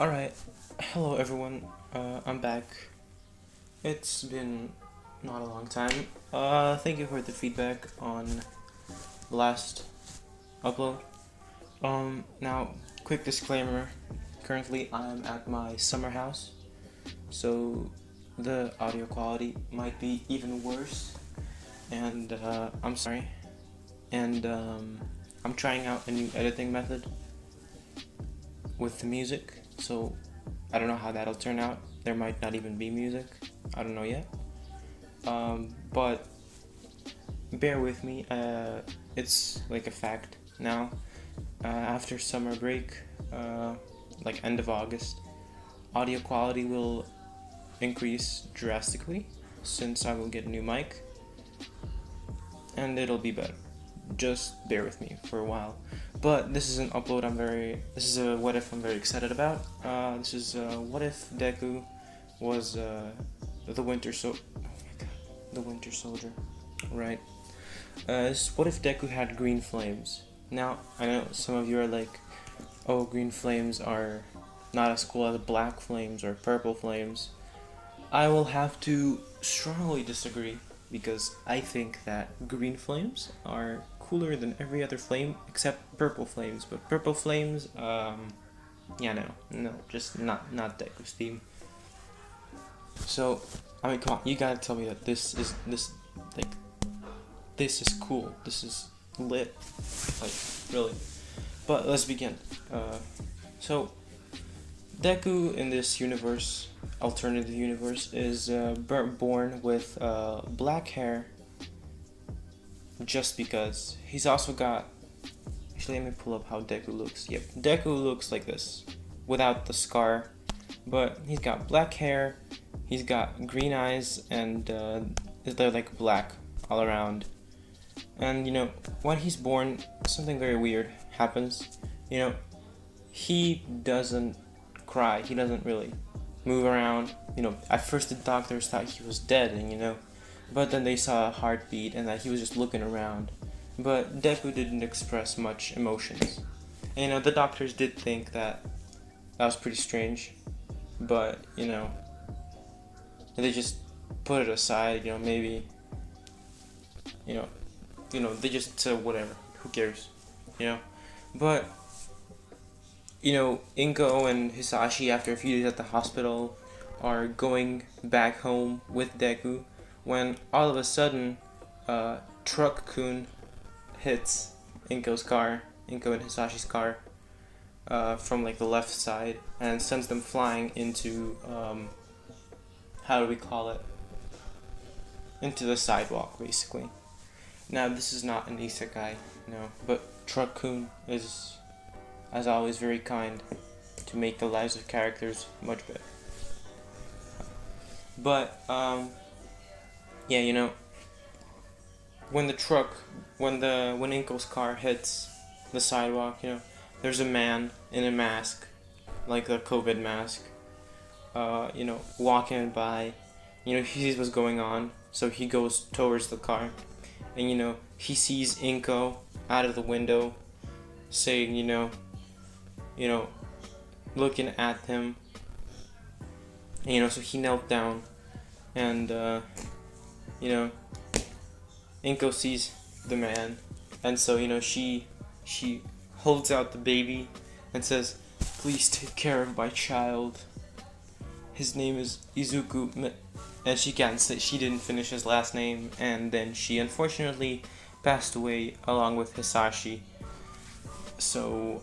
Alright, hello everyone, I'm back. It's been not a long time. Thank you for the feedback on the last upload. Now, quick disclaimer, currently I'm at my summer house, so the audio quality might be even worse, and I'm sorry. And I'm trying out a new editing method with the music, so I don't know how that'll turn out. There might not even be music, I don't know yet. But bear with me, it's like a fact now. After summer break, like end of August, audio quality will increase drastically since I will get a new mic, and it'll be better. Just bear with me for a while. But this is an upload this is a what if I'm very excited about. This is what if Deku was the Winter the Winter Soldier, right? What if Deku had green flames? Now, I know some of you are like, oh, green flames are not as cool as black flames or purple flames. I will have to strongly disagree, because I think that green flames are cooler than every other flame except purple flames. But purple flames, yeah, no, just not Deku's theme. So, I mean, come on, you gotta tell me that this is cool. This is lit, like really. But let's begin. So, Deku in this universe, alternative universe, is born with black hair just because. He's also got, actually let me pull up how Deku looks. Yep, Deku looks like this without the scar, but he's got black hair, he's got green eyes, and they're like black all around. And you know, when he's born, something very weird happens. You know, he doesn't cry, he doesn't really move around. You know, at first the doctors thought he was dead, and you know, but then they saw a heartbeat and that he was just looking around. But Deku didn't express much emotions. And you know, the doctors did think that was pretty strange, but you know, they just put it aside. You know, maybe you know, they just said whatever, who cares, you know. But you know, Inko and Hisashi, after a few days at the hospital, are going back home with Deku when all of a sudden, Truck-kun hits Inko and Hisashi's car, from like the left side, and sends them flying into, how do we call it? Into the sidewalk, basically. Now, this is not an isekai, no, but Truck-kun is, as always, very kind to make the lives of characters much better. But yeah, you know, when Inko's car hits the sidewalk, you know, there's a man in a mask, like a COVID mask, you know, walking by. You know, he sees what's going on, so he goes towards the car, and you know, he sees Inko out of the window, saying, you know, looking at him. And, you know, so he knelt down, and you know, Inko sees the man, and so you know, she holds out the baby and says, "Please take care of my child. His name is Izuku," and she can't say, she didn't finish his last name, and then she unfortunately passed away along with Hisashi. So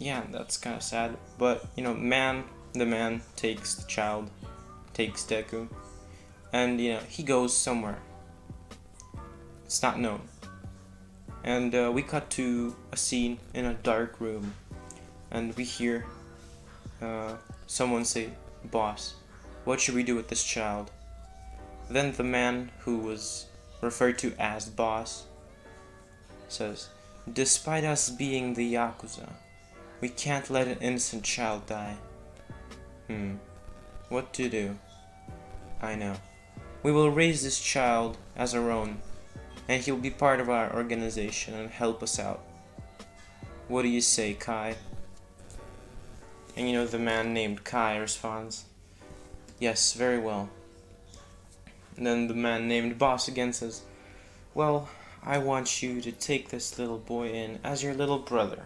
yeah, that's kind of sad. But you know, the man takes the child, takes Deku, and you know, he goes somewhere. It's not known. And we cut to a scene in a dark room, and we hear someone say, "Boss, what should we do with this child?" Then the man who was referred to as Boss says, "Despite us being the Yakuza, we can't let an innocent child die." What to do? I know. We will raise this child as our own, and he'll be part of our organization and help us out. What do you say, Kai? And you know, the man named Kai responds, "Yes, very well." And then the man named Boss again says, "Well, I want you to take this little boy in as your little brother.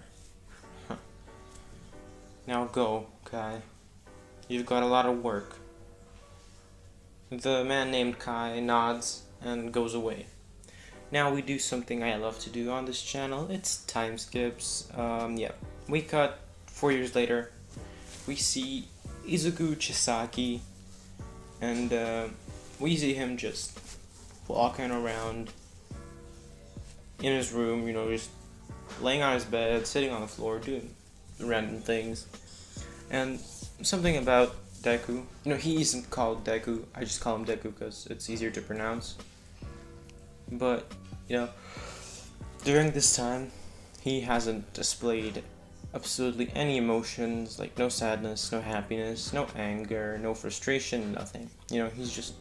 Now go, Kai. You've got a lot of work." The man named Kai nods and goes away. Now we do something I love to do on this channel. It's time skips. Yeah. We cut 4 years later. We see Izuku Chisaki, and we see him just walking around in his room, you know, just laying on his bed, sitting on the floor, doing random things. And something about Deku, you know, he isn't called Deku, I just call him Deku because it's easier to pronounce. But, you know, during this time, he hasn't displayed absolutely any emotions, like no sadness, no happiness, no anger, no frustration, nothing. You know, he's just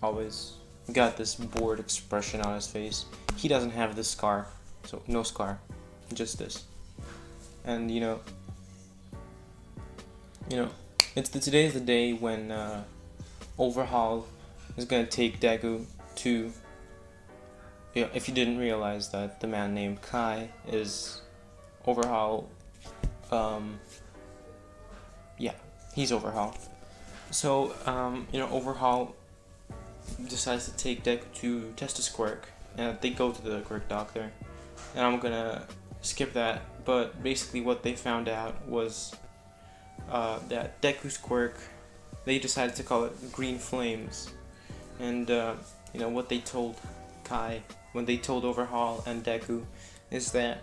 always got this bored expression on his face. He doesn't have this scar, so no scar, just this. And you know, today's the day when Overhaul is gonna take Deku to. Yeah, if you didn't realize that the man named Kai is Overhaul. Yeah, he's Overhaul. So, you know, Overhaul decides to take Deku to test his quirk, and they go to the quirk doctor. And I'm gonna skip that, but basically what they found out was that Deku's quirk, they decided to call it Green Flames. And, you know, what they told Kai, when they told Overhaul and Deku, is that,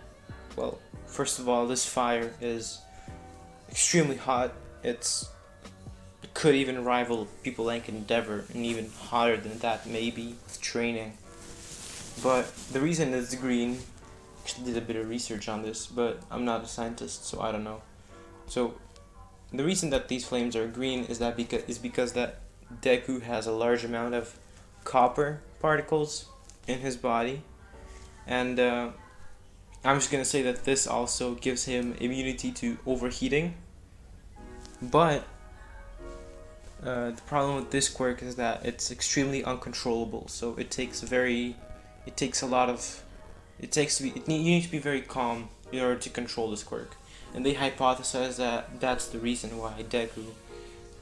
well, first of all, this fire is extremely hot. It could even rival people like Endeavor, and even hotter than that maybe with training. But the reason it's green, I actually did a bit of research on this, but I'm not a scientist, so I don't know. So the reason that these flames are green is because that Deku has a large amount of copper particles in his body, and I'm just gonna say that this also gives him immunity to overheating. But the problem with this quirk is that it's extremely uncontrollable. So you need to be very calm in order to control this quirk. And they hypothesize that that's the reason why Deku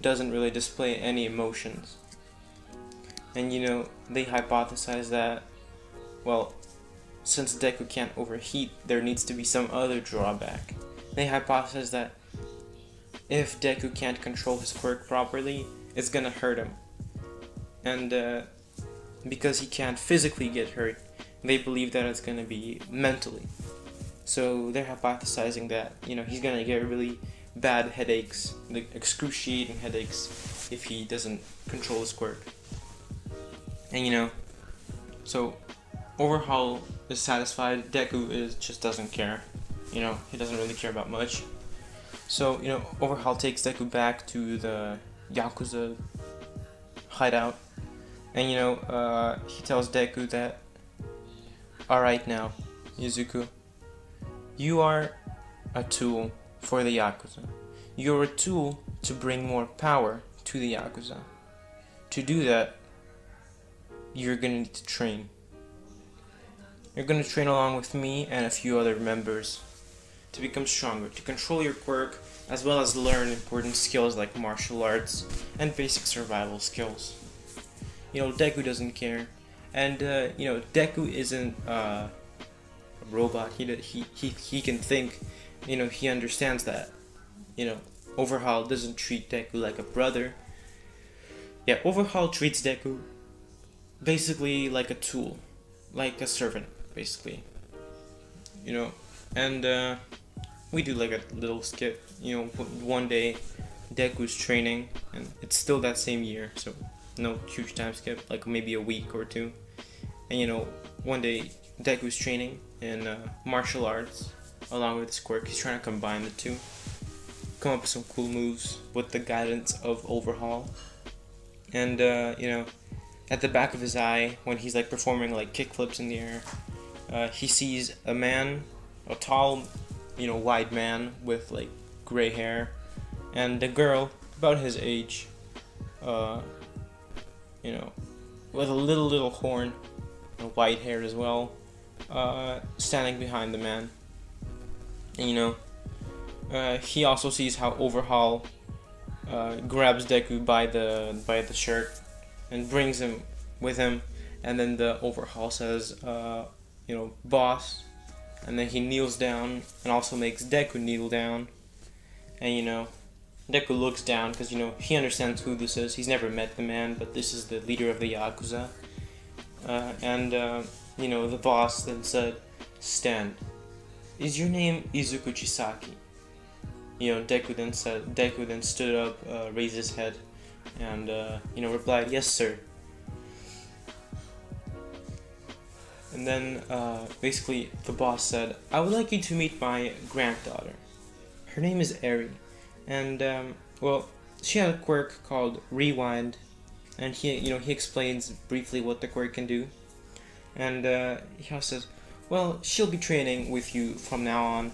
doesn't really display any emotions. And you know, they hypothesize that, well, since Deku can't overheat, there needs to be some other drawback. They hypothesize that if Deku can't control his quirk properly, it's gonna hurt him. And because he can't physically get hurt, they believe that it's gonna be mentally. So they're hypothesizing that, you know, he's gonna get really bad headaches, like excruciating headaches, if he doesn't control his quirk. And you know, so Overhaul is satisfied. Deku just doesn't care. You know, he doesn't really care about much. So, you know, Overhaul takes Deku back to the Yakuza hideout. And, you know, he tells Deku that, "Alright now, Izuku, you are a tool for the Yakuza. You're a tool to bring more power to the Yakuza. To do that, you're gonna need to train. You're gonna train along with me and a few other members to become stronger, to control your quirk, as well as learn important skills like martial arts and basic survival skills." You know, Deku doesn't care, and you know, Deku isn't a robot. He can think. You know, he understands that. You know, Overhaul doesn't treat Deku like a brother. Yeah, Overhaul treats Deku basically like a tool, like a servant, basically. You know, and we do like a little skip. You know, one day Deku's training, and it's still that same year, so no huge time skip, like maybe a week or two. And you know, one day Deku's training in martial arts along with his quirk. He's trying to combine the two, come up with some cool moves with the guidance of Overhaul. And you know, at the back of his eye, when he's like performing like kickflips in the air, he sees a man, a tall, you know, wide man with like gray hair, and the girl about his age, you know, with a little horn, and white hair as well, standing behind the man. And he also sees how Overhaul grabs Deku by the shirt and brings him with him, and then the Overhaul says, boss, and then he kneels down and also makes Deku kneel down, and Deku looks down because he understands who this is. He's never met the man, but this is the leader of the Yakuza, and the boss then said, "Stand. Is your name Izuku Chisaki?" Deku then stood up, raised his head, and replied, "Yes, sir." And then basically the boss said, "I would like you to meet my granddaughter. Her name is Arie, and she had a quirk called Rewind." And he explains briefly what the quirk can do, and he also says, "Well, she'll be training with you from now on.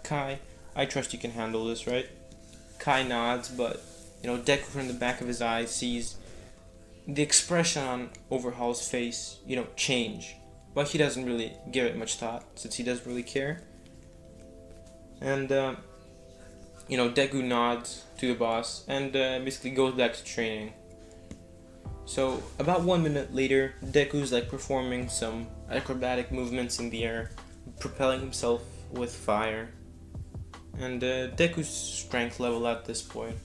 Kai, I trust you can handle this, right?" Kai nods, but Deku from the back of his eye sees the expression on Overhaul's face, change, but he doesn't really give it much thought since he doesn't really care. And Deku nods to the boss and basically goes back to training. So about 1 minute later, Deku's performing some acrobatic movements in the air, propelling himself with fire. And Deku's strength level at this point,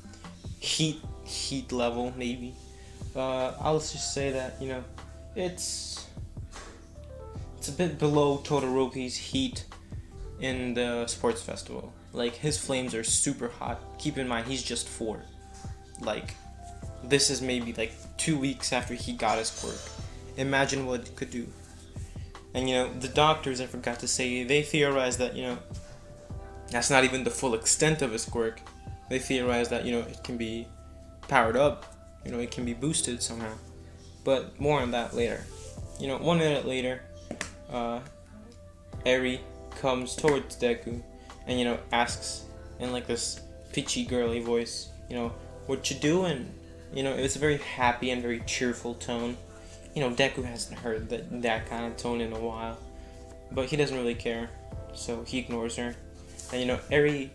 heat level maybe, I'll just say that it's a bit below Todoroki's heat in the sports festival. His flames are super hot. Keep in mind he's just 4. This is maybe 2 weeks after he got his quirk. Imagine what it could do. And the doctors, I forgot to say, they theorize that that's not even the full extent of his quirk. They theorize that it can be powered up, it can be boosted somehow. But more on that later. 1 minute later, Arie comes towards Deku and asks in this pitchy girly voice, "What you doing?" It's a very happy and very cheerful tone. Deku hasn't heard that kind of tone in a while, but he doesn't really care, so he ignores her. And Arie,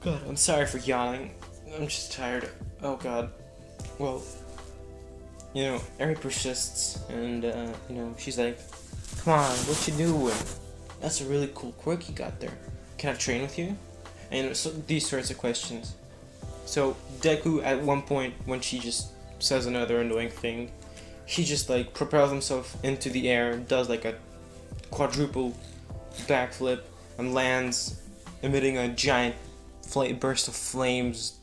God, I'm sorry for yawning. I'm just tired. Oh God. Well, Arie persists, and she's like, "Come on, what you doing? That's a really cool quirk you got there. Can I train with you?" And so these sorts of questions. So Deku, at one point, when she just says another annoying thing, he just propels himself into the air, does a quadruple backflip, and lands, emitting a giant burst of flames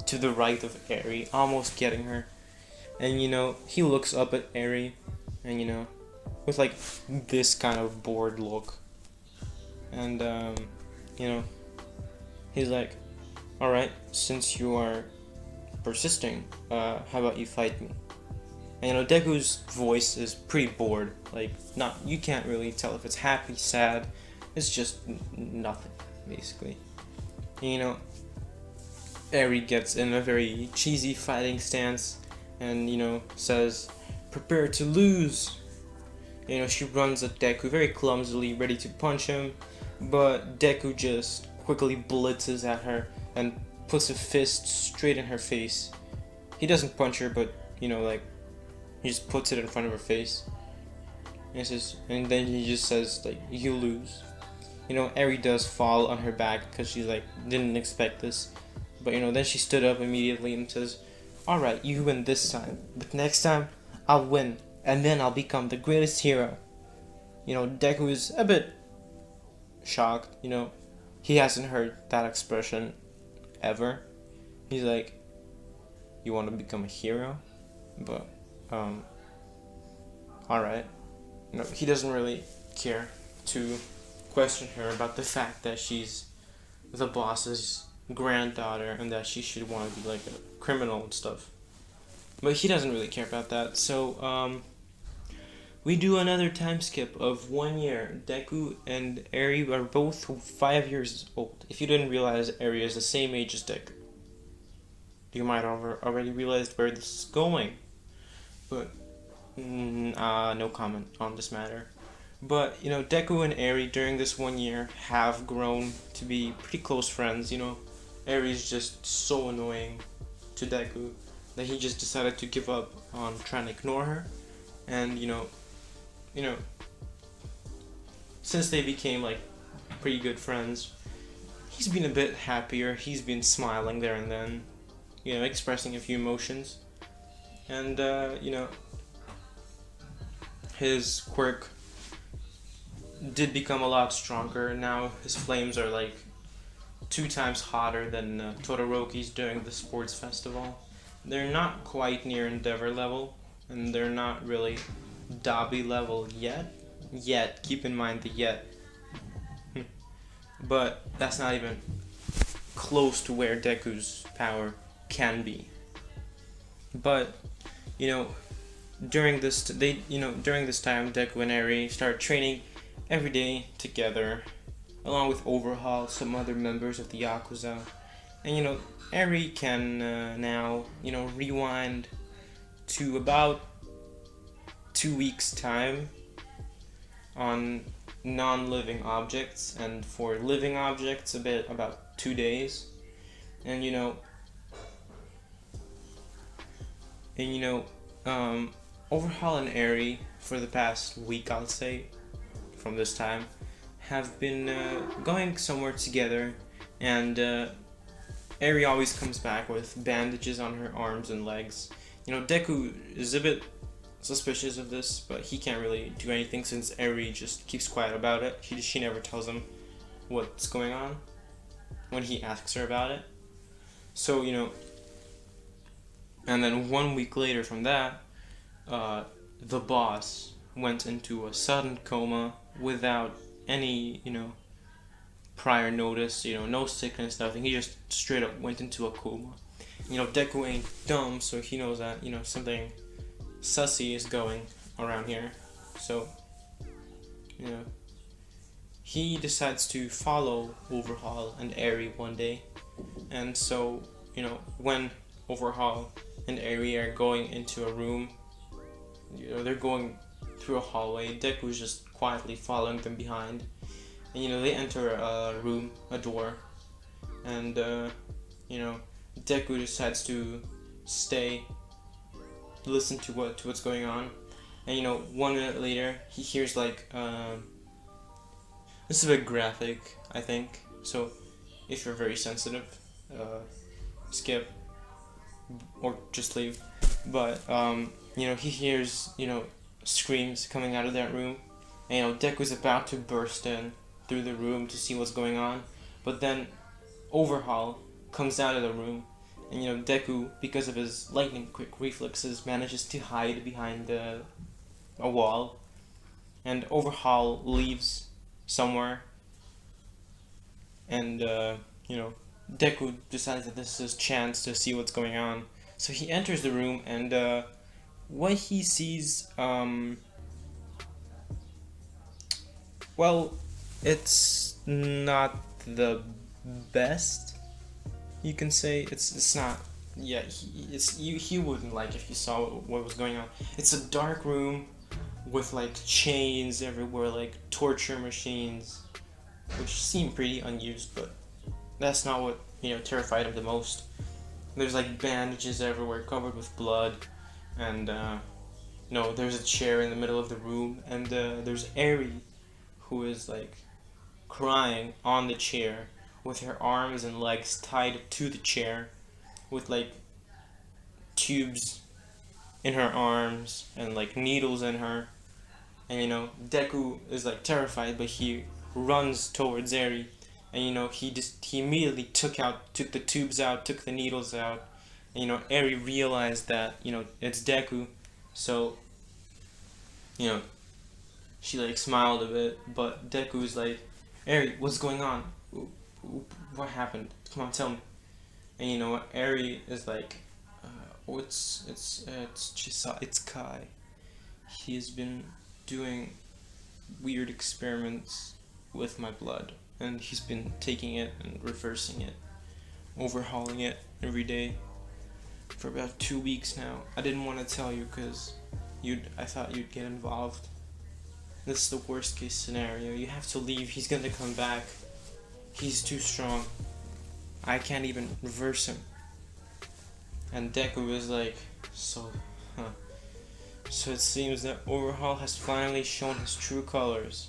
to the right of Arie, almost getting her. And he looks up at Arie, and with this kind of bored look, and he's like, "Alright, since you are persisting, how about you fight me?" And Deku's voice is pretty bored. You can't really tell if it's happy, sad. It's just nothing, basically. Arie gets in a very cheesy fighting stance and says, "Prepare to lose." She runs at Deku very clumsily, ready to punch him, but Deku just quickly blitzes at her and puts a fist straight in her face. He doesn't punch her, but he just puts it in front of her face. And then he just says "You lose." Arie does fall on her back because she's didn't expect this, but then she stood up immediately and says, "Alright, you win this time, but next time I'll win, and then I'll become the greatest hero." Deku is a bit shocked. He hasn't heard that expression ever. He's like, "You want to become a hero?" But alright. He doesn't really care to question her about the fact that she's the boss's granddaughter and that she should want to be a criminal and stuff. But he doesn't really care about that. So we do another time skip of 1 year. Deku and Arie are both 5 years old. If you didn't realize, Arie is the same age as Deku. You might have already realized where this is going, but no comment on this matter. But Deku and Arie during this 1 year have grown to be pretty close friends. Arie's just so annoying to Deku that he just decided to give up on trying to ignore her, and since they became like pretty good friends, he's been a bit happier. He's been smiling there and then, expressing a few emotions, and his quirk did become a lot stronger. Now his flames are like 2 times hotter than Todoroki's during the sports festival. They're not quite near Endeavor level, and they're not really Dobby level yet. Keep in mind the yet. But that's not even close to where Deku's power can be. But during this time, Deku and Arie start training every day together, along with Overhaul, some other members of the Yakuza, and Arie can now rewind to about 2 weeks time on non-living objects, and for living objects about 2 days, and Overhaul and Arie for the past week, I'll say, from this time, have been going somewhere together, and Arie always comes back with bandages on her arms and legs. Deku is a bit suspicious of this, but he can't really do anything since Arie just keeps quiet about it. She never tells him what's going on when he asks her about it. So, and then 1 week later from that, the boss went into a sudden coma without any, prior notice, no sickness, nothing. He just straight up went into a coma. Deku ain't dumb, so he knows that, something sussy is going around here. So, he decides to follow Overhaul and Arie one day. And so, when Overhaul and Arie are going into a room, they're going through a hallway, Deku's just quietly following them behind. And they enter a room, a door, and Deku decides to stay, listen to what's going on, and 1 minute later he hears like this is a bit graphic, I think, so if you're very sensitive, skip or just leave. But he hears screams coming out of that room, and Deku's about to burst in through the room to see what's going on, but then Overhaul comes out of the room, and Deku, because of his lightning quick reflexes, manages to hide behind a wall, and Overhaul leaves somewhere, and Deku decides that this is his chance to see what's going on, so he enters the room, and what he sees, well, it's not the best, you can say. It's not, yeah, he wouldn't like if you saw what was going on. It's a dark room with like chains everywhere, like torture machines, which seem pretty unused, but that's not what terrified him the most. There's like bandages everywhere covered with blood, and there's a chair in the middle of the room, and there's Arie, who is like crying on the chair with her arms and legs tied to the chair, with like tubes in her arms and like needles in her. And Deku is like terrified, but he runs towards Arie, and he immediately took the tubes out, took the needles out, and Arie realized that it's Deku, so she like smiled a bit, but Deku's like, Arie, what's going on? What happened? Come on, tell me. And Arie is like, it's Kai. He's been doing weird experiments with my blood, and he's been taking it and reversing it, overhauling it every day for about 2 weeks now. I didn't want to tell you because I thought you'd get involved. This is the worst case scenario. You have to leave. He's gonna come back. He's too strong. I can't even reverse him. And Deku is like, so it seems that Overhaul has finally shown his true colors.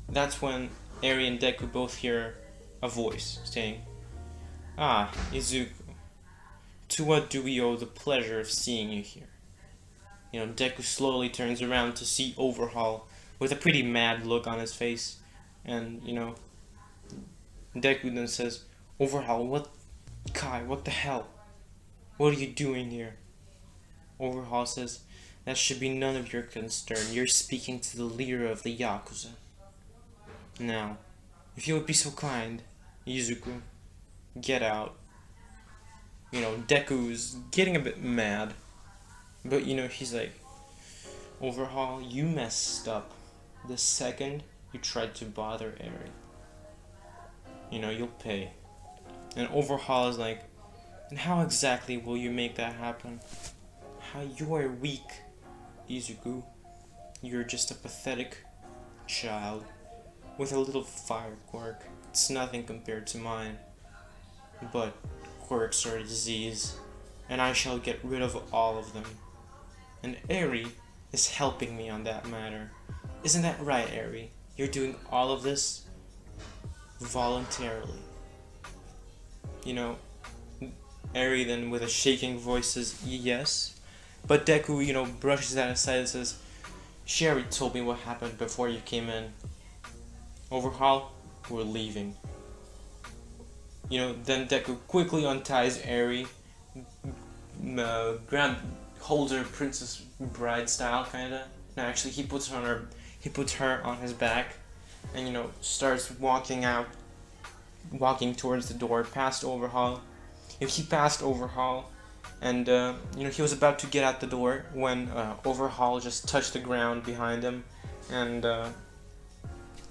That's when Arie and Deku both hear a voice saying, "Ah, Izuku, to what do we owe the pleasure of seeing you here?" You know, Deku slowly turns around to see Overhaul with a pretty mad look on his face. And, you know, Deku then says, "Overhaul, what the hell? What are you doing here?" Overhaul says, "That should be none of your concern. You're speaking to the leader of the Yakuza. Now, if you would be so kind, Izuku, get out." You know, Deku's getting a bit mad. But, you know, he's like, "Overhaul, you messed up the second you tried to bother Arie. You know, you'll pay." And Overhaul is like, "And how exactly will you make that happen? How you are weak, Izuku. You're just a pathetic child with a little fire quirk. It's nothing compared to mine. But quirks are a disease, and I shall get rid of all of them. And Arie is helping me on that matter. Isn't that right, Arie? You're doing all of this voluntarily." You know, Arie then with a shaking voice says, "Yes." But Deku, you know, brushes that aside and says, "Sherry told me what happened before you came in. Overhaul, we're leaving." You know, then Deku quickly unties Arie, holds her princess bride style kinda. No, actually he puts her on his back, and, you know, starts walking towards the door past Overhaul. If he passed Overhaul, and you know, he was about to get out the door when Overhaul just touched the ground behind him, and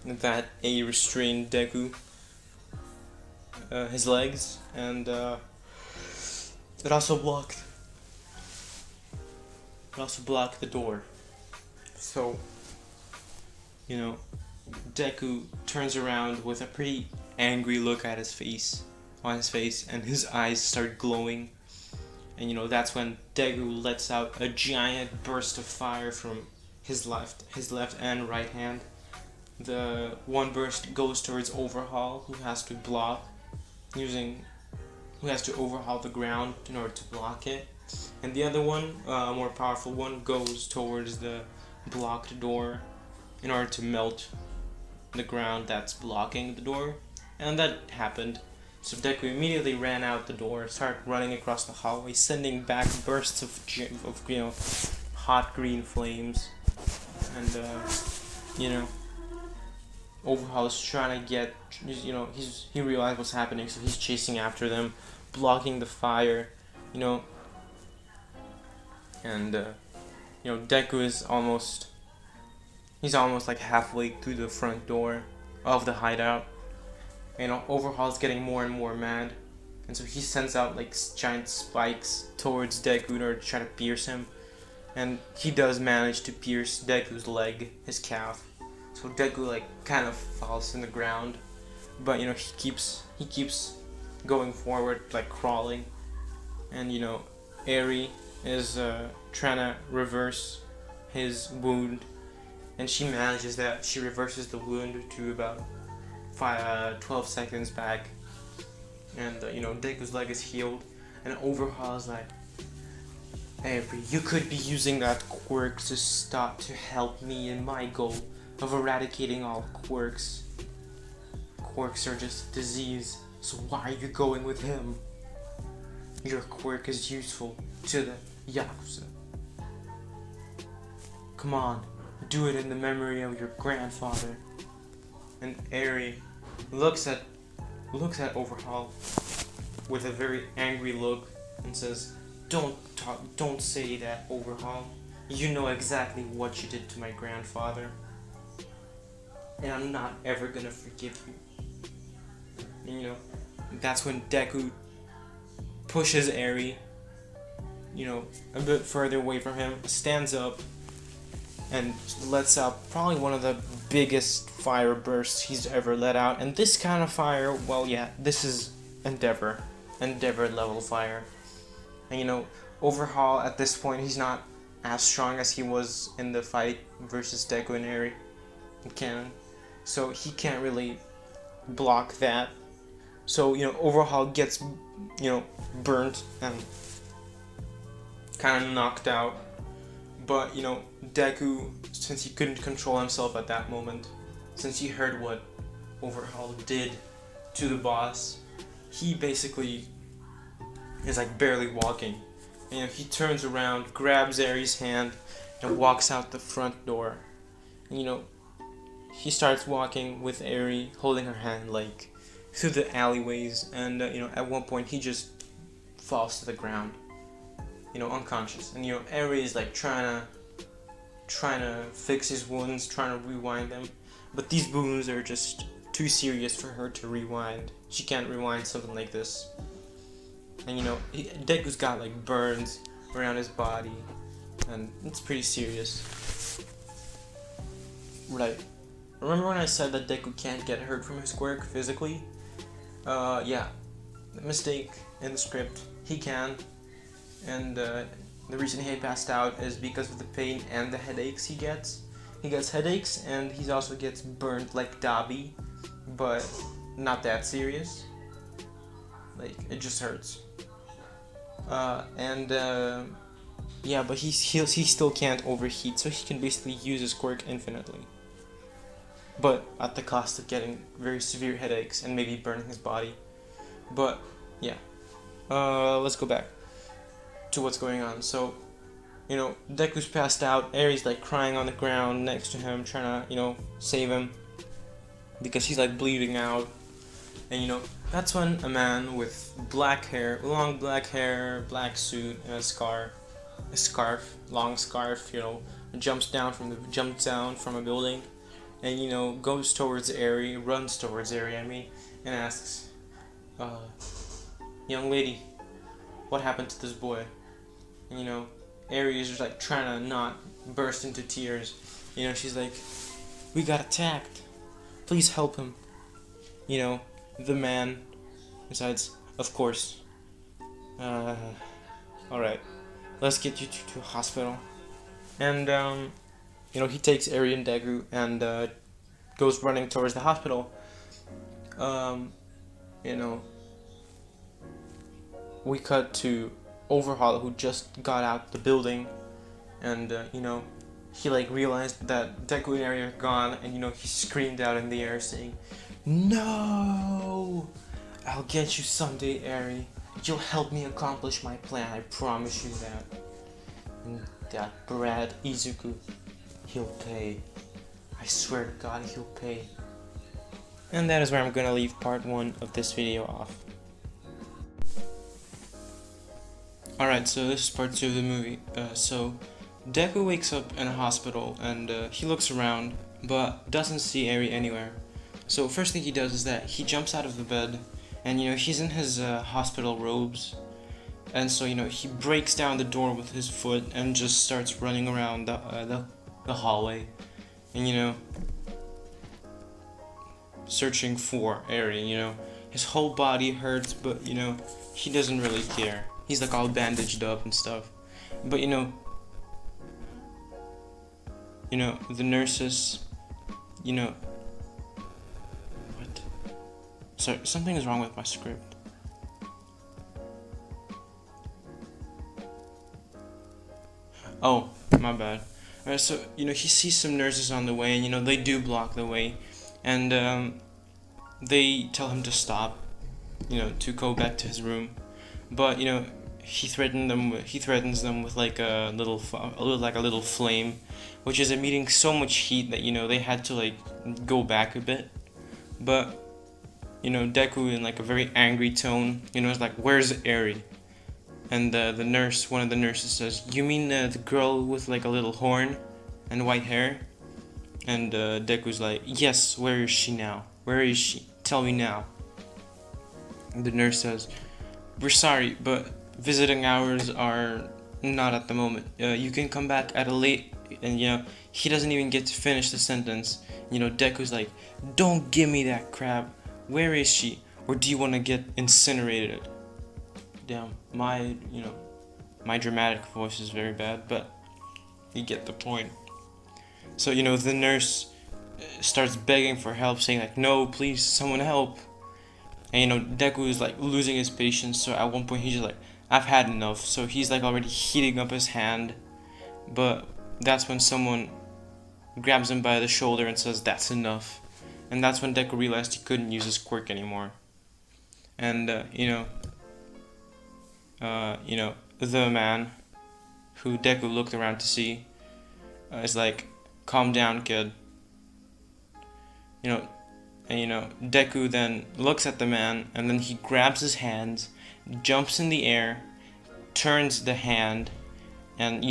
that restrained Deku, his legs, and it also blocked the door. So, you know, Deku turns around with a pretty angry look on his face, and his eyes start glowing. And, you know, that's when Deku lets out a giant burst of fire from his left and right hand. The one burst goes towards Overhaul, who has to overhaul the ground in order to block it. And the other one, a more powerful one, goes towards the blocked door in order to melt the ground that's blocking the door. And that happened. So Deku immediately ran out the door, started running across the hallway, sending back bursts of you know, hot green flames. And you know, Overhaul is trying to get, you know, he realized what's happening, so he's chasing after them, blocking the fire, you know. And you know, Deku is almost like halfway through the front door of the hideout. You know, Overhaul is getting more and more mad, and so he sends out like giant spikes towards Deku in order to try to pierce him. And he does manage to pierce Deku's leg, his calf. So Deku like kind of falls in the ground, but, you know, he keeps going forward, like crawling. And, you know, Arie is trying to reverse his wound, and she manages that. She reverses the wound to about 12 seconds back, and you know, Deku's leg is healed, and Overhaul is like, "Arie, you could be using that quirk to help me in my goal of eradicating all quirks. Quirks are just a disease, so why are you going with him? Your quirk is useful to the Yakuza. Come on, do it in the memory of your grandfather." And Arie looks at Overhaul with a very angry look and says, Don't say that, Overhaul. You know exactly what you did to my grandfather, and I'm not ever gonna forgive you. And, that's when Deku pushes Arie, a bit further away from him, stands up, and lets out probably one of the biggest fire bursts he's ever let out. And this kind of fire, well, yeah, this is Endeavor level fire. And Overhaul at this point, he's not as strong as he was in the fight versus Deku and Arie in Canon, so he can't really block that. So Overhaul gets burnt and kind of knocked out. But Deku, since he couldn't control himself at that moment, since he heard what Overhaul did to the boss, he basically is like barely walking. He turns around, grabs Arie's hand, and walks out the front door. And, he starts walking with Arie, holding her hand, like, through the alleyways. And, at one point, he just falls to the ground, unconscious. And, Arie is, like, trying to fix his wounds, trying to rewind them. But these wounds are just too serious for her to rewind. She can't rewind something like this. And Deku's got like burns around his body, and it's pretty serious. Right. Remember when I said that Deku can't get hurt from his quirk physically? Yeah. Mistake in the script. He can. And the reason he passed out is because of the pain and the headaches he gets. He gets headaches, and he also gets burnt like Dabi, but not that serious. Like, it just hurts. Yeah, but he still can't overheat, so he can basically use his quirk infinitely. But at the cost of getting very severe headaches and maybe burning his body. But, yeah. Let's go back to what's going on. So, Deku's passed out, Arie's like crying on the ground next to him, trying to, save him. Because he's like bleeding out. And that's when a man with black hair, long black hair, black suit, and long scarf, jumps down from a building, and goes towards Arie, runs towards Arie, and asks, young lady, what happened to this boy? And Arie is just like trying to not burst into tears. She's like, we got attacked. Please help him. The man decides, of course. Alright, let's get you to a hospital. And, he takes Arie and Deku and goes running towards the hospital. We cut to Overhaul, who just got out the building. And, he like realized that Deku and Arie are gone, and he screamed out in the air saying, "No! I'll get you someday, Arie. You'll help me accomplish my plan, I promise you that. And that brat Izuku, he'll pay. I swear to God, he'll pay." And that is where I'm gonna leave part 1 of this video off. Alright, so this is part 2 of the movie. So Deku wakes up in a hospital, and he looks around, but doesn't see Arie anywhere. So first thing he does is that he jumps out of the bed, and he's in his hospital robes, and so he breaks down the door with his foot and just starts running around the hallway, and searching for Arie. His whole body hurts, but he doesn't really care. He's like all bandaged up and stuff, but the nurses, what? Sorry, something is wrong with my script. Oh, my bad. Alright, so, he sees some nurses on the way, and, they do block the way, and, they tell him to stop, to go back to his room, but, he threatens them with like a little flame, which is emitting so much heat that they had to like go back a bit. But Deku, in like a very angry tone, is like, "Where's Arie?" And the nurse, one of the nurses says, "You mean the girl with like a little horn and white hair?" And Deku's like, "Yes, where is she now? Where is she? Tell me now." And the nurse says, "We're sorry, but visiting hours are not at the moment. You can come back at a late..." And he doesn't even get to finish the sentence. Deku's like, "Don't give me that crap. Where is she? Or do you want to get incinerated?" Damn, my dramatic voice is very bad, but you get the point. So, the nurse starts begging for help, saying like, "No, please, someone help." And, Deku is like losing his patience, so at one point he's just like, "I've had enough." So he's like already heating up his hand, but that's when someone grabs him by the shoulder and says, "That's enough." And that's when Deku realized he couldn't use his quirk anymore. And, the man who Deku looked around to see is like, "Calm down, kid." Deku then looks at the man, and then he grabs his hands, jumps in the air, turns the hand, and,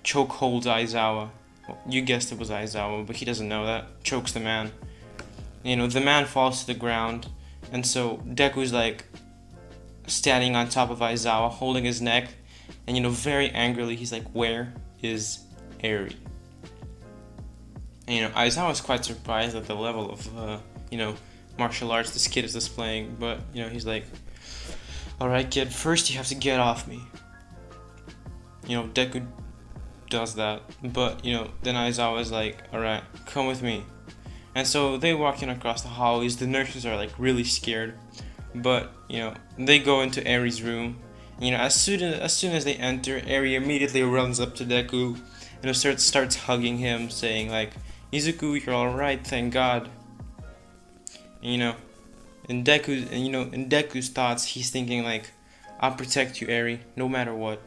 choke holds Aizawa. Well, you guessed it was Aizawa, but he doesn't know that. Chokes the man. The man falls to the ground, and so Deku's like standing on top of Aizawa, holding his neck, and very angrily he's like, "Where is Arie?" And Aizawa is quite surprised at the level of martial arts this kid is displaying, but he's like, "Alright, kid, first you have to get off me." Deku does that, but then Aizawa is like, "Alright, come with me." And so they walk in across the hallways. The nurses are like really scared, but they go into Arie's room. As soon as they enter, Arie immediately runs up to Deku and starts hugging him, saying like, "Izuku, you're alright, thank God." And, in Deku's thoughts, he's thinking like, "I'll protect you, Arie, no matter what,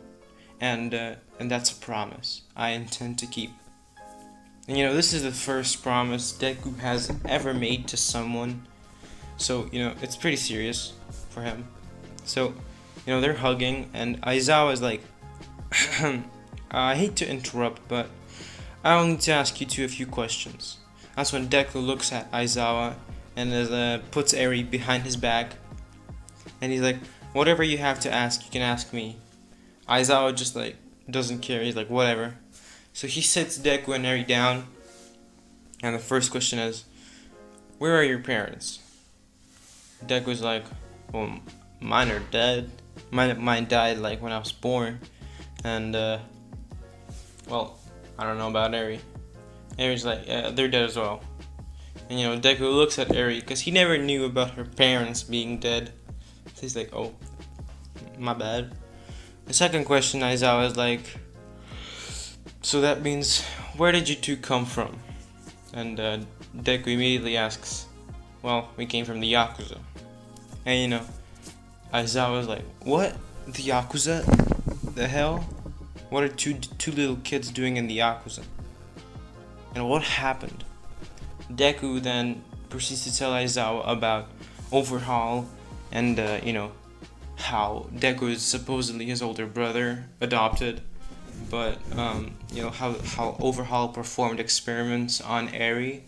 and that's a promise I intend to keep." And this is the first promise Deku has ever made to someone, so it's pretty serious for him. So they're hugging, and Aizawa is like, "I hate to interrupt, but I'll need to ask you a few questions." That's when Deku looks at Aizawa and puts Arie behind his back, and he's like, "Whatever you have to ask, you can ask me." Aizawa just like doesn't care. He's like, "Whatever." So he sits Deku and Arie down, and the first question is, "Where are your parents?" Deku's like, "Well, mine are dead. Mine died like when I was born, and well, I don't know about Arie." Arie's like, "Yeah, they're dead as well." And Deku looks at Arie because he never knew about her parents being dead. So he's like, "Oh, my bad." The second question, Aizawa is like, "So that means, where did you two come from?" And Deku immediately asks, "Well, we came from the Yakuza." And Aizawa is like, "What? The Yakuza? The hell? What are two little kids doing in the Yakuza? And what happened?" Deku then proceeds to tell Aizawa about Overhaul and how Deku is supposedly his older brother, adopted, but how Overhaul performed experiments on Arie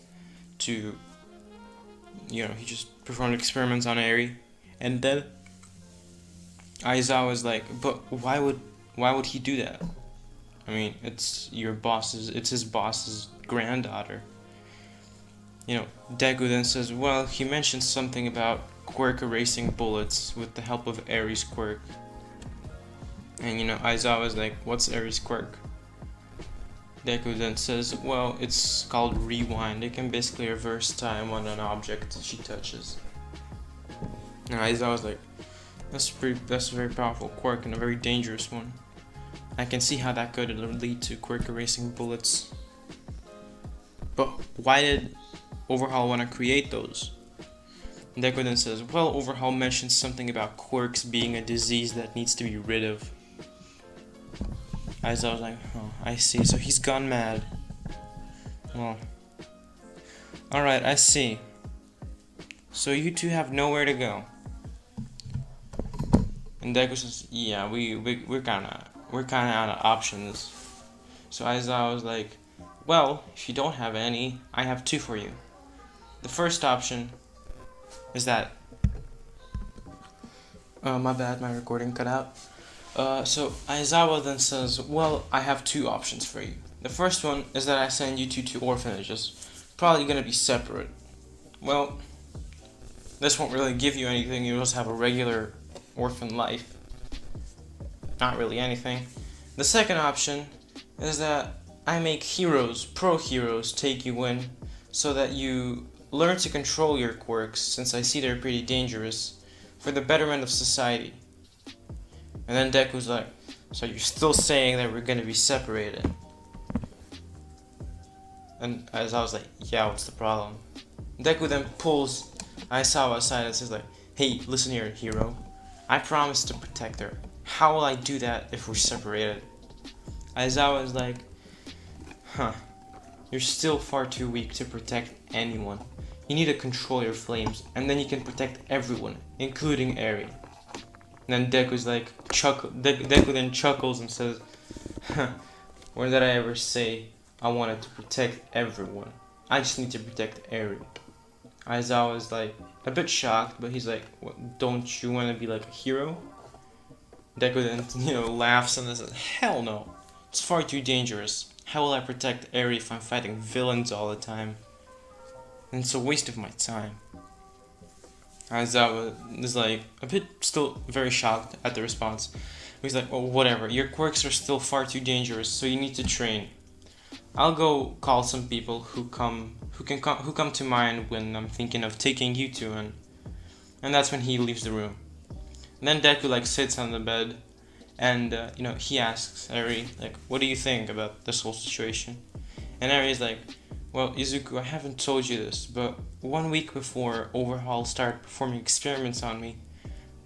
to he just performed experiments on Arie, and then Aizawa is like, "But why would he do that? I mean, it's his boss's granddaughter." Deku then says, "Well, he mentioned something about quirk erasing bullets with the help of Arie's quirk." And Aizawa is like, "What's Arie's quirk?" Deku then says, "Well, it's called rewind. It can basically reverse time on an object she touches." And Aizawa's like, That's a very powerful quirk and a very dangerous one. I can see how that could lead to quirk erasing bullets. But why did Overhaul want to create those?" Deku then says, "Well, Overhaul mentioned something about quirks being a disease that needs to be rid of." Aizawa was like, "Oh, I see. So he's gone mad. Well, alright, I see. So you two have nowhere to go." And And Deku says, yeah, we're kinda out of options. So Aizawa was like, well, if you don't have any, I have two for you. The first option is that, my bad, my recording cut out. So Aizawa then says, well, I have two options for you. The first one is that I send you to two orphanages, probably gonna be separate. Well, this won't really give you anything, you'll just have a regular orphan life. Not really anything. The second option is that I make heroes, pro heroes, take you in, so that you learn to control your quirks, since I see they're pretty dangerous, for the betterment of society. And then Deku's like, so you're still saying that we're gonna be separated? And as I was like, yeah, what's the problem? Deku then pulls Aizawa aside and says like, hey, listen here, hero. I promised to protect her. How will I do that if we're separated? Aizawa is like, you're still far too weak to protect anyone. You need to control your flames, and then you can protect everyone, including Arie. And then Deku's like, Deku then chuckles and says, when did I ever say I wanted to protect everyone? I just need to protect Arie. Aizawa is like, a bit shocked, but he's like, what, don't you want to be like a hero? Deku then, laughs and says, hell no. It's far too dangerous. How will I protect Arie if I'm fighting villains all the time? And it's a waste of my time. Aizawa is like, a bit still very shocked at the response. He's like, oh, whatever. Your quirks are still far too dangerous, so you need to train. I'll go call some people who come to mind when I'm thinking of taking you two in. And that's when he leaves the room. And then Deku sits on the bed, and he asks Arie what do you think about this whole situation? And Arie's like, well, Izuku, I haven't told you this, but 1 week before Overhaul started performing experiments on me,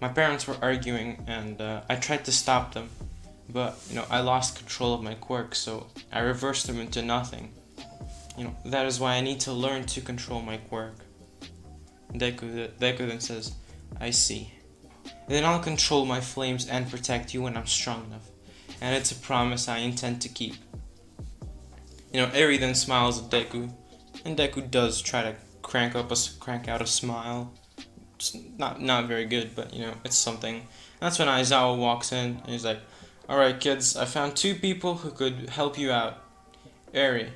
my parents were arguing, and I tried to stop them, but I lost control of my quirks, so I reversed them into nothing. That is why I need to learn to control my quirk. Deku then says, I see. And then I'll control my flames and protect you when I'm strong enough. And it's a promise I intend to keep. Arie then smiles at Deku. And Deku does try to crank out a smile. It's not very good, but it's something. And that's when Aizawa walks in and he's like, alright kids, I found two people who could help you out. Arie,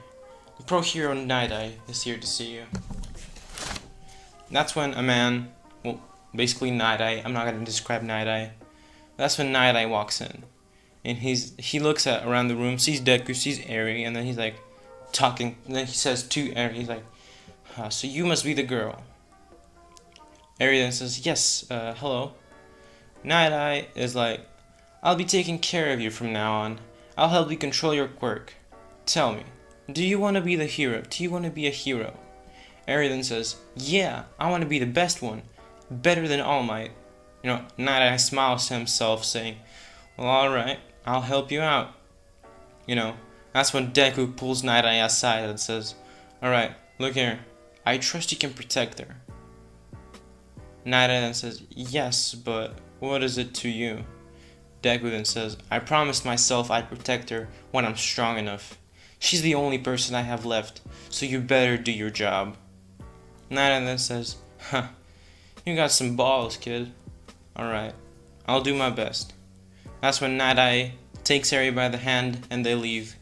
the pro hero Night Eye is here to see you. And that's when a man, basically Night Eye, I'm not going to describe Night Eye. That's when Night Eye walks in. And he looks around the room, sees Deku, sees Arie, and then he's talking. And then he says to Arie, he's like, so you must be the girl. Arie then says, yes, hello. Night Eye is like, I'll be taking care of you from now on. I'll help you control your quirk. Tell me, do you want to be the hero? Do you want to be a hero? Arie then says, yeah, I want to be the best one. Better than All Might. Night Eye smiles to himself, saying, well, alright, I'll help you out. That's when Deku pulls Night Eye aside and says, alright, look here, I trust you can protect her. Night Eye then says, yes, but what is it to you? Deku then says, I promised myself I'd protect her when I'm strong enough. She's the only person I have left, so you better do your job. Night Eye then says, you got some balls, kid. Alright, I'll do my best. That's when Night Eye takes Arie by the hand and they leave.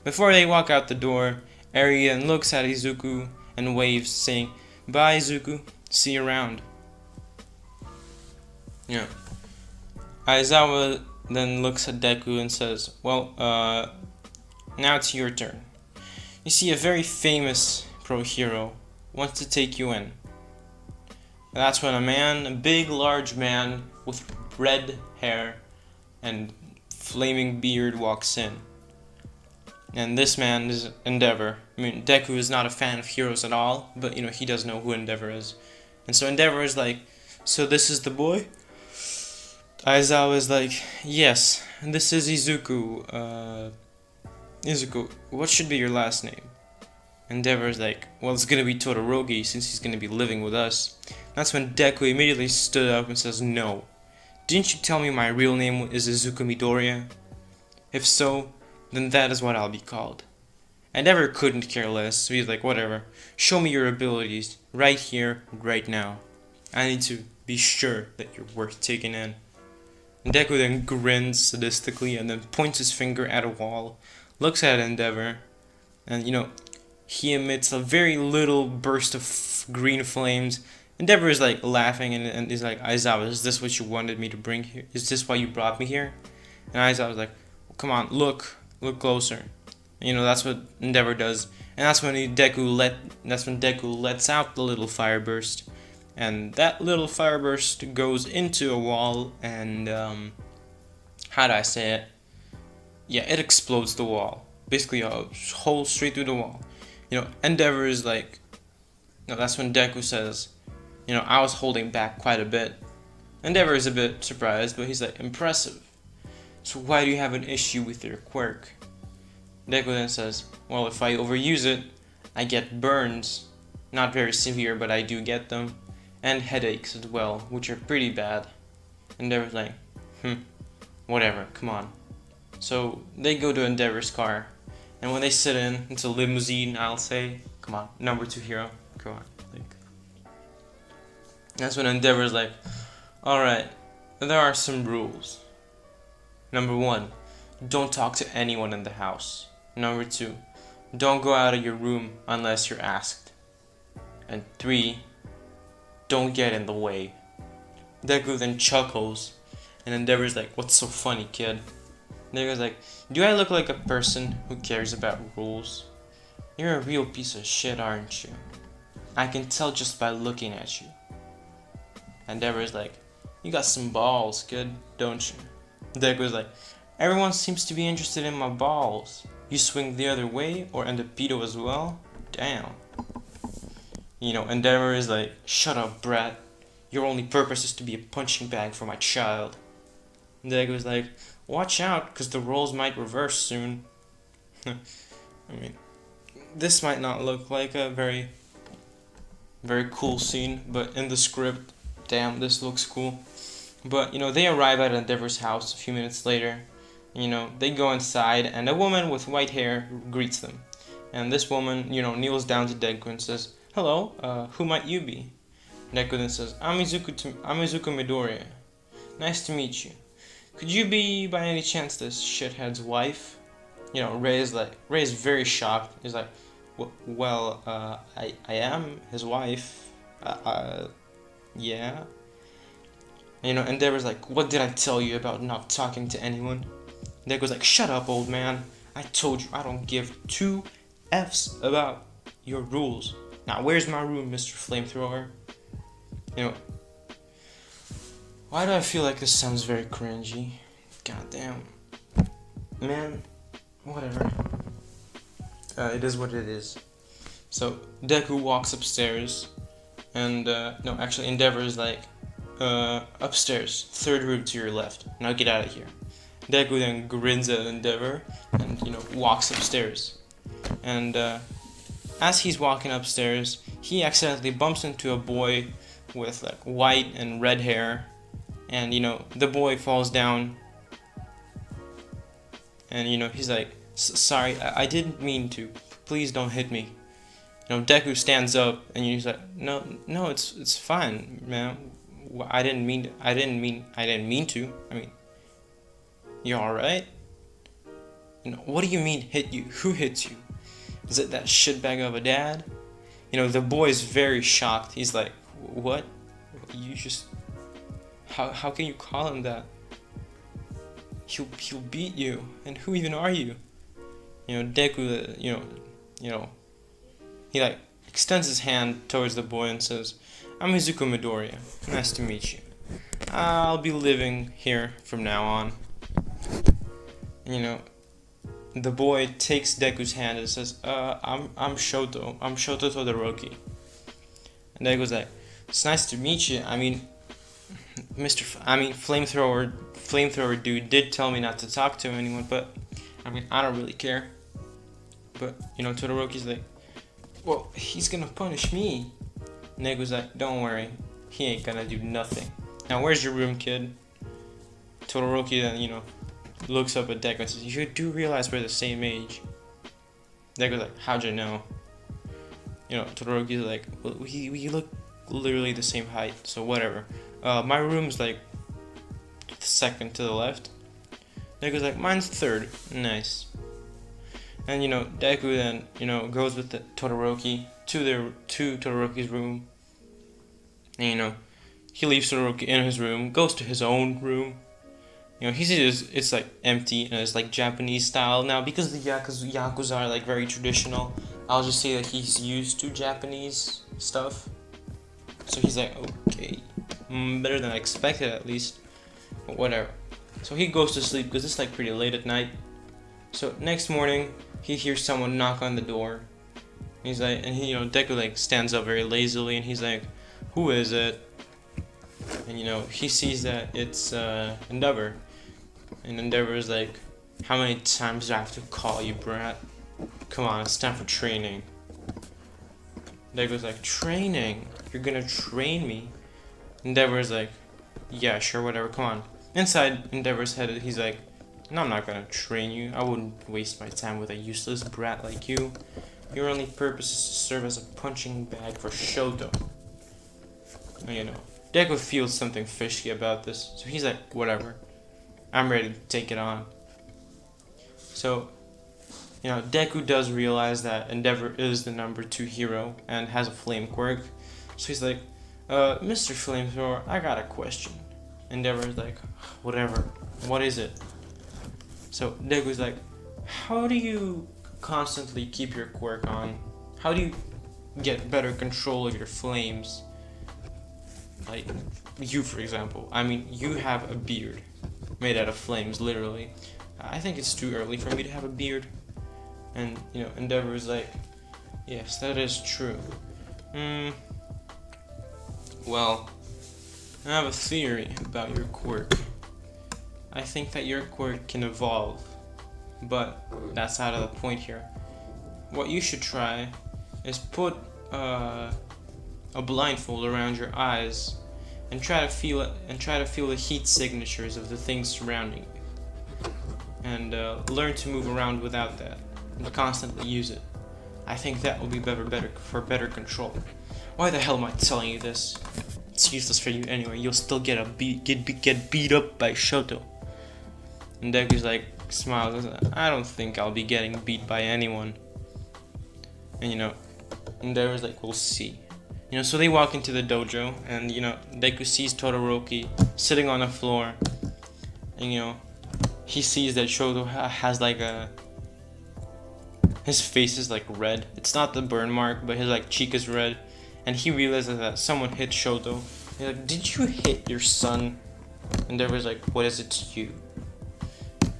Before they walk out the door, Arie then looks at Izuku and waves, saying, bye Izuku, see you around. Aizawa then looks at Deku and says, well, now it's your turn. You see, a very famous pro hero wants to take you in. And that's when a big large man with red hair and flaming beard walks in. And this man is Endeavor. Deku is not a fan of heroes at all, but he does know who Endeavor is. And so Endeavor is like, so this is the boy? Aizawa is like, yes, this is Izuku. Izuku, what should be your last name? Endeavor is like, well, it's gonna be Todoroki since he's gonna be living with us. That's when Deku immediately stood up and says, no, Didn't you tell me my real name is Izuku Midoriya? If so, then that is what I'll be called. Endeavor couldn't care less, so he's like, whatever, show me your abilities, right here, right now. I need to be sure that you're worth taking in. Deku then grins sadistically and then points his finger at a wall, looks at Endeavor, and he emits a very little burst of green flames. Endeavor is like laughing and he's like, Aizawa, is this what you wanted me to bring here? Is this why you brought me here? And Aizawa was like, come on, look closer. And, that's what Endeavor does, and that's when Deku lets out the little fire burst, and that little fire burst goes into a wall, and how do I say it? Yeah, it explodes the wall, basically a hole straight through the wall. Endeavor is like, that's when Deku says, I was holding back quite a bit. Endeavor is a bit surprised, but he's like, impressive. So why do you have an issue with your quirk? Deku then says, well, if I overuse it, I get burns. Not very severe, but I do get them. And headaches as well, which are pretty bad. Endeavor's like, whatever, come on. So they go to Endeavor's car, and when they sit in, it's a limousine, I'll say. Come on, number 2 hero, come on. That's when Endeavor's like, alright, there are some rules. Number 1, don't talk to anyone in the house. Number 2, don't go out of your room unless you're asked. And 3, don't get in the way. Deku then chuckles, and Endeavor's like, what's so funny, kid? Deku's like, do I look like a person who cares about rules? You're a real piece of shit, aren't you? I can tell just by looking at you. Endeavor's like, you got some balls, kid, don't you? Deku's like, everyone seems to be interested in my balls. You swing the other way, or end up pedo as well? Damn. Endeavor is like, shut up, brat. Your only purpose is to be a punching bag for my child. Degu's like, watch out, cause the roles might reverse soon. I mean, this might not look like a very, very cool scene, but in the script, damn, this looks cool. But, they arrive at Endeavor's house a few minutes later. They go inside, and a woman with white hair greets them. And this woman, kneels down to Deku and says, hello, who might you be? Deku then says, I'm Izuku Midoriya. Nice to meet you. Could you be, by any chance, this shithead's wife? Rei is very shocked. He's like, well, I am his wife. Yeah. Endeavor's like, what did I tell you about not talking to anyone? Deku's like, shut up, old man. I told you I don't give 2 F's about your rules. Now, where's my room, Mr. Flamethrower? Why do I feel like this sounds very cringy? Goddamn. Man, whatever. It is what it is. So, Deku walks upstairs, and, actually, Endeavor is like, upstairs, 3rd room to your left. Now get out of here. Deku then grins at Endeavor and, walks upstairs. And, as he's walking upstairs, he accidentally bumps into a boy with, like, white and red hair. And, the boy falls down. And, he's like, sorry, I didn't mean to. Please don't hit me. Deku stands up and he's like, no, it's fine, man. I didn't mean to. I didn't mean to. I mean, you alright? What do you mean hit you? Who hits you? Is it that shitbag of a dad? The boy's very shocked. He's like, what? You just... How can you call him that? He'll beat you. And who even are you? Deku, he like extends his hand towards the boy and says, I'm Izuku Midoriya. Nice to meet you. I'll be living here from now on. The boy takes Deku's hand and says, I'm Shoto. I'm Shoto Todoroki. And Deku's like, it's nice to meet you. I mean, flamethrower dude did tell me not to talk to anyone, but I don't really care. But Todoroki's like, well, he's gonna punish me. Degu's like, don't worry, he ain't gonna do nothing. Now where's your room, kid? Todoroki then, looks up at Deku and says, "You do realize we're the same age?" Deku's like, "How'd you know?" Todoroki's like, "Well, we look literally the same height, so whatever. My room's like second to the left." Deku's like, "Mine's third." Nice. And Deku then goes with Todoroki to Todoroki's room. And he leaves Todoroki in his room, goes to his own room. He sees it's like empty and it's like Japanese style. Now, because the Yakuza are like very traditional, I'll just say that he's used to Japanese stuff. So he's like, okay, better than I expected at least, but whatever. So he goes to sleep because it's like pretty late at night. So next morning, he hears someone knock on the door. He's like, and Deku like stands up very lazily and he's like, "Who is it?" And he sees that it's Endeavor. And Endeavor is like, "How many times do I have to call you, brat? Come on, it's time for training." Deku's like, "Training? You're gonna train me?" Endeavor's like, "Yeah, sure, whatever, come on." Inside Endeavor's head, he's like, "No, I'm not gonna train you. I wouldn't waste my time with a useless brat like you. Your only purpose is to serve as a punching bag for Shoto." Deku feels something fishy about this, so he's like, "Whatever. I'm ready to take it on." So, Deku does realize that Endeavor is the number 2 hero and has a flame quirk. So he's like, "Mr. Flamethrower, I got a question." Endeavor's like, "Whatever. What is it?" So Deku's like, "How do you constantly keep your quirk on? How do you get better control of your flames? Like, you, for example. I mean, you have a beard made out of flames, literally. I think it's too early for me to have a beard." And, Endeavor's like, "Yes, that is true. Well, I have a theory about your quirk. I think that your quirk can evolve, but that's out of the point here. What you should try is put a blindfold around your eyes and try to feel it, and try to feel the heat signatures of the things surrounding you, and learn to move around without that, and constantly use it. I think that will be better control. Why the hell am I telling you this? It's useless for you anyway. You'll still get beat up by Shoto." And Deku's like, smiles. "I don't think I'll be getting beat by anyone." And Endeavor's like, "We'll see." So they walk into the dojo, and Deku sees Todoroki sitting on the floor, and he sees that Shoto has like his face is like red. It's not the burn mark, but his like cheek is red, and he realizes that someone hit Shoto. He's like, "Did you hit your son?" Endeavor's like, "What is it to you?"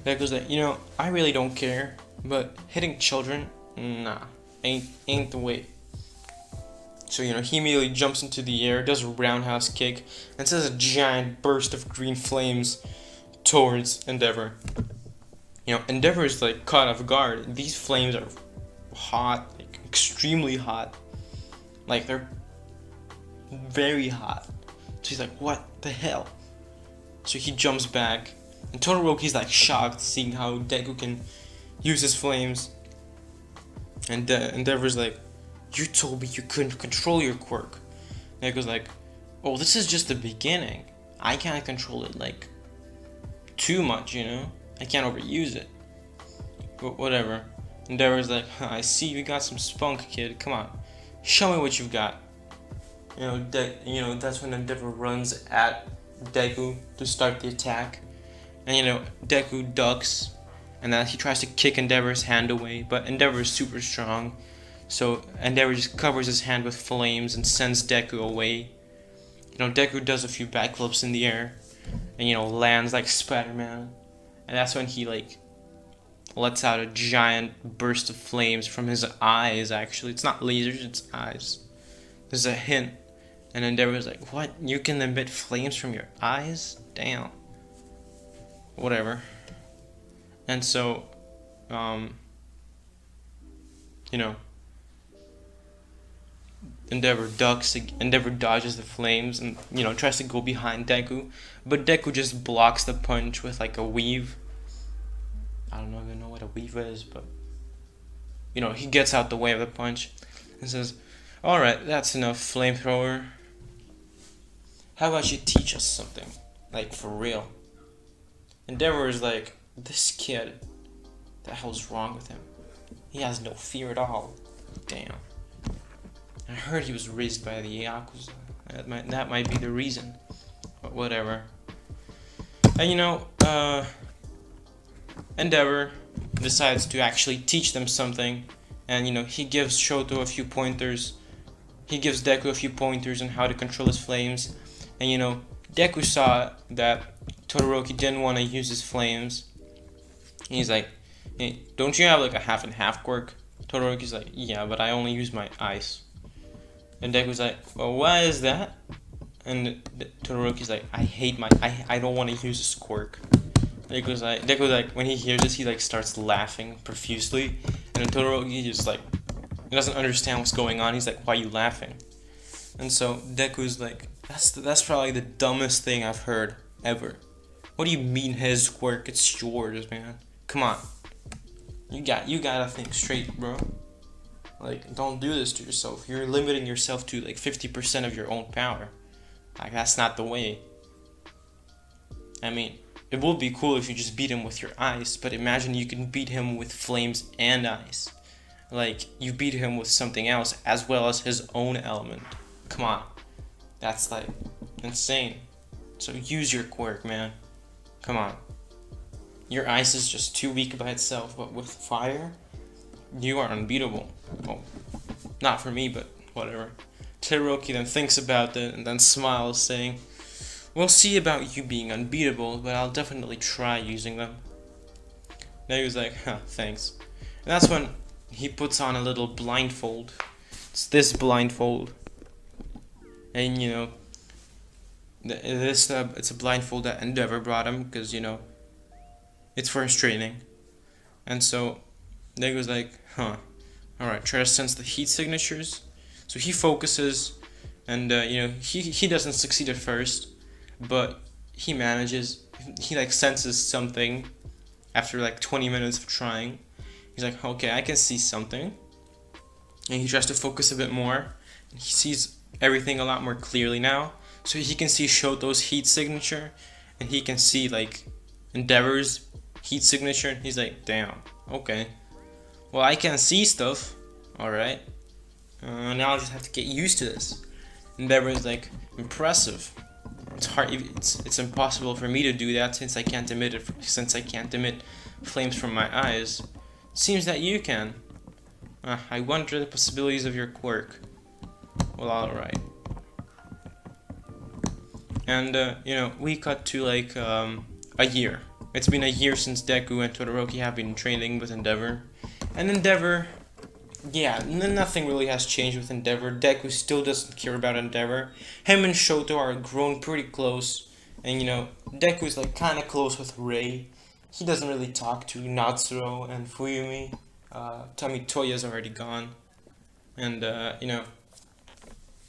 Deku's like, "I really don't care, but hitting children, nah, ain't the way." So, he immediately jumps into the air, does a roundhouse kick, and sends a giant burst of green flames towards Endeavor. Endeavor is like caught off guard. These flames are hot, like extremely hot. Like, they're very hot. So he's like, "What the hell?" So he jumps back, and Todoroki's like shocked seeing how Deku can use his flames. And Endeavor's like, "You told me you couldn't control your quirk." Deku's like, "Oh, this is just the beginning. I can't control it like too much, I can't overuse it." But whatever. Endeavor's like, "I see you got some spunk, kid. Come on, show me what you've got." That's when Endeavor runs at Deku to start the attack, and Deku ducks, and then he tries to kick Endeavor's hand away, but Endeavor is super strong, so Endeavor just covers his hand with flames and sends Deku away. Deku does a few backflips in the air, and lands like Spider-Man, and that's when he like lets out a giant burst of flames from his eyes. Actually, it's not lasers, it's eyes. There's a hint. And Endeavor's like, "What? You can emit flames from your eyes? Damn." Whatever. And so, Endeavor Endeavor dodges the flames and, you know, tries to go behind Deku, but Deku just blocks the punch with like a weave. I don't even know what a weave is, but, you know, he gets out the way of the punch and says, "Alright, that's enough, flamethrower. How about you teach us something? Like, for real." Endeavor is like, "This kid, the hell's wrong with him? He has no fear at all. Damn. I heard he was raised by the Yakuza. That might be the reason. But whatever." And, you know, Endeavor decides to actually teach them something. And, you know, he gives Shoto a few pointers. He gives Deku a few pointers on how to control his flames. And, you know, Deku saw that Todoroki didn't want to use his flames. And he's like, "Hey, don't you have like a half and half quirk?" Todoroki's like, "Yeah, but I only use my ice." And Deku's like, "Well, why is that?" And Todoroki's like, I don't want to use this quirk." Deku's like, when he hears this, he like starts laughing profusely. And then Todoroki just like, he doesn't understand what's going on. He's like, "Why are you laughing?" And so Deku's like, that's probably the dumbest thing I've heard ever. What do you mean his quirk? It's yours, man. Come on. You gotta think straight, bro. Like, don't do this to yourself. You're limiting yourself to like 50% of your own power. Like, that's not the way. I mean, it would be cool if you just beat him with your ice, but imagine you can beat him with flames and ice. Like, you beat him with something else as well as his own element. Come on. That's like insane. So use your quirk, man. Come on. Your ice is just too weak by itself, but with fire, you are unbeatable. Well, not for me, but whatever. Todoroki then thinks about it and then smiles, saying, "We'll see about you being unbeatable, but I'll definitely try using them." Now he was like, "Huh, thanks." And that's when he puts on a little blindfold. It's this blindfold. And, you know, it's a blindfold that Endeavor brought him, because, you know, it's for his training. And so Degu's like, alright, try to sense the heat signatures. So he focuses, and, you know, he doesn't succeed at first, but he manages. He, like, senses something after, like, 20 minutes of trying. He's like, "Okay, I can see something." And he tries to focus a bit more. And he sees everything a lot more clearly now. So he can see Shoto's heat signature, and he can see, like, Endeavor's heat signature. And he's like, "Damn, okay. Well, I can see stuff. Alright. Now I just have to get used to this." Endeavor is like, "Impressive. It's hard. It's impossible for me to do that since I can't emit flames from my eyes. Seems that you can. I wonder the possibilities of your quirk." Well, alright. And, you know, we cut to, like, a year. It's been a year since Deku and Todoroki have been training with Endeavor. And Endeavor, yeah, nothing really has changed with Endeavor. Deku still doesn't care about Endeavor. Him and Shoto are grown pretty close. And, you know, Deku's, like, kind of close with Ray. He doesn't really talk to Natsuro and Fuyumi. Toya's already gone. And, you know,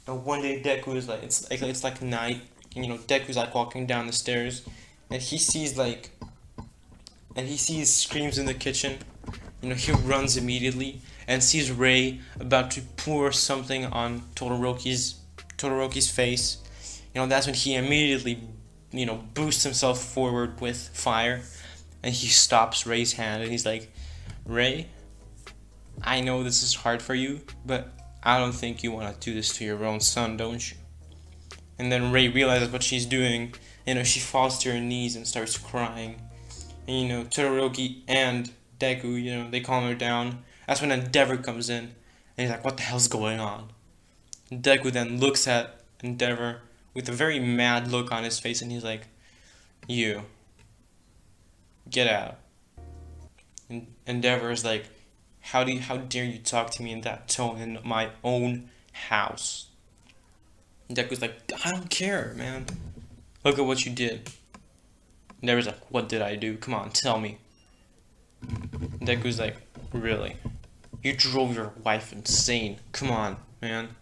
one day Deku is like, it's like night, and, you know, Deku's like walking down the stairs, and he sees screams in the kitchen. You know, he runs immediately and sees Ray about to pour something on Todoroki's face. You know, that's when he immediately, you know, boosts himself forward with fire, and he stops Ray's hand, and he's like, "Ray, I know this is hard for you, but I don't think you want to do this to your own son, don't you?" And then Ray realizes what she's doing. You know, she falls to her knees and starts crying. And, you know, Todoroki and Deku, you know, they calm her down. That's when Endeavor comes in, and he's like, "What the hell's going on?" And Deku then looks at Endeavor with a very mad look on his face, and he's like, "You, get out." And Endeavor is like, how dare you talk to me in that tone in my own house?" And Deku's like, "I don't care, man. Look at what you did." And Endeavor's like, "What did I do? Come on, tell me." And Deku's like, "Really? You drove your wife insane. Come on, man."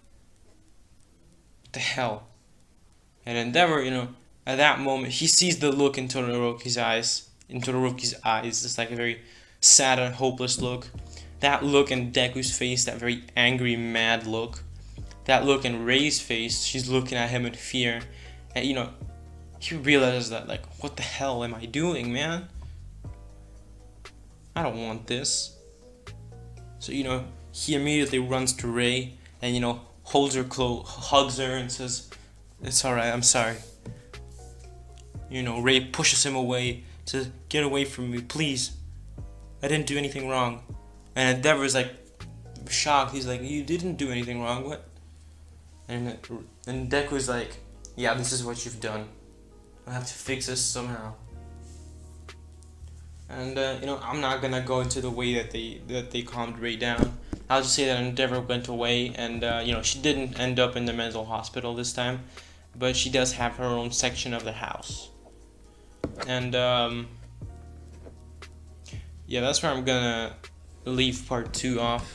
the hell? And Endeavor, at that moment, he sees the look in Todoroki's eyes. It's like a very sad and hopeless look. That look in Deku's face, that very angry, mad look. That look in Rei's face, she's looking at him in fear. And, he realizes that, like, what the hell am I doing, man? I don't want this. So, he immediately runs to Rei and, holds her close, hugs her and says, "It's alright, I'm sorry." Rei pushes him away to get away from me, please. I didn't do anything wrong. And Endeavor's like shocked. He's like, "You didn't do anything wrong, what?" And Deku's like, "Yeah, this is what you've done. I have to fix this somehow." And I'm not gonna go into the way that they calmed Rei down. I'll just say that Endeavor went away, and she didn't end up in the mental hospital this time, but she does have her own section of the house. And yeah, that's where I'm gonna leave part 2 off.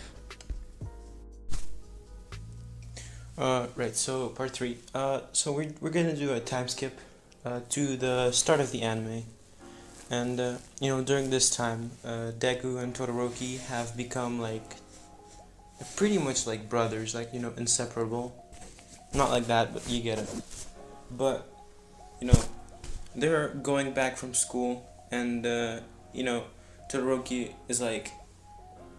Right, so part 3. So we're gonna do a time skip to the start of the anime. And during this time, Deku and Todoroki have become like pretty much like brothers, like inseparable. Not like that, but you get it. But they're going back from school, and Todoroki is like,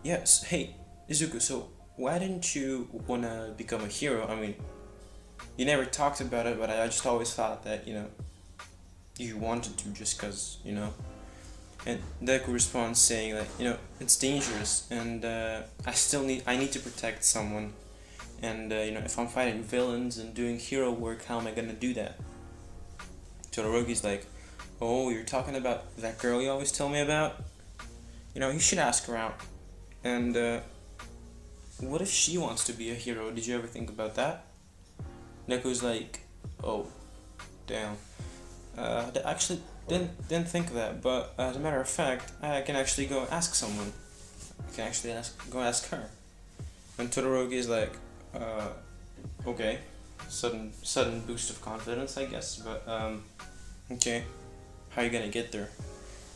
"Yes, hey Izuku, so why didn't you wanna become a hero? I mean, you never talked about it, but I just always thought that you wanted to just cause And Deku responds saying that it's dangerous, and I need to protect someone, and if I'm fighting villains and doing hero work, how am I gonna do that? Todoroki's like, "Oh, you're talking about that girl you always tell me about? You should ask her out. And what if she wants to be a hero? Did you ever think about that?" Deku's like, "Oh, damn. Actually didn't think of that, but as a matter of fact, I can actually go ask someone. I can actually go ask her." And Todoroki is like, okay. Sudden boost of confidence, I guess, but okay. How are you gonna get there?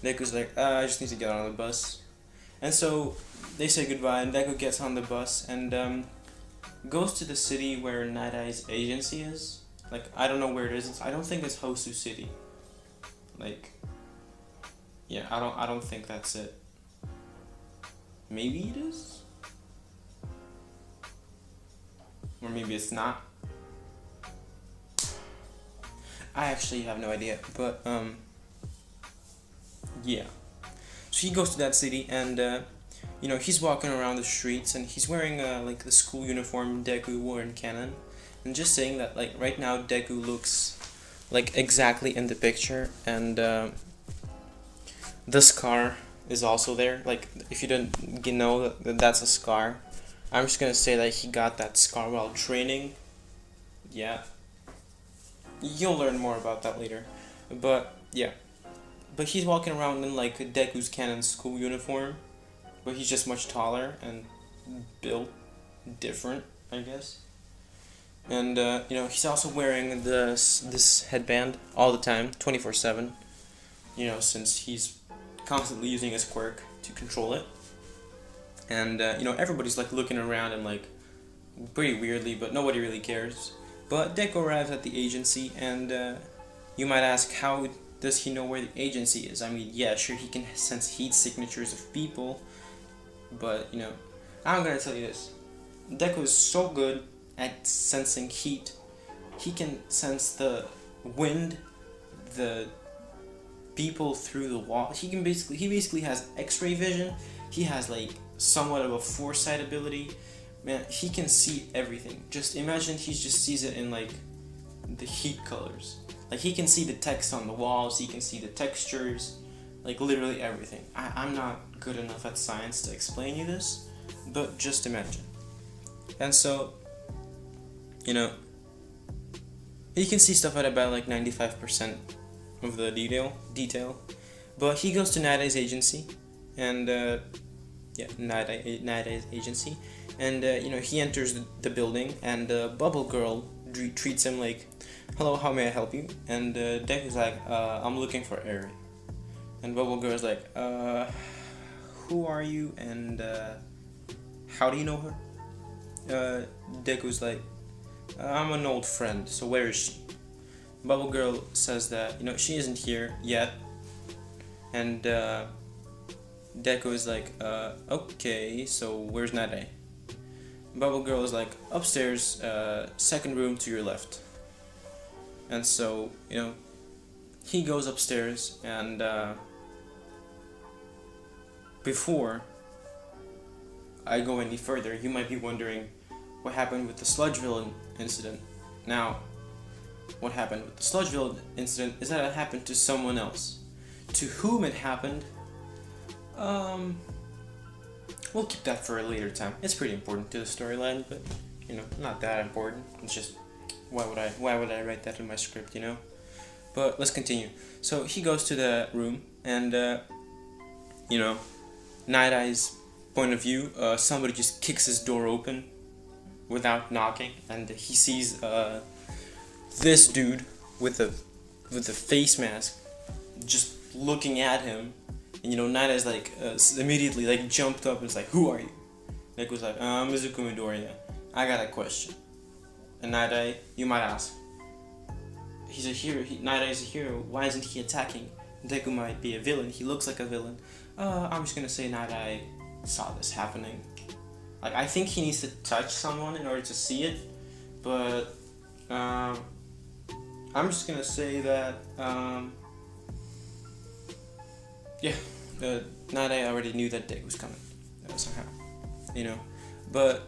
Deku's like, I just need to get on the bus. And so they say goodbye, and Deku gets on the bus and goes to the city where Night Eye's agency is. Like, I don't know where it is. I don't think it's Hosu City. Like, yeah, I don't think that's it. Maybe it is? Or maybe it's not. I actually have no idea, but yeah. So he goes to that city, and he's walking around the streets, and he's wearing like the school uniform Deku wore in Canon. And just saying that, like, right now Deku looks like exactly in the picture, and the scar is also there. Like, if you didn't know that that's a scar, I'm just gonna say that he got that scar while training. Yeah, you'll learn more about that later. But yeah, but he's walking around in like Deku's Canon school uniform, but he's just much taller and built different, I guess. And he's also wearing this headband all the time, 24/7. Since he's constantly using his quirk to control it. And everybody's like looking around and like pretty weirdly, but nobody really cares. But Deku arrives at the agency, and you might ask, how does he know where the agency is? I mean, yeah, sure, he can sense heat signatures of people, but I'm gonna tell you this: Deku is so good at sensing heat. He can sense the wind, the people through the wall. He basically has X-ray vision. He has like somewhat of a foresight ability. Man, he can see everything. Just imagine he just sees it in like the heat colors. Like, he can see the text on the walls. He can see the textures. Like, literally everything. I'm not good enough at science to explain you this, but just imagine. And so, he can see stuff at about like 95% of the detail. But he goes to Night-Eye's agency, and Night-Eye's agency, and he enters the building, and Bubble Girl treats him like, "Hello, how may I help you?" And Deku's like, "I'm looking for Arie." And Bubble Girl's like, "Who are you, and how do you know her?" Deku's like, "I'm an old friend, so where is she?" Bubble Girl says that, she isn't here yet. And Deku is like, "Okay, so where's Nade?" Bubble Girl is like, "Upstairs, second room to your left." And so, he goes upstairs, and before I go any further, you might be wondering what happened with the Sludgeville incident. Now, what happened with the Sludgeville incident is that it happened to someone else. To whom it happened, we'll keep that for a later time. It's pretty important to the storyline, but not that important. It's just why would I write that in my script, But let's continue. So he goes to the room, and Night Eye's point of view, somebody just kicks his door open without knocking, and he sees this dude with a face mask just looking at him. And Night Eye's like immediately like jumped up and was like, "Who are you?" Nick was like, "Mizuku Midoriya. I got a question." And Night Eye, you might ask, he's a hero. Night Eye is a hero. Why isn't he attacking? Deku might be a villain. He looks like a villain. I'm just gonna say Night Eye saw this happening. Like, I think he needs to touch someone in order to see it, but I'm just gonna say that Night Eye already knew that Deku was coming somehow, But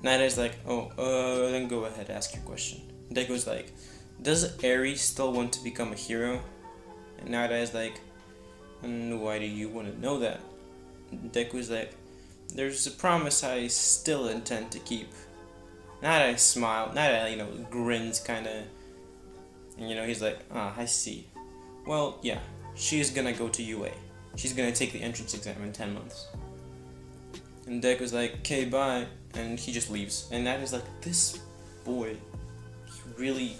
Night Eye's like, then go ahead, ask your question. Deku's like, does Arie still want to become a hero? And Night Eye's like, why do you want to know that? Deku's like, there's a promise I still intend to keep. Night Eye smiled. Night Eye, grins kind of. And he's like, I see. Well, yeah, she's gonna go to UA. She's gonna take the entrance exam in 10 months. And Deku's like, okay, bye. And he just leaves. And Night Eye's like, this boy, he really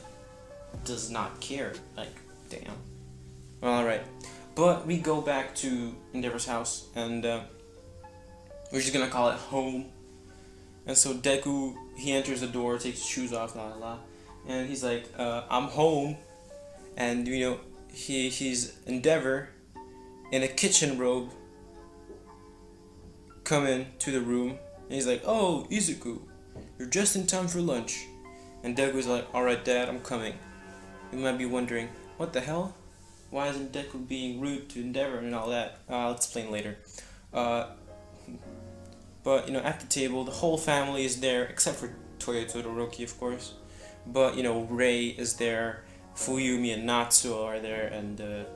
does not care. Like, damn. Well, alright. But we go back to Endeavor's house, and we're just gonna call it home. And so Deku, he enters the door, takes his shoes off, la la la, and he's like, I'm home. And he's Endeavor in a kitchen robe come in to the room, and he's like, "Oh, Izuku, you're just in time for lunch." And Deku's like, "Alright, Dad, I'm coming." You might be wondering, what the hell? Why isn't Deku being rude to Endeavor and all that? I'll explain later. But at the table, the whole family is there, except for Todoroki, of course. But Rei is there, Fuyumi and Natsuo are there, and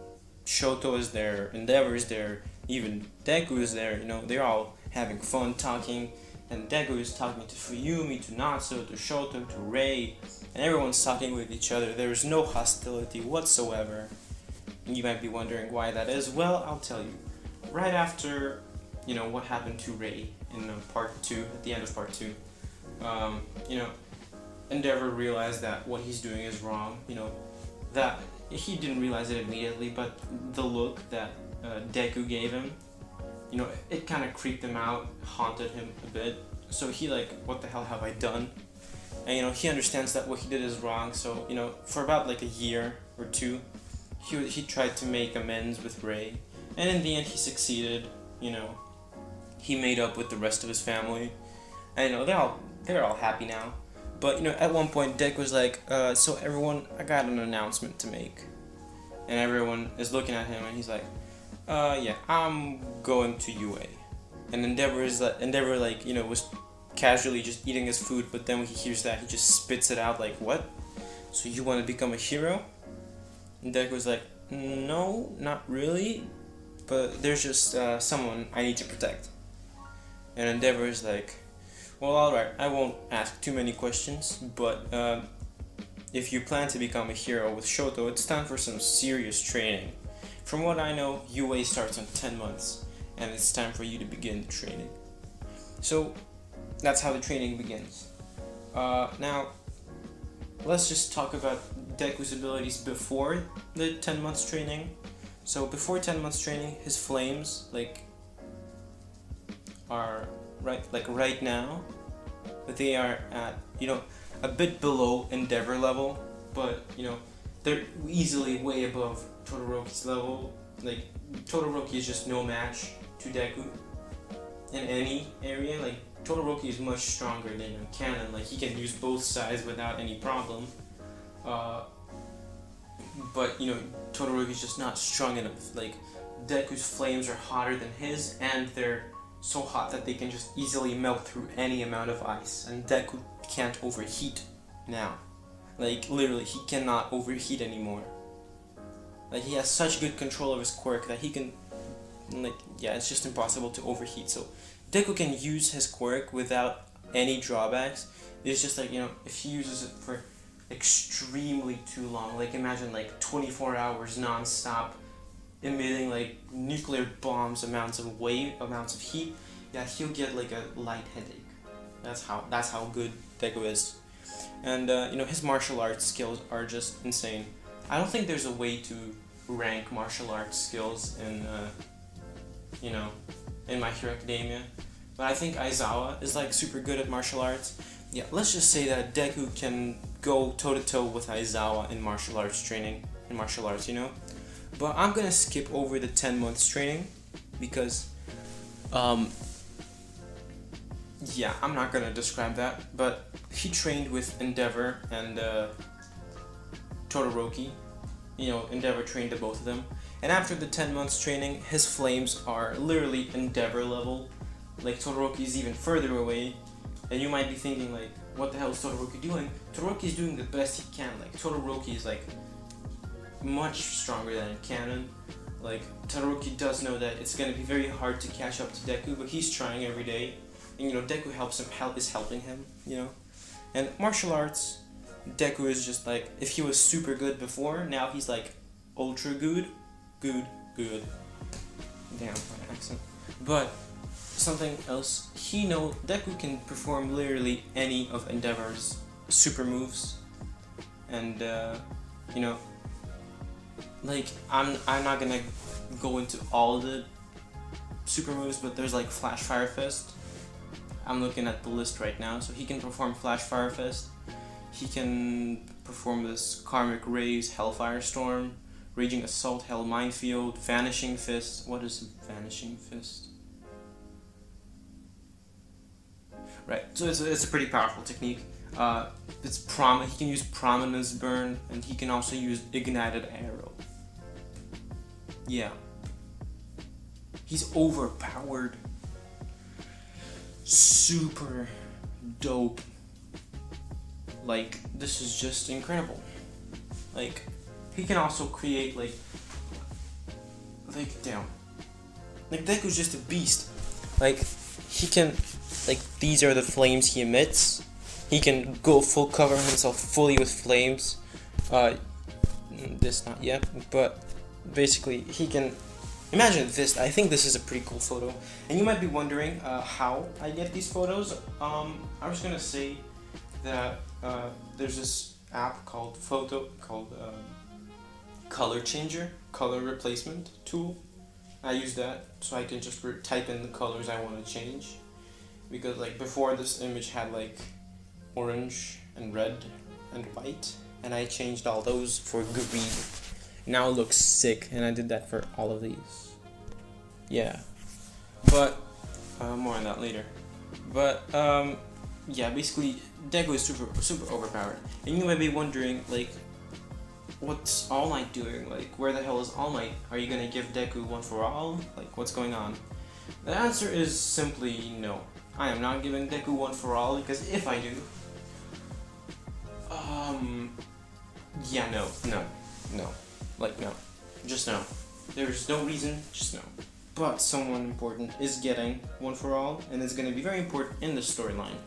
Shoto is there, Endeavor is there, even Deku is there. They're all having fun talking, and Deku is talking to Fuyumi, to Natsuo, to Shoto, to Rei, and everyone's talking with each other. There is no hostility whatsoever. You might be wondering why that is. Well, I'll tell you. Right after, what happened to Rei in part 2, at the end of part 2, Endeavor realized that what he's doing is wrong. That he didn't realize it immediately, but the look that Deku gave him, it kind of creeped him out, haunted him a bit. So he like, what the hell have I done? And he understands that what he did is wrong. So for about like a year or two, he tried to make amends with Rei, and in the end he succeeded. He made up with the rest of his family, and they're all happy now. But at one point Deku was like, so everyone, I got an announcement to make. And everyone is looking at him, and he's like, yeah, I'm going to UA. And Endeavor was casually just eating his food, but then when he hears that, he just spits it out like, what? So you want to become a hero? And Deku was like, no, not really, but there's just someone I need to protect. And Endeavor is like, well, alright, I won't ask too many questions, but if you plan to become a hero with Shoto, it's time for some serious training. From what I know, UA starts in 10 months, and it's time for you to begin the training. So, that's how the training begins. Now, let's just talk about Deku's abilities before the 10 months training. So before 10 months training, his flames are right now, they are at a bit below Endeavor level, but they're easily way above Todoroki's level. Like Todoroki is just no match to Deku in any area. Like Todoroki is much stronger than Canon. Like he can use both sides without any problem. But Todoroki is just not strong enough. Like Deku's flames are hotter than his, and they're so hot that they can just easily melt through any amount of ice. And Deku can't overheat now. Like literally, he cannot overheat anymore. Like he has such good control of his quirk that he can, it's just impossible to overheat. So Deku can use his quirk without any drawbacks. It's just if he uses it for extremely too long, like imagine 24 hours non-stop emitting nuclear bombs, amounts of heat, he'll get a light headache. That's how good Deku is. And his martial arts skills are just insane. I don't think there's a way to rank martial arts skills in in My Hero Academia, but I think Aizawa is super good at martial arts. Yeah, let's just say that Deku can go toe-to-toe with Aizawa in martial arts training, But I'm gonna skip over the 10 months training because, I'm not gonna describe that, but he trained with Endeavor and Todoroki. Endeavor trained the both of them. And after the 10 months training, his flames are literally Endeavor level. Like Todoroki is even further away. And you might be thinking what the hell is Todoroki doing? Todoroki is doing the best he can. Todoroki is much stronger than Canon. Todoroki does know that it's gonna be very hard to catch up to Deku, but he's trying every day. And Deku is helping him, And martial arts, Deku is just if he was super good before, now he's ultra good. Damn, my accent. But something else, Deku can perform literally any of Endeavor's super moves. And I'm not gonna go into all the super moves, but there's Flash Fire Fist. I'm looking at the list right now, so he can perform Flash Fire Fist. He can perform this Karmic Rays, Hellfire Storm, Raging Assault, Hell Minefield, Vanishing Fist. What is Vanishing Fist? Right, so it's a pretty powerful technique. He can use Prominence Burn, and he can also use Ignited Arrow. Yeah. He's overpowered. Super dope. This is just incredible. He can also create damn. Deku's just a beast. He can these are the flames he emits. He can go cover himself fully with flames. This not yet, but basically he can. Imagine this. I think this is a pretty cool photo, and you might be wondering how I get these photos. I was gonna say that there's this app called Color Changer, color replacement tool. I use that so I can just type in the colors I want to change, because before this image had orange and red and white, and I changed all those for green. Now it looks sick, and I did that for all of these. Yeah, but more on that later. But basically Deku is super overpowered, and you might be wondering what's All Might doing? Where the hell is All Might? Are you gonna give Deku one for all? What's going on? The answer is simply no. I am not giving Deku one for all, because if I do, no. Just no. There's no reason, just no. But someone important is getting one for all, and it's gonna be very important in the storyline.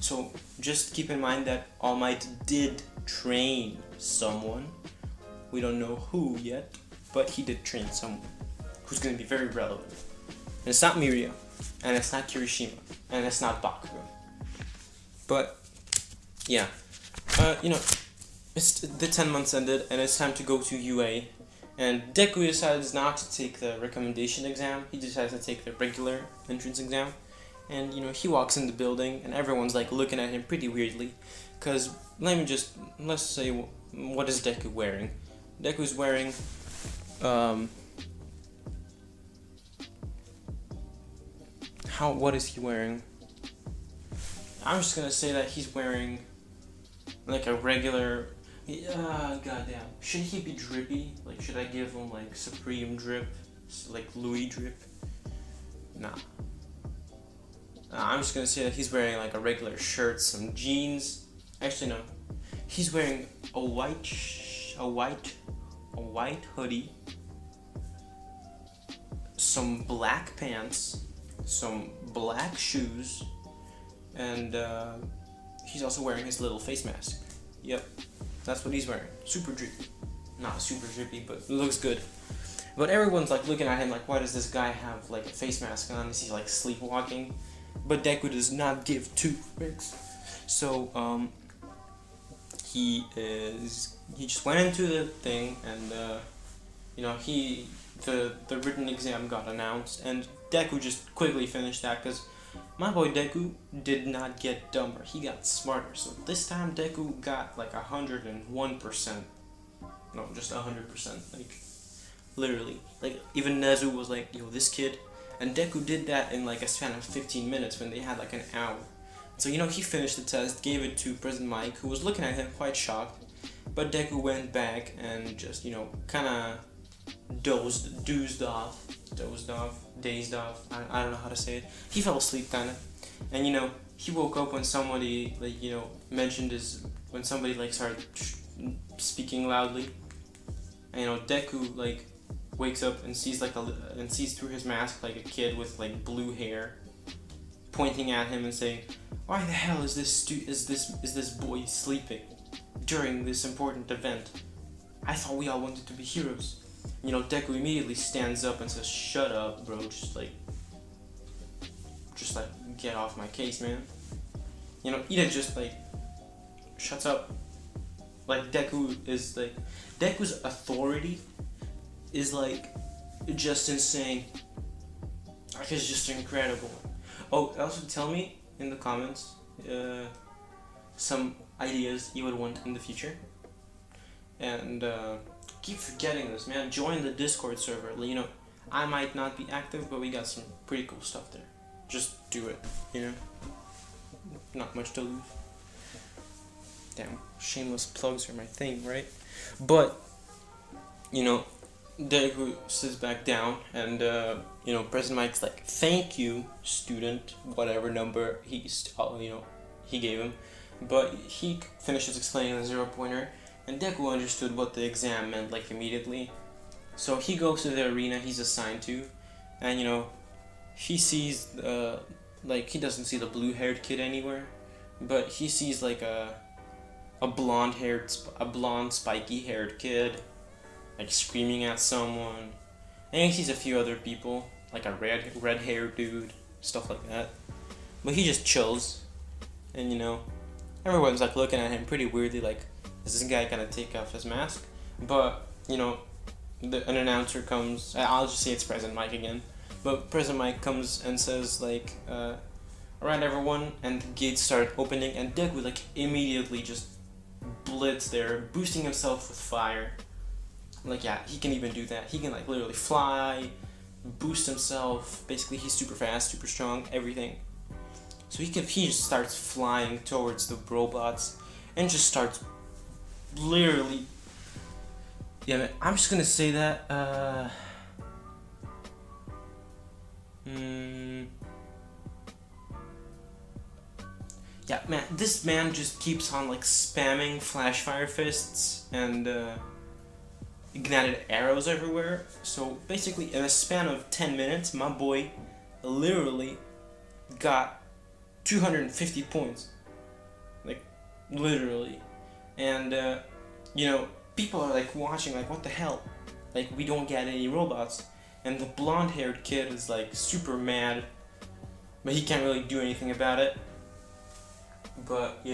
So just keep in mind that All Might did train someone. We don't know who yet, but he did train someone who's gonna be very relevant. And it's not Miria, and it's not Kirishima, and it's not Bakugo. But yeah, the 10 months ended, and it's time to go to UA. And Deku decides not to take the recommendation exam. He decides to take the regular entrance exam. And he walks in the building, and everyone's like looking at him pretty weirdly. Cause let's say, what is Deku wearing? Deku's wearing what is he wearing? I'm just gonna say that he's wearing like a regular. Goddamn. Should he be drippy? Like, should I give him like Supreme drip, like Louis drip? Nah. I'm just gonna say that he's wearing like a regular shirt, some jeans. Actually, no. He's wearing a white hoodie, some black pants, some black shoes, and he's also wearing his little face mask. Yep, that's what he's wearing. Super drippy. Not super drippy, but it looks good. But everyone's like looking at him like, why does this guy have like a face mask on? Is he like sleepwalking? But Deku does not give two frigs. So he just went into the thing, and the written exam got announced, and Deku just quickly finished that because my boy Deku did not get dumber, he got smarter. So this time Deku got like 101%. No, just 100%. Like, literally. Like, even Nezu was like, yo, this kid. And Deku did that in like a span of 15 minutes when they had like an hour. So, he finished the test, gave it to President Mike, who was looking at him quite shocked. But Deku went back and just, kind of dazed off. I don't know how to say it. He fell asleep kind of. And, he woke up when somebody, like, mentioned when somebody, like, started speaking loudly. And, Deku, like, wakes up and sees through his mask like a kid with like blue hair pointing at him and saying, why the hell is this boy sleeping during this important event? I thought we all wanted to be heroes. Deku immediately stands up and says, shut up, bro, just like get off my case, man. Ida just like shuts up. Like, Deku's authority is like just insane. Like, it's just incredible. Oh, also tell me in the comments some ideas you would want in the future. And keep forgetting this, man. Join the Discord server. I might not be active, but we got some pretty cool stuff there. Just do it, Not much to lose. Damn, shameless plugs are my thing, right? But, Deku sits back down, and President Mike's like, thank you, student, whatever number he gave him. But he finishes explaining the 0-pointer, and Deku understood what the exam meant like immediately. So he goes to the arena he's assigned to, and he sees he doesn't see the blue-haired kid anywhere, but he sees like a blonde spiky-haired kid, like screaming at someone, and he sees a few other people, like a red-haired dude, stuff like that. But he just chills, and everyone's like looking at him pretty weirdly, like, is this guy gonna take off his mask? But an announcer comes. I'll just say it's President Mike again. But President Mike comes and says like, alright everyone, and the gates start opening, and Deku like immediately just blitz there, boosting himself with fire. Like, yeah, he can even do that. He can like literally fly, boost himself. Basically, he's super fast, super strong, everything. So he just starts flying towards the robots and just starts literally. Yeah, man, I'm just gonna say that. Yeah, man, this man just keeps on like spamming flash fire fists and ignited arrows everywhere. So basically, in a span of 10 minutes, my boy literally got 250 points. Like, literally. And, people are like watching, like, what the hell? Like, we don't get any robots. And the blonde-haired kid is like super mad, but he can't really do anything about it. But,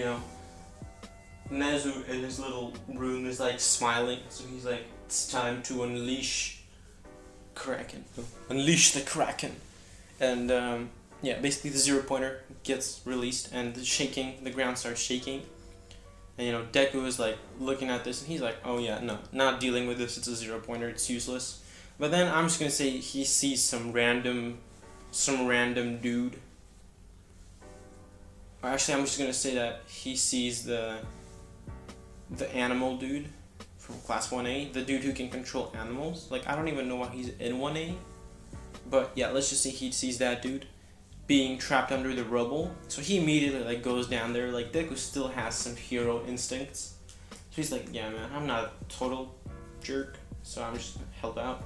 Nezu in his little room is like smiling, so he's like, it's time to unleash Kraken. Unleash the Kraken. And yeah, basically the 0-pointer gets released and the ground starts shaking. And you know, Deku is like looking at this and he's like, oh yeah, no, not dealing with this, it's a 0-pointer, it's useless. But then I'm just gonna say he sees some random dude. Or actually, I'm just gonna say that he sees the animal dude from class 1A, the dude who can control animals. Like, I don't even know why he's in 1A, but yeah, let's just say he sees that dude being trapped under the rubble. So he immediately like goes down there. Like, Deku still has some hero instincts, so he's like, yeah man, I'm not a total jerk, so I'm just gonna help out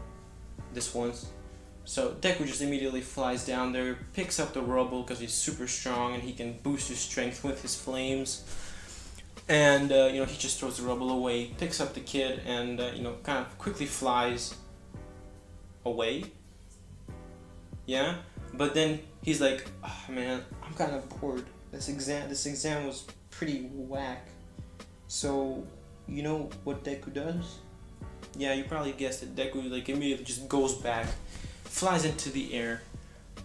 this once. So Deku just immediately flies down there, picks up the rubble because he's super strong and he can boost his strength with his flames. And you know, he just throws the rubble away, picks up the kid, and you know, kind of quickly flies away. Yeah, but then he's like, oh, man, I'm kind of bored. This exam was pretty whack. So you know what Deku does? Yeah, you probably guessed it. Deku like immediately just goes back, flies into the air,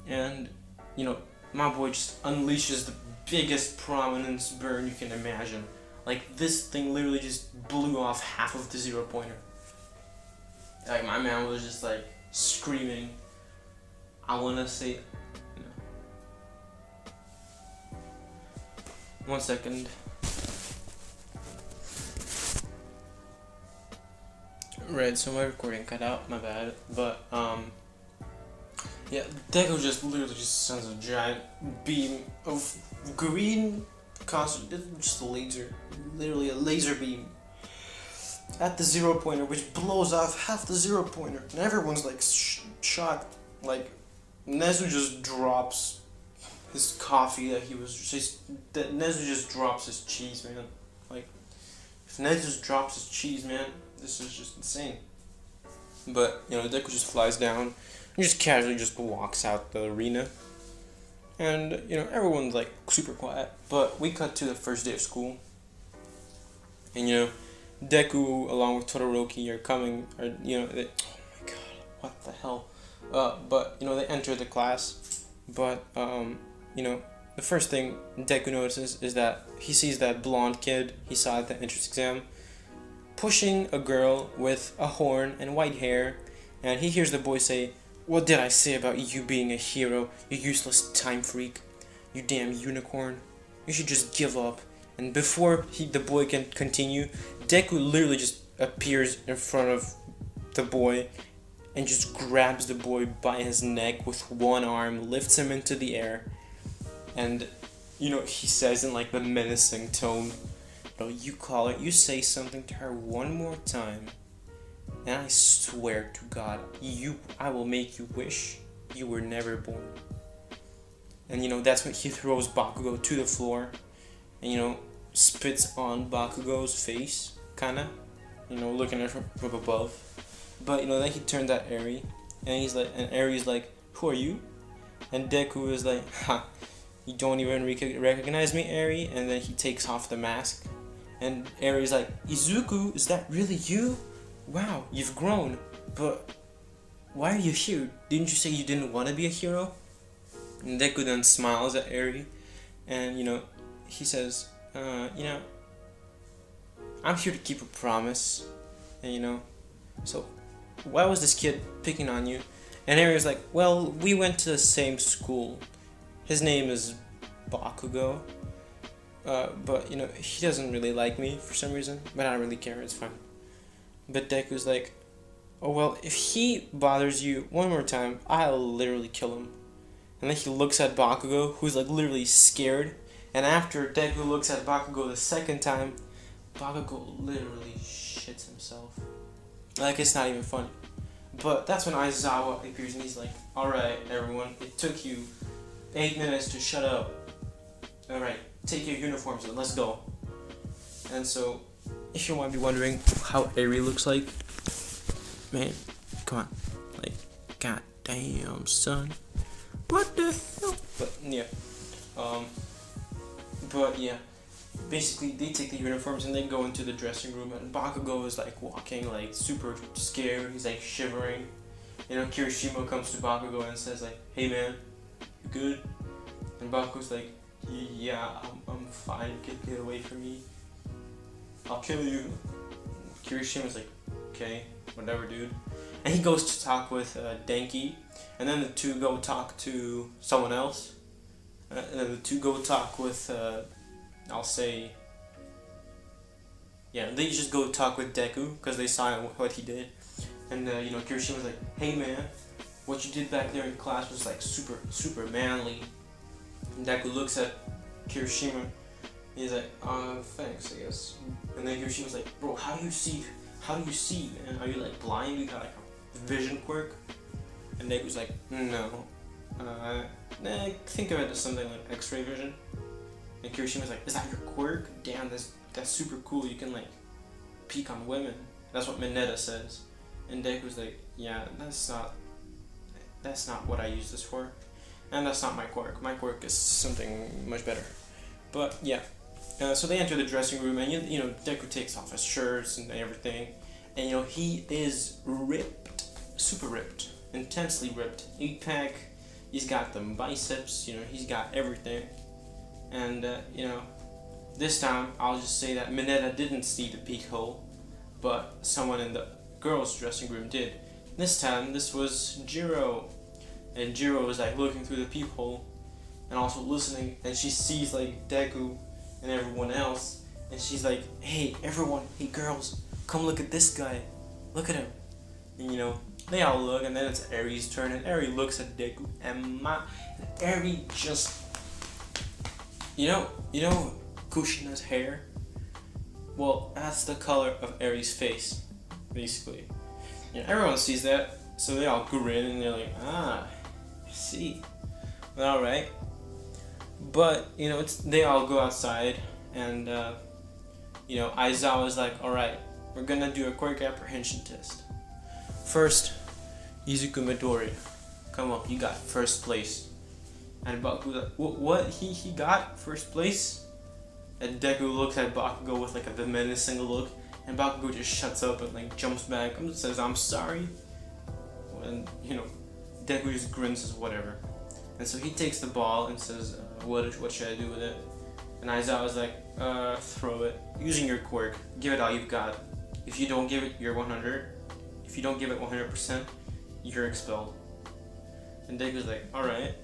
and you know, my boy just unleashes the biggest prominence burn you can imagine. Like, this thing literally just blew off half of the 0-pointer. Like, my man was just like screaming. I wanna say, you know. 1 second. Right, so my recording cut out, my bad. But yeah, Deku just literally just sends a giant beam of green constant, just a laser, literally a laser beam at the 0-pointer, which blows off half the 0-pointer, and everyone's like shocked. Like, Nezu just drops his coffee that he was Nezu just drops his cheese, man. Like, if Nezu just drops his cheese, man, this is just insane. But you know, Deku just flies down and just casually just walks out the arena. And, you know, everyone's, like, super quiet. But we cut to the first day of school. And, you know, Deku, along with Todoroki, oh my god, what the hell? But, you know, they enter the class. But, you know, the first thing Deku notices is that he sees that blonde kid he saw at the entrance exam pushing a girl with a horn and white hair. And he hears the boy say, "What did I say about you being a hero, you useless time freak? You damn unicorn. You should just give up." And before the boy can continue, Deku literally just appears in front of the boy and just grabs the boy by his neck with one arm, lifts him into the air, and, you know, he says in like the menacing tone, "No, you say something to her one more time, and I swear to God, I will make you wish you were never born." And, you know, that's when he throws Bakugo to the floor and, you know, spits on Bakugo's face, kinda, you know, looking at it from above. But, you know, then he turned at Arie, and Arie's like, "Who are you?" And Deku is like, "Ha, you don't even recognize me, Arie?" And then he takes off the mask, and Arie's like, "Izuku, is that really you? Wow, you've grown, but why are you here? Didn't you say you didn't want to be a hero?" And Deku then smiles at Arie, and, you know, he says, you know, "I'm here to keep a promise, and, you know, so why was this kid picking on you?" And Arie's like, "Well, we went to the same school. His name is Bakugo, but, you know, he doesn't really like me for some reason, but I don't really care, it's fine." But Deku's like, "Oh well, if he bothers you one more time, I'll literally kill him." And then he looks at Bakugo, who's like literally scared. And after Deku looks at Bakugo the second time, Bakugo literally shits himself. Like, it's not even funny. But that's when Aizawa appears and he's like, "Alright, everyone, it took you 8 minutes to shut up. Alright, take your uniforms and let's go." And so, if you might be wondering how Arie looks like, man, come on, like, god damn, son, what the hell? But yeah, basically they take the uniforms and they go into the dressing room, and Bakugo is like walking like super scared. He's like shivering. You know, Kirishima comes to Bakugo and says like, "Hey man, you good?" And Bakugo's like, "Yeah, I'm fine. Get away from me. I'll kill you." Kirishima's like, "Okay, whatever, dude." And he goes to talk with Denki, and then the two go talk to someone else, and then the two go talk with I'll say, yeah, they just go talk with Deku because they saw what he did, and you know, Kirishima's like, "Hey man, what you did back there in class was like super manly." And Deku looks at Kirishima. He's like, thanks, I guess. And then Kirishima's like, "Bro, how do you see, man? Are you like blind? You got like a vision quirk?" And Deku's like, "No. Think of it as something like X-ray vision." And Kirishima's like, "Is that your quirk? Damn, that's super cool. You can like peek on women." That's what Mineta says. And Deku's like, "Yeah, that's not what I use this for. And that's not my quirk. My quirk is something much better." But yeah. So they enter the dressing room, and you know, Deku takes off his shirts and everything. And you know, he is ripped. Super ripped. Intensely ripped. 8-pack. He's got the biceps, you know, he's got everything. And, you know, this time, I'll just say that Mineta didn't see the peek hole, but someone in the girls' dressing room did. This time, this was Jiro. And Jiro was, like, looking through the peephole and also listening, and she sees, like, Deku and everyone else, and she's like, "Hey, everyone, hey, girls, come look at this guy. Look at him." And, you know, they all look, and then it's Arie's turn, and Arie looks at Deku, and Arie just... You know Kushina's hair? Well, that's the color of Arie's face, basically. Yeah, everyone sees that, so they all grin and they're like, "Ah, I see. Alright." But, you know, they all go outside, and, you know, Aizawa's like, "Alright, we're gonna do a quirk apprehension test. First, Izuku Midoriya. Come on, you got first place." And Bakugo's like, "What? He got first place?" And Deku looks at Bakugo with like a menacing look, and Bakugo just shuts up and like jumps back and says, "I'm sorry." And you know, Deku just grins as whatever. And so he takes the ball and says, what should I do with it?" And Aizawa's like, "Throw it. Using your quirk. Give it all you've got. If you don't give it your 100, if you don't give it 100%, you're expelled." And Deku's like, "Alright."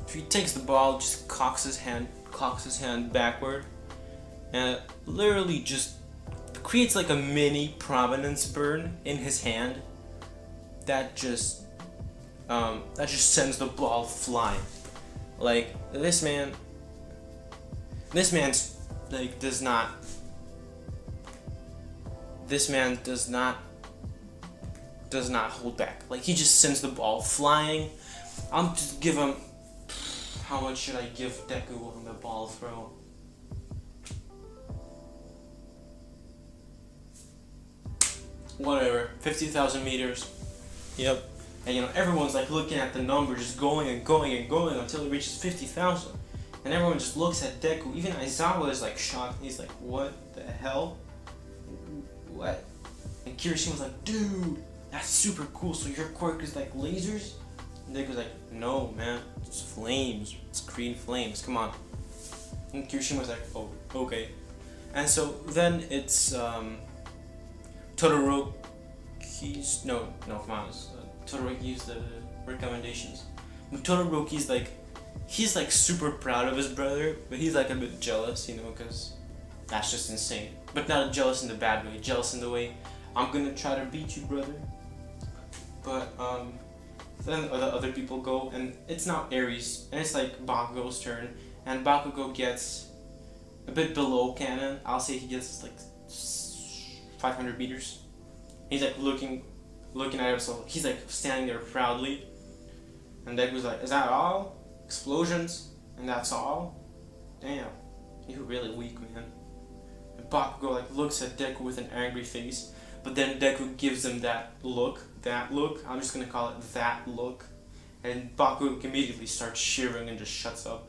So he takes the ball, just cocks his hand backward, and it literally just creates like a mini prominence burn in his hand that just sends the ball flying. Like this man's like does not hold back. Like he just sends the ball flying. I'm just give him. How much should I give Deku on the ball throw? Whatever, 50,000 meters. Yep. And you know, everyone's like looking at the number, just going and going and going until it reaches 50,000. And everyone just looks at Deku. Even Aizawa is like shocked. He's like, "What the hell? What?" And Kirishima's like, "Dude, that's super cool. So your quirk is like lasers?" And Deku's like, "No, man, it's flames. It's green flames. Come on." And Kirishima's like, "Oh, okay." And so then it's Todoroki's come on. Todoroki's the recommendations. But Todoroki's like, he's like super proud of his brother, but he's like a bit jealous, you know, because that's just insane. But not jealous in the bad way. Jealous in the way, "I'm gonna try to beat you, brother." But then the other people go, and it's now Arie's, and it's like Bakugo's turn, and Bakugo gets a bit below Canon. I'll say he gets like 500 meters. He's like looking at himself. He's like standing there proudly, and Deku's like, "Is that all? Explosions? And that's all? Damn, you're really weak, man." And Bakugo like looks at Deku with an angry face, but then Deku gives him that look, I'm just gonna call it that look, and Bakugo immediately starts shivering and just shuts up.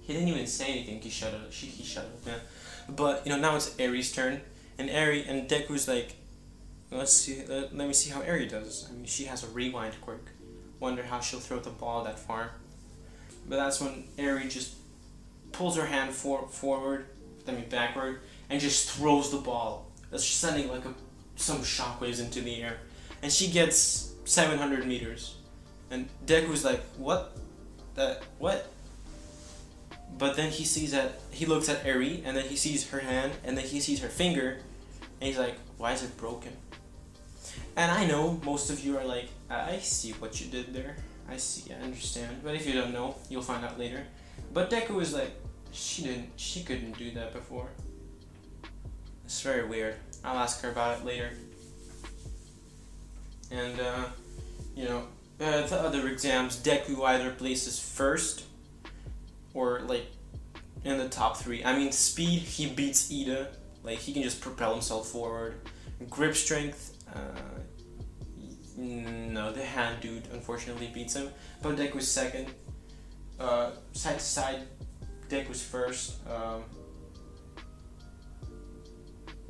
He didn't even say anything, he shut up, man. But now it's Arie's turn, and Deku's like, let's see, let me see how Arie does. I mean, she has a rewind quirk. Wonder how she'll throw the ball that far. But that's when Arie just pulls her hand forward, backward, and just throws the ball. That's sending like some shockwaves into the air, and she gets 700 meters. And Deku's like, what? What? But then he looks at Arie, and then he sees her hand, and then he sees her finger, and he's like, why is it broken? And I know most of you are like, I see what you did there. I understand. But if you don't know, you'll find out later. But Deku is like, she couldn't do that before. It's very weird. I'll ask her about it later. And, the other exams, Deku either places first or, like, in the top 3. I mean, speed, he beats Ida. Like, he can just propel himself forward. Grip strength, no, the hand dude unfortunately beats him. But Deku's second. Side to side, Deku's first.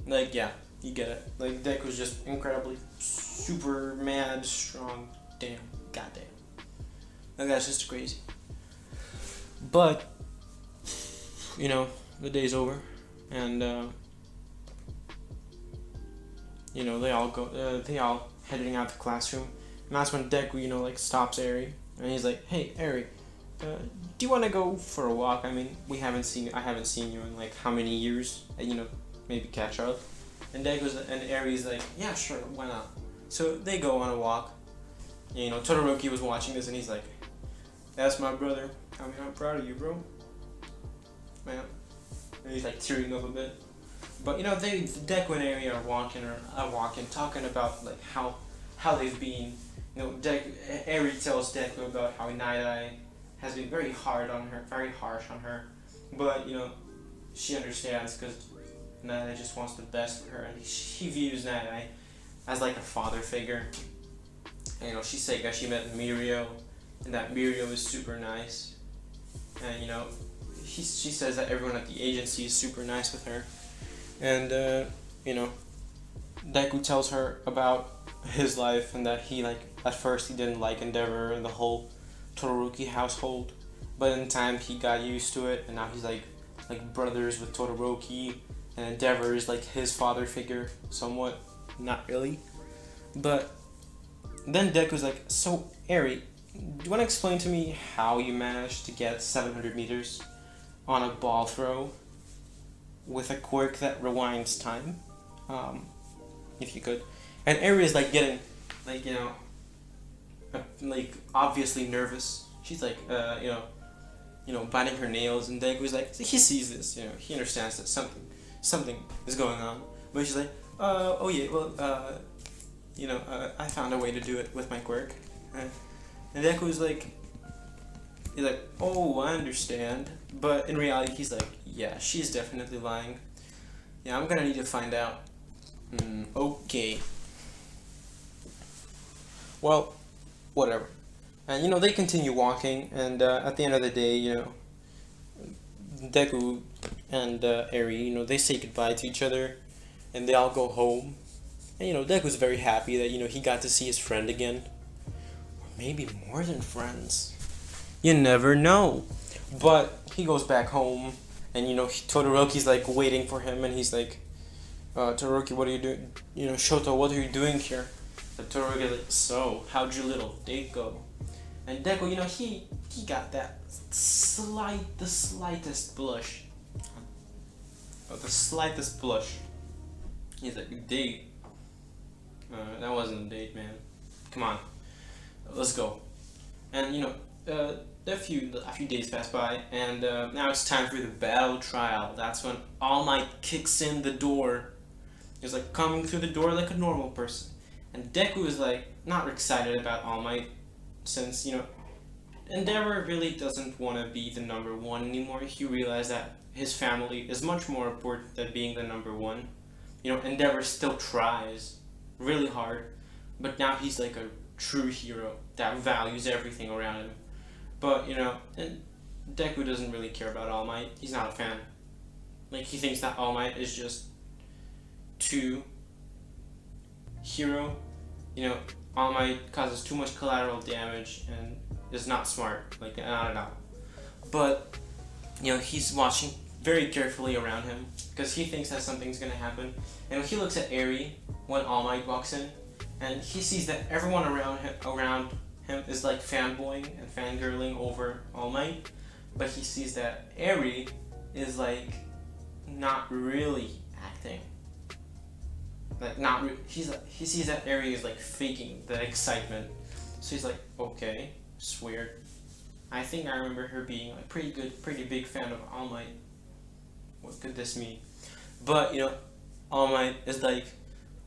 Like, yeah, you get it. Like, Deku's just incredibly super mad strong. Damn, goddamn. Like, that's just crazy. But, the day's over, and they all heading out the classroom, and that's when Deku, stops Arie, and he's like, hey, Arie, do you want to go for a walk? I mean, I haven't seen you in, like, how many years, and, maybe catch up. And Arie's like, yeah, sure, why not? So they go on a walk. Todoroki was watching this, and he's like, that's my brother. I mean, I'm proud of you, bro. Man. And he's like tearing up a bit. But Deku and Arie are walking, talking about like how they've been. Arie tells Deku about how Night Eye has been very harsh on her, but she understands because Night Eye just wants the best for her, and she views Night Eye as like a father figure. And she said that she met Mirio, and that Mirio is super nice, and she says that everyone at the agency is super nice with her. And, Deku tells her about his life, and that he, like, at first he didn't like Endeavor and the whole Todoroki household, but in time he got used to it, and now he's, like brothers with Todoroki, and Endeavor is, like, his father figure, somewhat, not really. But then Deku's like, so, Arie, do you want to explain to me how you managed to get 700 meters on a ball throw with a quirk that rewinds time, if you could? And Arie is like getting, like, like obviously nervous. She's like, biting her nails, and Deku's like, he sees this, he understands that something is going on, but she's like, oh yeah, well, I found a way to do it with my quirk, and Deku's like, he's like, oh, I understand. But in reality, he's like, yeah, she's definitely lying. Yeah, I'm gonna need to find out. Okay. Well, whatever. And, they continue walking, and at the end of the day, Deku and Arie, they say goodbye to each other, and they all go home. And, Deku's very happy that, he got to see his friend again. Or maybe more than friends. You never know. But he goes back home, and Todoroki's like waiting for him, and he's like, Todoroki, what are you doing? Shoto, what are you doing here? And Todoroki's like, so, how'd your little date go? And Deku, he got that the slightest blush. The slightest blush. He's like, date? That wasn't a date, man. Come on, let's go. And a few days pass by, and now it's time for the battle trial. That's when All Might kicks in the door. He's like coming through the door like a normal person, and Deku is like not excited about All Might, since Endeavor really doesn't want to be the number one anymore. He realized that his family is much more important than being the number one. Endeavor still tries really hard, but now he's like a true hero that values everything around him. But, and Deku doesn't really care about All Might. He's not a fan. Like, he thinks that All Might is just too hero. You know, All Might causes too much collateral damage and is not smart, like, not at all. But, you know, he's watching very carefully around him because he thinks that something's gonna happen. And he looks at Arie when All Might walks in, and he sees that everyone around him is like fanboying and fangirling over All Might, but he sees that Arie is like not really acting. Like, he sees that Arie is like faking the excitement. So he's like, okay, it's weird. I think I remember her being like pretty big fan of All Might. What could this mean? But, you know, All Might is like,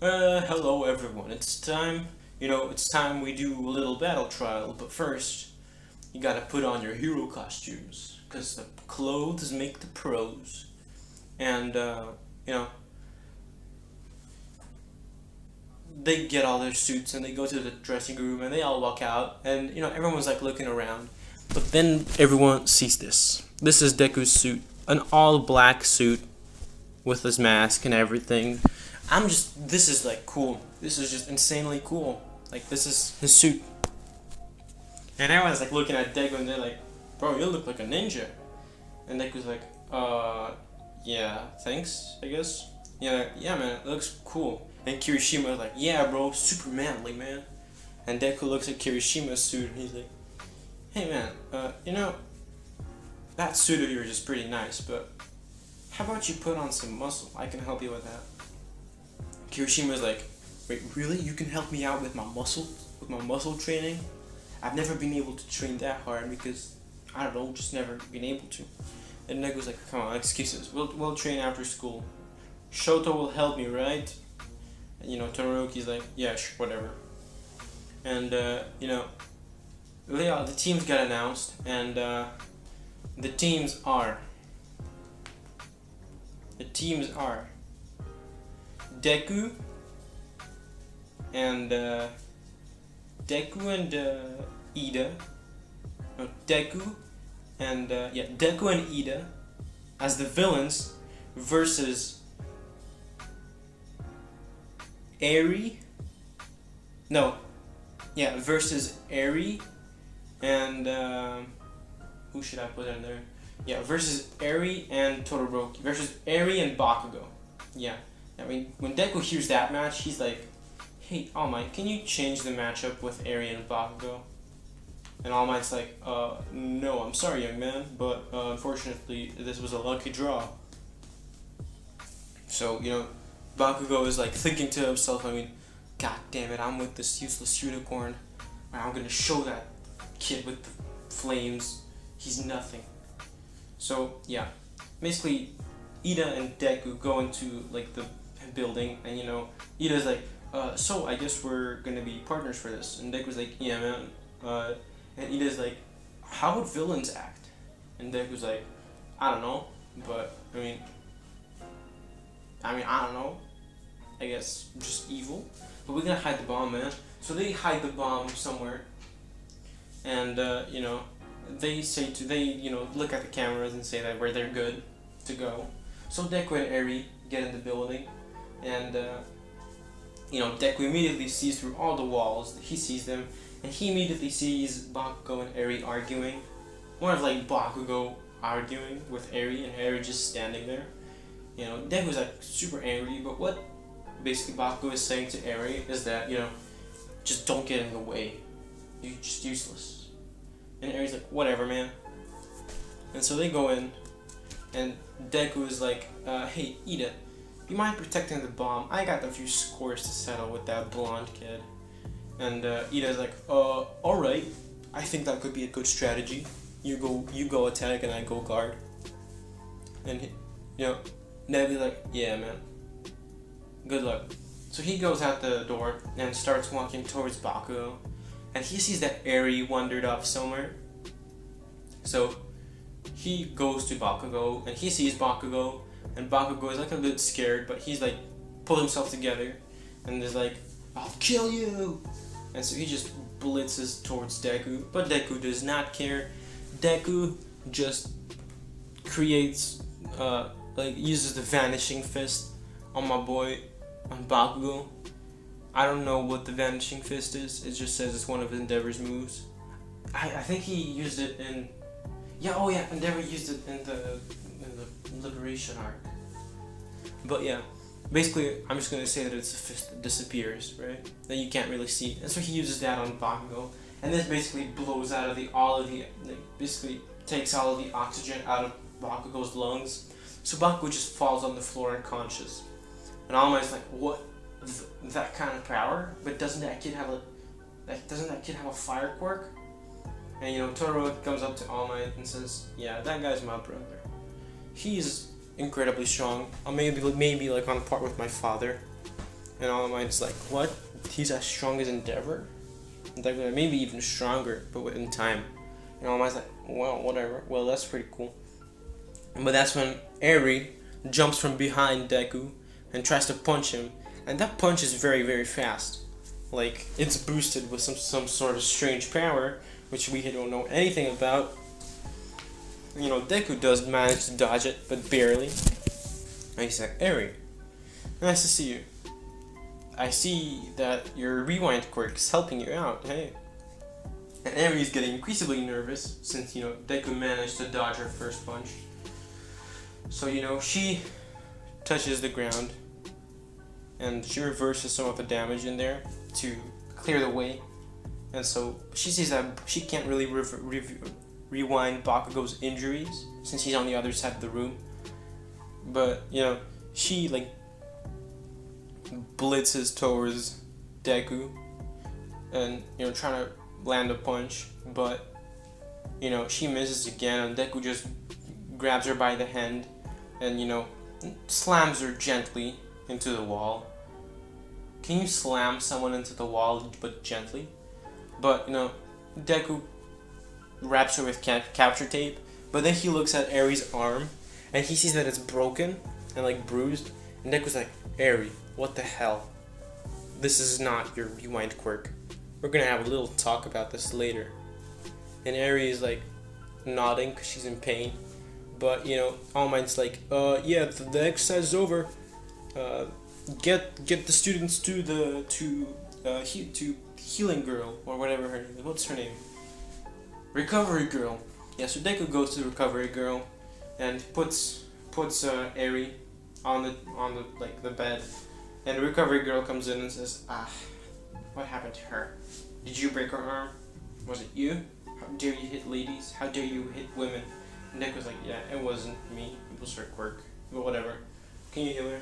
hello everyone, it's time, it's time we do a little battle trial, but first, you gotta put on your hero costumes, because the clothes make the pros. And, they get all their suits and they go to the dressing room and they all walk out, and, everyone's like looking around. But then everyone sees this. This is Deku's suit, an all black suit with his mask and everything. This is like cool. This is just insanely cool. Like, this is his suit. And everyone's like looking at Deku and they're like, bro, you look like a ninja. And Deku's like, yeah, thanks, I guess. Yeah, man, it looks cool. And Kirishima's like, yeah, bro, super manly, man. And Deku looks at Kirishima's suit and he's like, hey, man, that suit of yours is pretty nice, but how about you put on some muscle? I can help you with that. Kirishima's like, wait, really? You can help me out with my muscle training? I've never been able to train that hard because, I don't know, just never been able to. And Nego's like, come on, excuses. We'll train after school. Shoto will help me, right? And, Todoroki's like, yeah, whatever. And, the teams got announced, and, the teams are Deku and Ida. No, Deku and Ida as the villains versus Arie. Versus Arie and who should I put in there? Yeah, versus Arie and Todoroki. Versus Arie and Bakugo. Yeah. I mean, when Deku hears that match, he's like, hey, All Might, can you change the matchup with Arie and Bakugo? And All Might's like, no, I'm sorry, young man, but unfortunately, this was a lucky draw. So, Bakugo is like thinking to himself, god damn it, I'm with this useless unicorn. I'm gonna show that kid with the flames, he's nothing. So, yeah, basically, Ida and Deku go into like the building, and Ida's like, so I guess we're gonna be partners for this. And Deku's like, yeah, man. And Ida's like, how would villains act? And Deku's like, I don't know, but I don't know. I guess just evil. But we're gonna hide the bomb, man. So they hide the bomb somewhere, and they look at the cameras and say that they're good to go. So Deku and Arie get in the building, and Deku immediately sees through all the walls. He sees them, and he immediately sees Bakugo and Arie arguing. More of like Bakugo arguing with Arie, and Arie just standing there. Deku's like super angry, but what basically Bakugo is saying to Arie is that, just don't get in the way. You're just useless. And Arie's like, whatever, man. And so they go in, and Deku is like, hey, Ida, you mind protecting the bomb? I got a few scores to settle with that blonde kid. And Ida's like, alright, I think that could be a good strategy. You go attack and I go guard. And Nebi's like, yeah, man, good luck. So he goes out the door and starts walking towards Bakugo, and he sees that Arie wandered off somewhere. So he goes to Bakugo, and he sees Bakugo, and Bakugo is like a bit scared, but he's like pulled himself together, and is like, I'll kill you! And so he just blitzes towards Deku, but Deku does not care. Deku just creates like uses the Vanishing Fist on my boy, on Bakugo. I don't know what the Vanishing Fist is. It just says it's one of Endeavor's moves. I think he used it in... Yeah, oh yeah, Endeavor used it in the Liberation arc. But yeah, basically, I'm just gonna say that it's a fist that disappears, right? That you can't really see. And so he uses that on Bakugo. And this basically blows out of basically takes all of the oxygen out of Bakugo's lungs. So Bakugo just falls on the floor unconscious. And All Might's like, what? That kind of power? But doesn't that kid have a fire quirk? And Todoroki comes up to All Might and says, yeah, that guy's my brother. He's incredibly strong. Maybe like on par with my father. And All Might's like, what? He's as strong as Endeavor? Maybe even stronger, but in time. And All Might's like, well, whatever. Well, that's pretty cool. But that's when Arie jumps from behind Deku and tries to punch him. And that punch is very, very fast. Like, it's boosted with some sort of strange power, which we don't know anything about. Deku does manage to dodge it, but barely. And he's like, Arie, nice to see you. I see that your rewind quirk is helping you out, hey. And Arie's getting increasingly nervous since, Deku managed to dodge her first punch. So, she touches the ground and she reverses some of the damage in there to clear the way. And so she sees that she can't really rewind Bakugo's injuries since he's on the other side of the room. But, she blitzes towards Deku and, trying to land a punch. But, she misses again and Deku just grabs her by the hand and, slams her gently into the wall. Can you slam someone into the wall but gently? But, Deku wraps her with capture tape, but then he looks at Arie's arm, and he sees that it's broken and, bruised, and Deku's like, Arie, what the hell? This is not your rewind quirk. We're gonna have a little talk about this later. And Arie is, nodding because she's in pain, but, All Might's like, yeah, the exercise is over. Get the students to Healing Girl, or whatever her name is. What's her name? Recovery Girl. Yeah, so Deku goes to Recovery Girl and puts Arie on the bed, and the Recovery Girl comes in and says, what happened to her? Did you break her arm? Was it you? How dare you hit ladies? How dare you hit women? And Deku's like, yeah, it wasn't me. It was her quirk. But whatever. Can you heal her?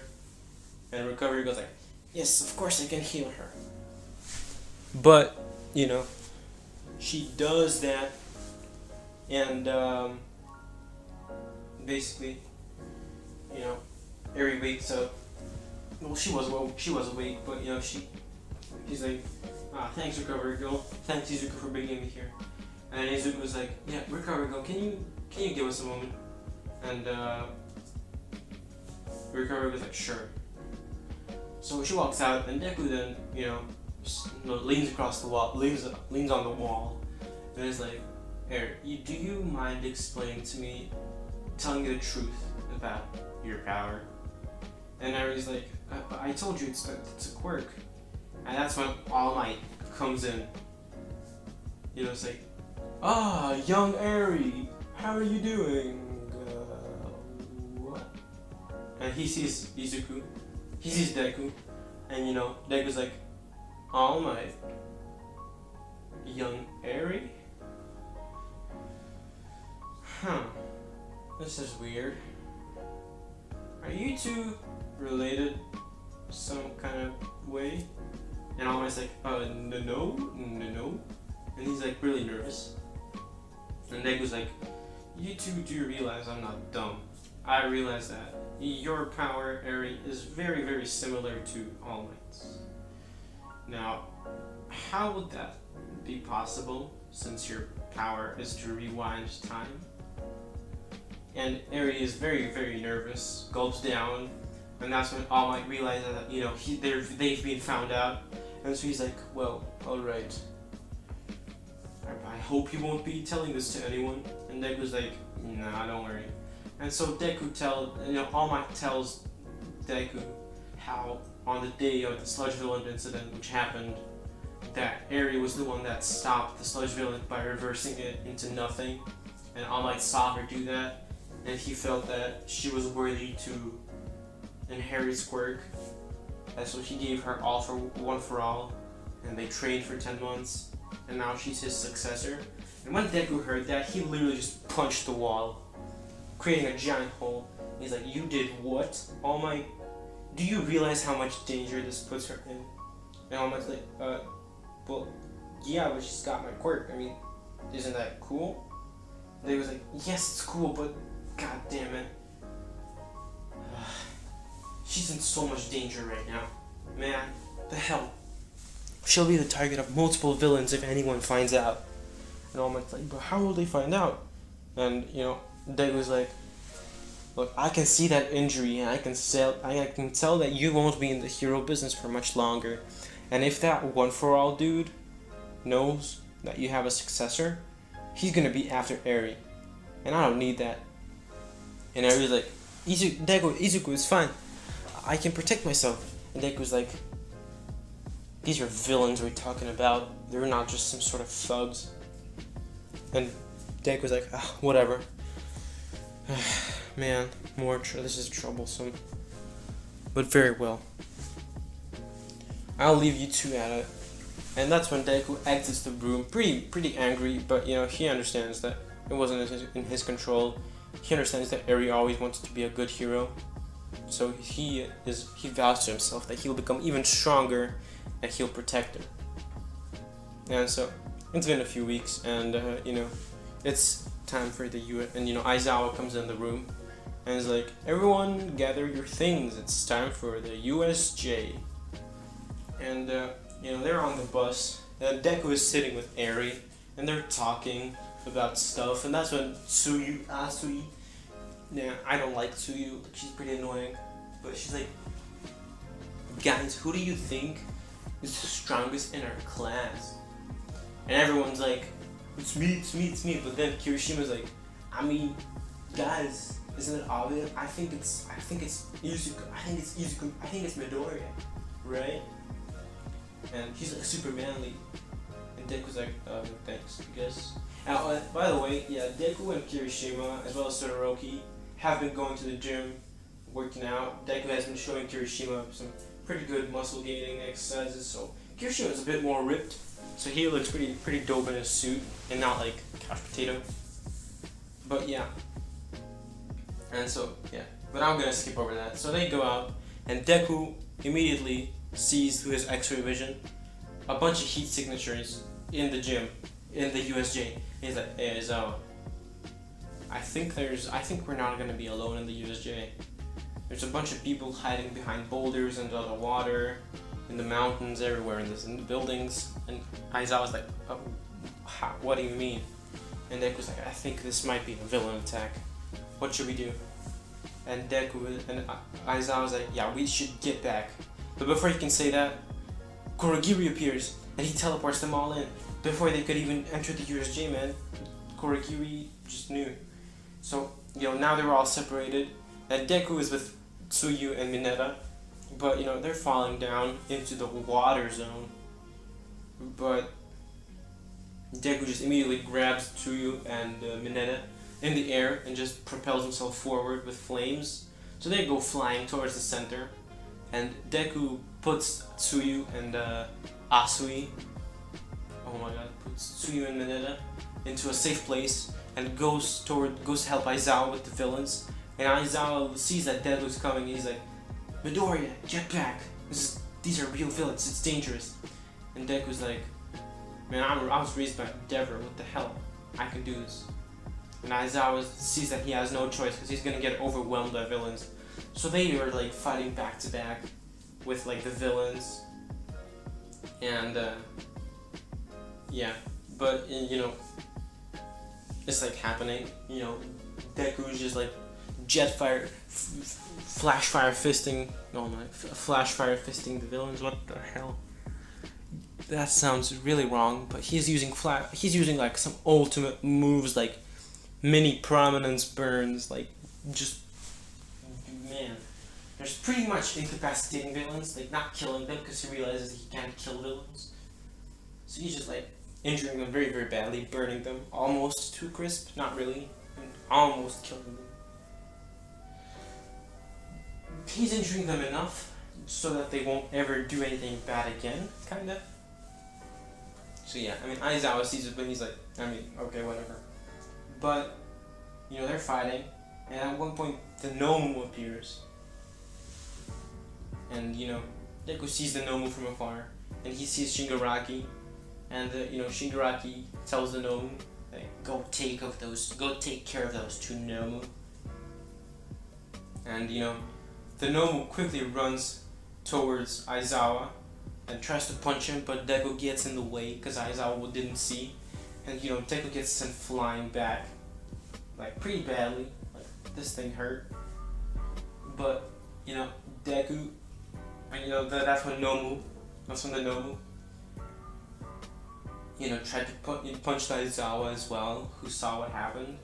And Recovery Girl's like, yes, of course I can heal her. But, she does that, and basically, Arie wakes up. Well, she was awake, but he's like, thanks, Recovery Girl. Thanks, Izuku, for bringing me here. And Izuku was like, yeah, Recovery Girl, can you give us a moment? And Recovery was like, sure. So she walks out, and Deku then, leans across the wall, leans on the wall, and is like, Arie, do you mind explaining to me, telling me the truth about your power? And Arie's like, I told you it's a quirk. And that's when All Might comes in. It's like, young Arie, how are you doing? What? And he sees Izuku, he sees Deku, and Deku's like, All Might, young Arie? Huh, this is weird. Are you two related some kind of way? And All Might's like, no. And he's really nervous. And Deku's like, you two do realize I'm not dumb. I realize that your power, Arie, is very, very similar to All Might's. Now, how would that be possible since your power is to rewind time? And Arie is very, very nervous, gulps down, and that's when All Might realizes that, they've been found out. And so he's like, well, alright. I hope you won't be telling this to anyone. And Deku's like, nah, don't worry. And so Deku All Might tells Deku how on the day of the sludge villain incident which happened, that Arie was the one that stopped the sludge villain by reversing it into nothing, and All Might saw her do that, and he felt that she was worthy to inherit his quirk, and so he gave her all for one for all, and they trained for 10 months, and now she's his successor. And when Deku heard that, he literally just punched the wall, creating a giant hole. He's like, "You did what? All Might, do you realize how much danger this puts her in?" And All Might's like, well, yeah, but she's got my quirk. I mean, isn't that cool?" They was like, "Yes, it's cool, but god damn it. She's in so much danger right now. Man, the hell. She'll be the target of multiple villains if anyone finds out." And All Might's like, "But how will they find out?" And, Deku was like, "Look, I can see that injury, and I can tell that you won't be in the hero business for much longer. And if that one-for-all dude knows that you have a successor, he's gonna be after Arie. And I don't need that." And Arie's like, Izuku, it's fine. I can protect myself." And Deku's like, "These are villains we're talking about. They're not just some sort of thugs." And Deku's like, whatever. Man, this is troublesome. But very well. I'll leave you two at it. And that's when Deku exits the room, pretty angry, but he understands that it wasn't in his control. He understands that Arie always wanted to be a good hero, so he vows to himself that he'll become even stronger and he'll protect her. And so it's been a few weeks, and it's time for the Aizawa comes in the room and is like, "Everyone gather your things, it's time for the USJ." And they're on the bus, and Deku is sitting with Arie, and they're talking about stuff, and that's when Tsuyu, I don't like Tsuyu, she's pretty annoying, but she's like, "Guys, who do you think is the strongest in our class?" And everyone's like, it's me, but then Kirishima's like, "I mean, guys, isn't it obvious? I think it's Izuku, I think it's Midoriya, right?" And he's like super manly, and Deku's like, "Thanks, I guess." By the way, Deku and Kirishima, as well as Todoroki, have been going to the gym, working out. Deku has been showing Kirishima some pretty good muscle gaining exercises, so Kirishima's a bit more ripped, so he looks pretty dope in his suit, and not like couch potato. But but I'm gonna skip over that. So they go out, and Deku immediately sees through his X-ray vision a bunch of heat signatures in the gym, in the USJ. And he's like, "Hey, Aizawa, I think we're not gonna be alone in the USJ. There's a bunch of people hiding behind boulders and under the water, in the mountains, everywhere in the buildings." And Aizawa's like, "Oh, what do you mean?" And Deku's like, "I think this might be a villain attack. What should we do?" And Aizawa's like, "Yeah, we should get back." But before he can say that, Kurogiri appears, and he teleports them all in. Before they could even enter the USJ, man, Kurogiri just knew. So, now they're all separated, and Deku is with Tsuyu and Mineta, but, they're falling down into the water zone. But Deku just immediately grabs Tsuyu and Mineta in the air and just propels himself forward with flames. So they go flying towards the center, and Deku puts Tsuyu and Asui, puts Tsuyu and Mineta into a safe place and goes to help Aizawa with the villains. And Aizawa sees that Deku's coming, and he's like, "Midoriya, jetpack! These are real villains, it's dangerous." And Deku's like, "Man, I was raised by Endeavor, what the hell? I can do this." And Aizawa sees that he has no choice because he's gonna get overwhelmed by villains. So they are like fighting back to back with like the villains. And but it's like happening. Deku's just like flash fire fisting the villains. What the hell? That sounds really wrong, but he's using like some ultimate moves like mini prominence burns, like just, man, there's pretty much incapacitating villains, like not killing them because he realizes he can't kill villains. So he's just like injuring them very, very badly, burning them almost to crisp, not really, almost killing them. He's injuring them enough so that they won't ever do anything bad again, kinda. So yeah, I mean, Aizawa sees it, but he's like, I mean, okay, whatever. But, you know, they're fighting, and at one point, the Nomu appears. And, you know, Deku sees the Nomu from afar, and he sees Shingaraki, and, Shingaraki tells the Nomu, like, go take care of those two Nomu. And, you know, the Nomu quickly runs towards Aizawa and tries to punch him, but Deku gets in the way because Aizawa didn't see. And, you know, Deku gets sent flying back, like, pretty badly. Like, this thing hurt. But, you know, Deku, and, you know, that's when the Nomu, you know, tried to punch Aizawa as well, who saw what happened,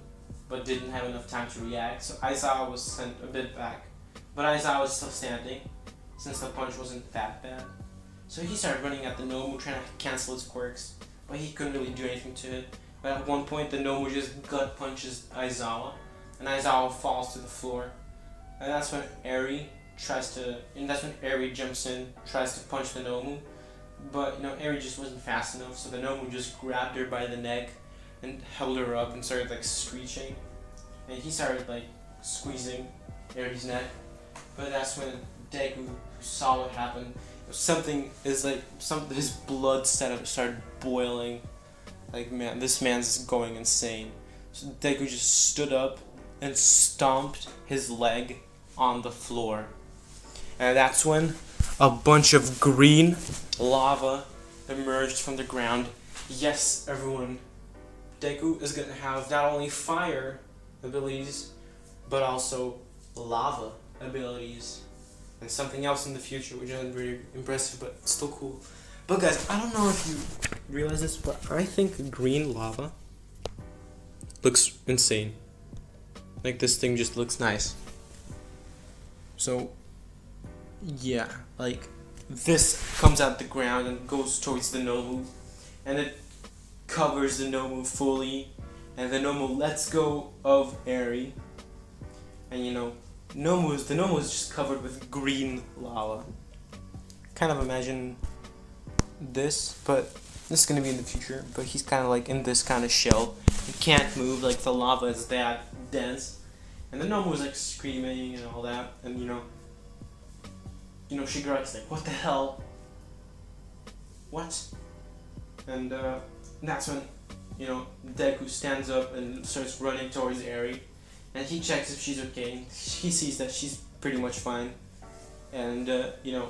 but didn't have enough time to react. So Aizawa was sent a bit back. But Aizawa was still standing, since the punch wasn't that bad. So he started running at the Nomu, trying to cancel its quirks, but he couldn't really do anything to it. But at one point, the Nomu just gut punches Aizawa, and Aizawa falls to the floor. And that's when Arie jumps in, tries to punch the Nomu. But, you know, Arie just wasn't fast enough, so the Nomu just grabbed her by the neck and held her up and started, like, screeching. And he started, like, squeezing Arie's neck. But that's when Deku, who saw what happened, his blood started boiling. Like, man, this man's going insane. So Deku just stood up and stomped his leg on the floor. And that's when a bunch of green lava emerged from the ground. Yes, everyone, Deku is going to have not only fire abilities, but also lava abilities, and something else in the future, which isn't very impressive, but still cool. But guys, I don't know if you realize this, but I think green lava looks insane. Like, this thing just looks nice. So, yeah, like, this comes out the ground and goes towards the Nomu, and it covers the Nomu fully, and the Nomu lets go of Arie, and, you know, the Nomu is just covered with green lava. Kind of imagine this, but this is gonna be in the future. But he's kind of like in this kind of shell. He can't move, like the lava is that dense. And the Nomu is like screaming and all that. And you know, Shigaraki's like, what the hell? What? And that's when, you know, Deku stands up and starts running towards Arie. And he checks if she's okay. He sees that she's pretty much fine. And, you know,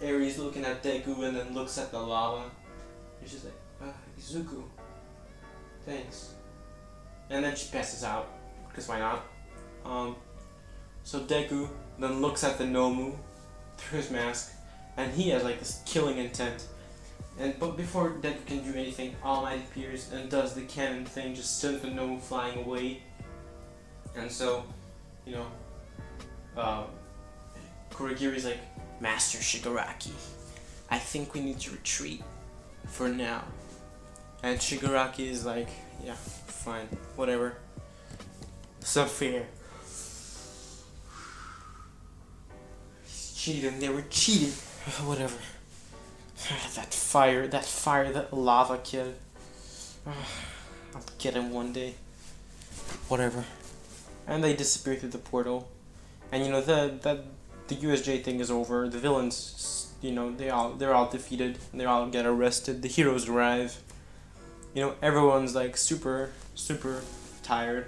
Arie's looking at Deku and then looks at the lava. He's just like, Izuku, thanks. And then she passes out, because why not? So Deku then looks at the Nomu through his mask, and he has like this killing intent. But before Deku can do anything, All Might appears and does the Canon thing, just sends the Nomu flying away. And so, you know, Kurogiri's like, Master Shigaraki, I think we need to retreat for now. And Shigaraki is like, yeah, fine, whatever. So fair. Cheating, they were cheating. Whatever. That fire, that lava kid. I'll get him one day. Whatever. And they disappear through the portal. And you know, the USJ thing is over. The villains, you know, they're all defeated. They all get arrested. The heroes arrive. You know, everyone's like super tired.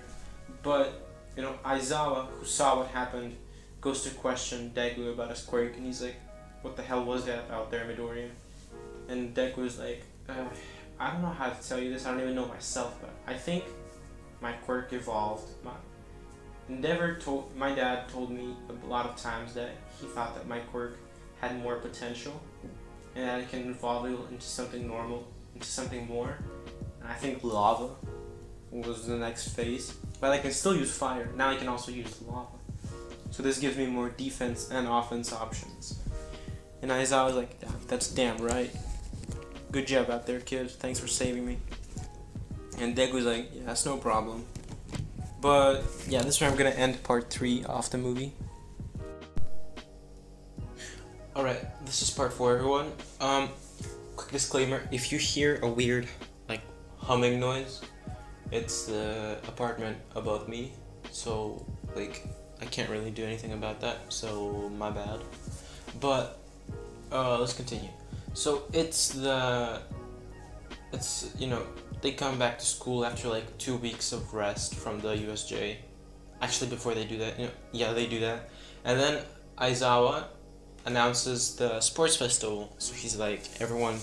But, you know, Aizawa, who saw what happened, goes to question Deku about his quirk, and he's like, what the hell was that out there, Midoriya? And Deku's like, I don't know how to tell you this, I don't even know myself, but I think my quirk evolved. My dad told me a lot of times that he thought that my quirk had more potential, and that it can evolve into something normal, into something more. And I think lava was the next phase. But I can still use fire. Now I can also use lava. So this gives me more defense and offense options. And Aizawa was like, that's damn right. Good job out there, kid. Thanks for saving me. And Deku's like, yeah, that's no problem. But yeah, this is where I'm gonna end part 3 of the movie. Alright, this is part 4, everyone. Quick disclaimer, if you hear a weird, like, humming noise, it's the apartment above me, so, like, I can't really do anything about that, so my bad. But, let's continue. So, you know, they come back to school after, like, 2 weeks of rest from the USJ. Actually, before they do that, yeah, they do that. And then Aizawa announces the sports festival. So he's like, everyone,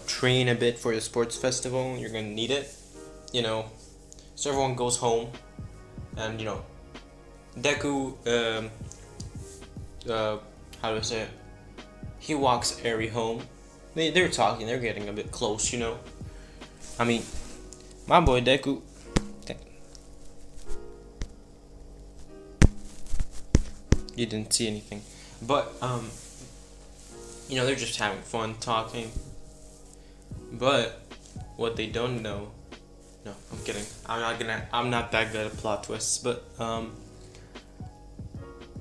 train a bit for the sports festival. You're gonna need it, So everyone goes home, and Deku, how do I say it? He walks Arie home. They're talking. They're getting a bit close, I mean, my boy Deku. You didn't see anything. But, they're just having fun talking. But, what they don't know... No, I'm kidding. I'm not that good at plot twists. But,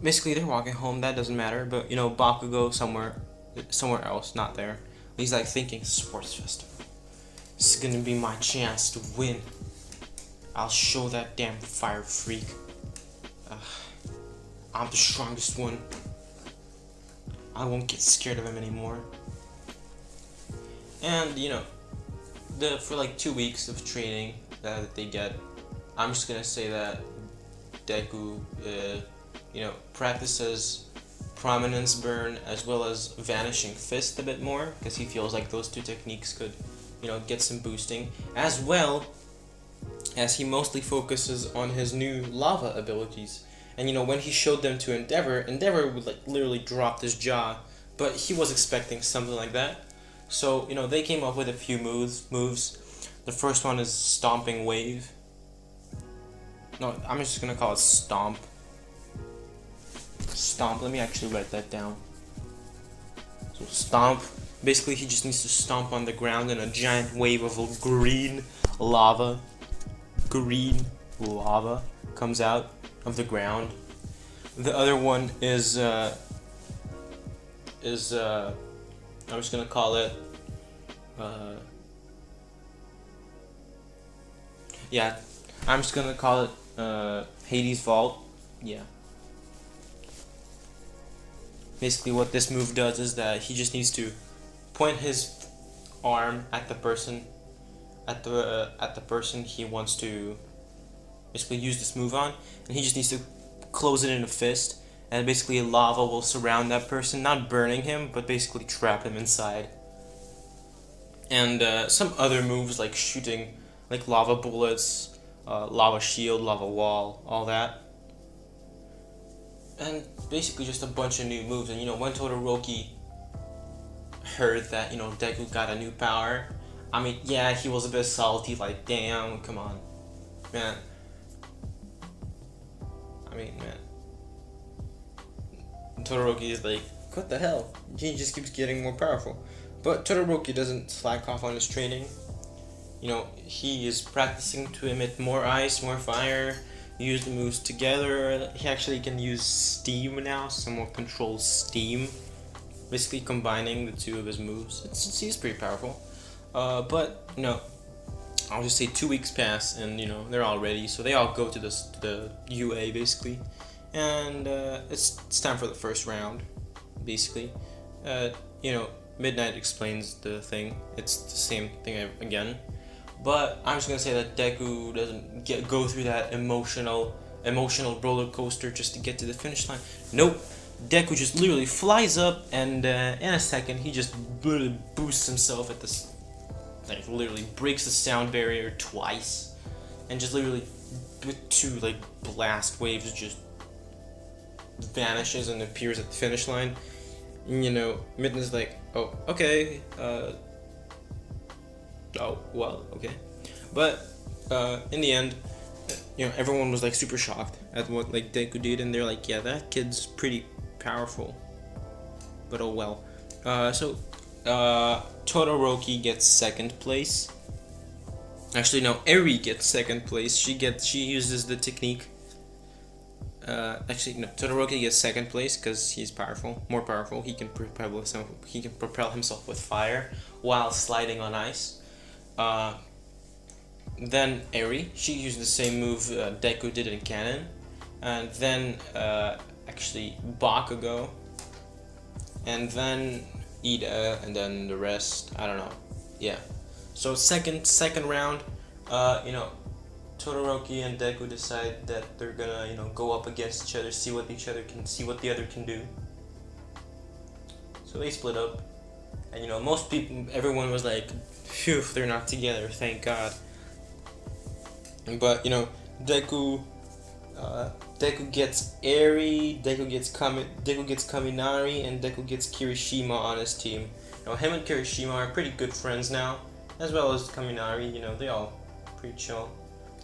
basically they're walking home. That doesn't matter. But, Bakugo somewhere else, not there. He's like thinking, sports festival. This is gonna be my chance to win. I'll show that damn fire freak. I'm the strongest one. I won't get scared of him anymore. And for like 2 weeks of training that they get, I'm just gonna say that Deku, practices Prominence Burn as well as Vanishing Fist a bit more, because he feels like those two techniques could, get some boosting, as well as he mostly focuses on his new lava abilities. And when he showed them to Endeavor would like literally drop his jaw, but he was expecting something like that. So, they came up with a few moves. The first one is Stomping Wave. No, I'm just gonna call it Stomp. Stomp, let me actually write that down. So Stomp, basically he just needs to stomp on the ground and a giant wave of green lava comes out of the ground. The other one is I'm just gonna call it I'm just gonna call it Hades Vault. Yeah. Basically what this move does is that he just needs to point his arm at the person he wants to basically use this move on, and he just needs to close it in a fist, and basically lava will surround that person, not burning him, but basically trap him inside. And some other moves like shooting like lava bullets, lava shield, lava wall, all that. And basically just a bunch of new moves. And when Todoroki heard that, Deku got a new power, I mean, yeah, he was a bit salty, like, damn, come on, man. Todoroki is like, what the hell? He just keeps getting more powerful. But Todoroki doesn't slack off on his training. He is practicing to emit more ice, more fire, use the moves together. He actually can use steam now, so more controls steam. Basically combining the two of his moves. He's pretty powerful. But, I'll just say 2 weeks pass and, they're all ready. So they all go to the UA, basically. And it's time for the first round, basically. Midnight explains the thing. It's the same thing again. But I'm just gonna say that Deku doesn't go through that emotional roller coaster just to get to the finish line. Nope. Deku just literally flies up, and in a second he just literally boosts himself at this, like literally breaks the sound barrier twice, and just literally with 2 like blast waves just vanishes and appears at the finish line. Midnight's like, oh, okay, oh, well, okay. But in the end, everyone was like super shocked at what like Deku did, and they're like, yeah, that kid's pretty powerful. But oh well. Todoroki gets second place. Actually, no, Arie gets second place. She uses the technique. Actually, no, Todoroki gets second place because he's more powerful. He can propel himself with fire while sliding on ice. Then Arie, she used the same move Deku did in Canon, and then actually Bakugo, and then Ida, and then the rest. I don't know. Yeah. So second round, Todoroki and Deku decide that they're gonna go up against each other, see what the other can do. So they split up, and everyone was like, phew, they're not together, thank God. But Deku gets Arie, Deku gets Kaminari, and Deku gets Kirishima on his team. Him and Kirishima are pretty good friends now, as well as Kaminari. They all pretty chill.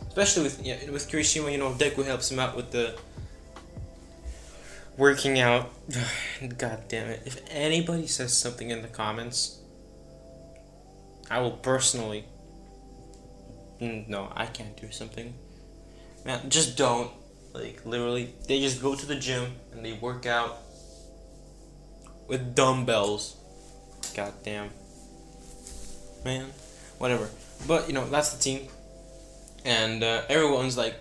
Especially with Kirishima, Deku helps him out with the working out. God damn it! If anybody says something in the comments, I will personally. No, I can't do something. Man, just don't. Like, literally, they just go to the gym and they work out with dumbbells. God damn. Man, whatever. But, that's the team. And everyone's, like,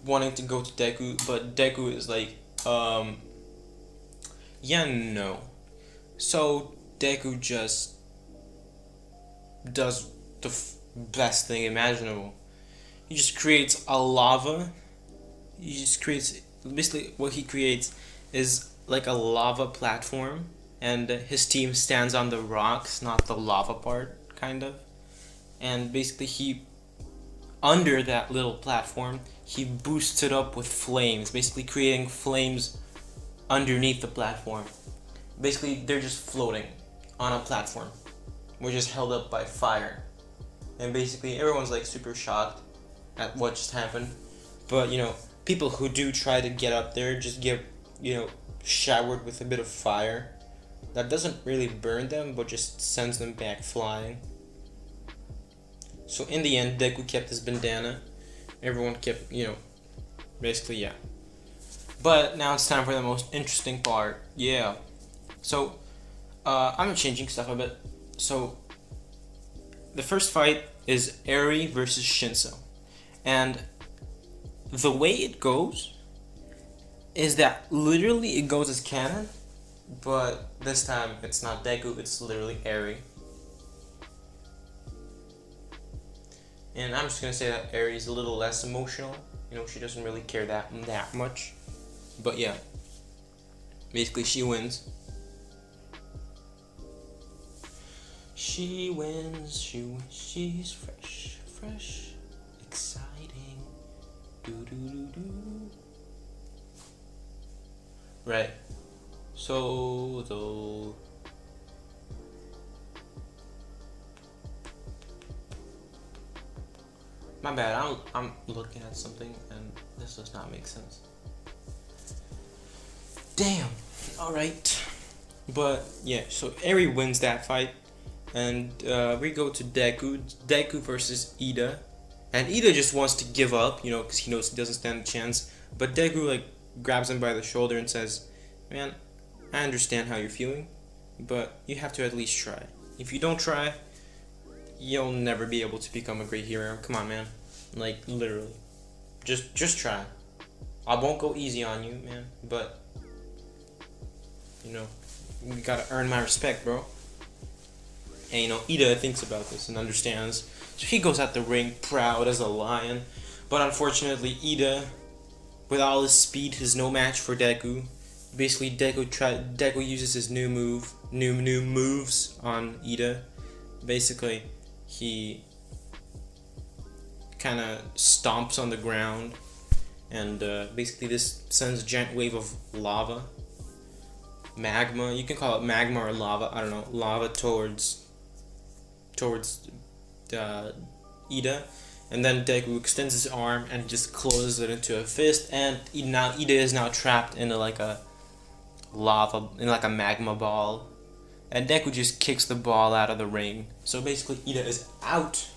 wanting to go to Deku, but Deku is like, yeah, no. So, Deku just does the best thing imaginable. He just creates a lava. Basically what he creates is like a lava platform, and his team stands on the rocks, not the lava part, kind of. And basically under that little platform, he boosts it up with flames, basically creating flames underneath the platform. Basically, they're just floating on a platform, which is held up by fire. And basically, everyone's like super shocked at what just happened. But, people who do try to get up there just get, showered with a bit of fire. That doesn't really burn them, but just sends them back flying. So in the end, Deku kept his bandana. Everyone kept, basically, yeah. But now it's time for the most interesting part. Yeah. So, I'm changing stuff a bit. So, the first fight is Arie versus Shinso. And the way it goes is that literally it goes as Canon, but this time it's not Deku, it's literally Arie. And I'm just gonna say that Arie is a little less emotional. She doesn't really care that much. But yeah, basically she wins. She wins, she's fresh, exciting, do. Right, so though, my bad, I'm looking at something and this does not make sense. Damn, alright. But yeah, so Arie wins that fight. And we go to Deku versus Ida, and Ida just wants to give up, because he knows he doesn't stand a chance. But Deku grabs him by the shoulder and says, "Man, I understand how you're feeling, but you have to at least try. If you don't try, you'll never be able to become a great hero. Come on, man. Like literally, just try. I won't go easy on you, man, but you gotta earn my respect, bro." And Ida thinks about this and understands. So he goes out the ring proud as a lion. But unfortunately, Ida, with all his speed, is no match for Deku. Basically, Deku uses his new moves on Ida. Basically, he kind of stomps on the ground, and basically this sends a giant wave of lava. Magma, you can call it magma or lava, I don't know, lava towards Ida, And then Deku extends his arm and just closes it into a fist, and Ida is now trapped in like a magma ball. And Deku just kicks the ball out of the ring. So basically Ida is out.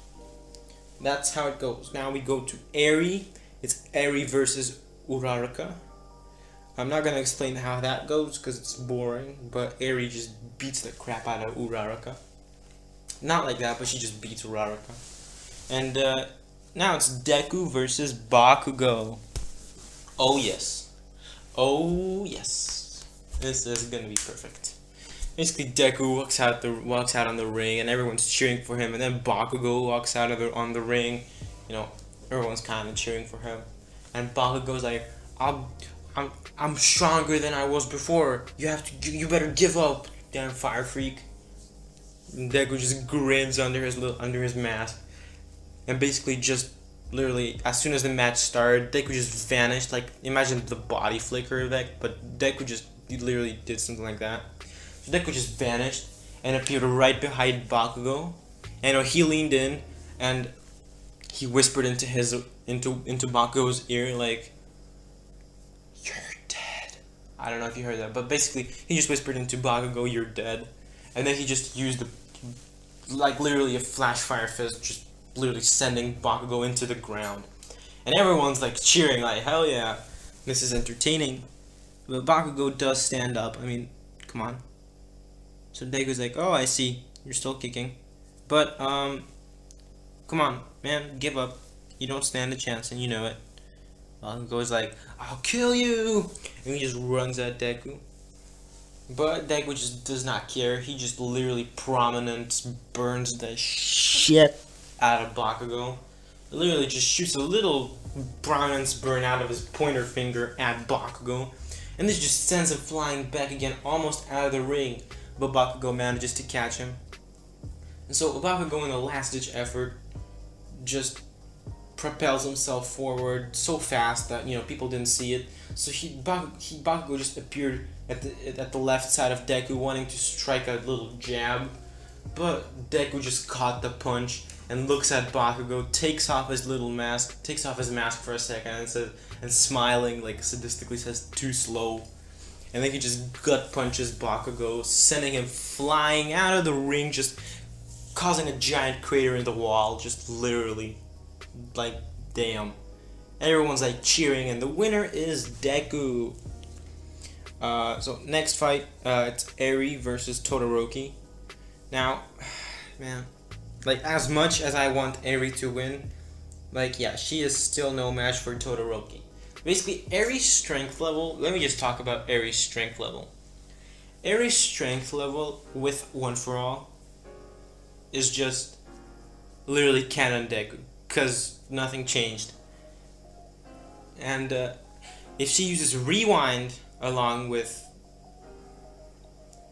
That's how it goes. Now we go to Arie. It's Arie versus Uraraka. I'm not gonna explain how that goes because it's boring, but Arie just beats the crap out of Uraraka. Not like that, but she just beats Uraraka. And now it's Deku versus Bakugo. Oh yes. Oh yes. This is gonna be perfect. Basically, Deku walks out on the ring, and everyone's cheering for him. And then Bakugo walks out on the ring. You know, everyone's kind of cheering for him. And Bakugo's like, I'm stronger than I was before. You better give up, damn fire freak. And Deku just grins under his mask, and basically just literally as soon as the match started, Deku just vanished. Like, imagine the body flicker effect, but Deku just literally did something like that. So Deku just vanished and appeared right behind Bakugo, and he leaned in and he whispered into Bakugo's ear like, "You're dead." I don't know if you heard that, but basically he just whispered into Bakugo, "You're dead," and then he just used literally a flash fire fist, just literally sending Bakugo into the ground, and everyone's like cheering like, "Hell yeah, this is entertaining." But Bakugo does stand up. I mean, come on. So Deku's like, "Oh, I see, you're still kicking, but come on, man, give up. You don't stand a chance, and you know it." Bakugo's like, "I'll kill you," and he just runs at Deku. But Deku just does not care. He just literally prominence burns the shit out of Bakugo. Literally just shoots a little prominence burn out of his pointer finger at Bakugo, and this just sends him flying back again, almost out of the ring. But Bakugo manages to catch him. And so Bakugo, in a last-ditch effort, just propels himself forward so fast that people didn't see it. So Bakugo just appeared at the left side of Deku, wanting to strike a little jab, but Deku just caught the punch and looks at Bakugo, takes off his mask for a second, and smiling like sadistically says, "Too slow." And then he just gut punches Bakugo, sending him flying out of the ring, just causing a giant crater in the wall, just literally, like, damn. Everyone's like cheering, and the winner is Deku. So next fight, it's Arie versus Todoroki. Now, man, like, as much as I want Arie to win, like, yeah, she is still no match for Todoroki. Basically, Arie's strength level, let me just talk about Arie's strength level. Arie's strength level with One For All is just literally Canon Deku, because nothing changed. And if she uses Rewind along with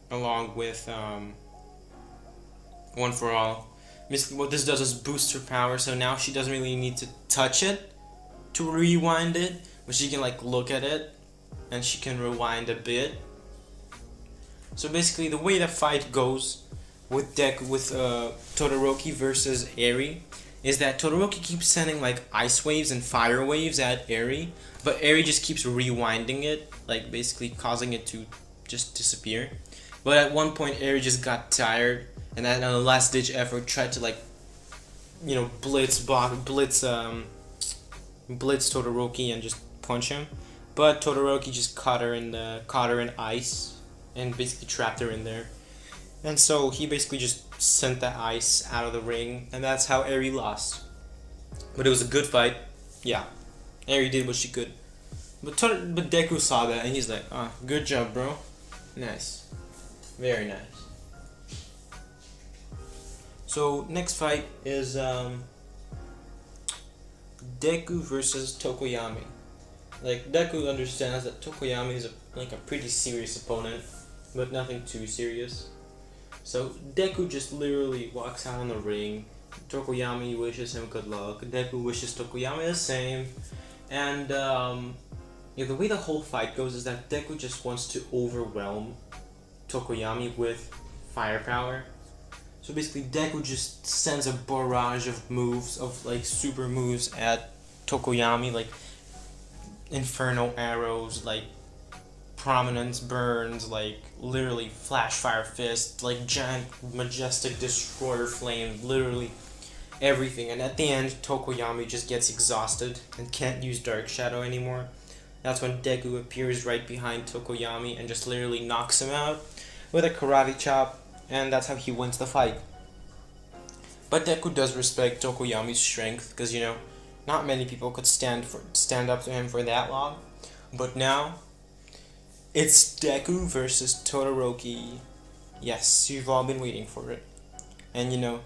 One For All, basically what this does is boost her power, so now she doesn't really need to touch it to rewind it, but she can like look at it and she can rewind a bit. So basically the way the fight goes with Todoroki versus Arie is that Todoroki keeps sending like ice waves and fire waves at Arie, but Arie just keeps rewinding it, like basically causing it to just disappear. But at one point Arie just got tired, and then on a last ditch effort tried to blitz Todoroki and just punch him, but Todoroki just caught her in ice and basically trapped her in there. And so he basically just sent the ice out of the ring, and that's how Arie lost. But it was a good fight. Yeah, Arie did what she could. But Deku saw that, and he's like, "Ah, good job, bro. Nice. Very nice." So next fight is Deku versus Tokuyami. Like, Deku understands that Tokuyami is a pretty serious opponent, but nothing too serious. So Deku just literally walks out on the ring. Tokuyami wishes him good luck. Deku wishes Tokuyami the same. And the way the whole fight goes is that Deku just wants to overwhelm Tokuyami with firepower. So basically, Deku just sends a barrage of moves, of like super moves at Tokuyami, like inferno arrows, like prominence burns, like literally flash fire fist, like giant majestic destroyer flame, literally everything. And at the end, Tokuyami just gets exhausted and can't use Dark Shadow anymore. That's when Deku appears right behind Tokoyami and just literally knocks him out with a karate chop, and that's how he wins the fight. But Deku does respect Tokoyami's strength, because you know, not many people could stand up to him for that long. But now, it's Deku versus Todoroki. Yes, you've all been waiting for it. And you know,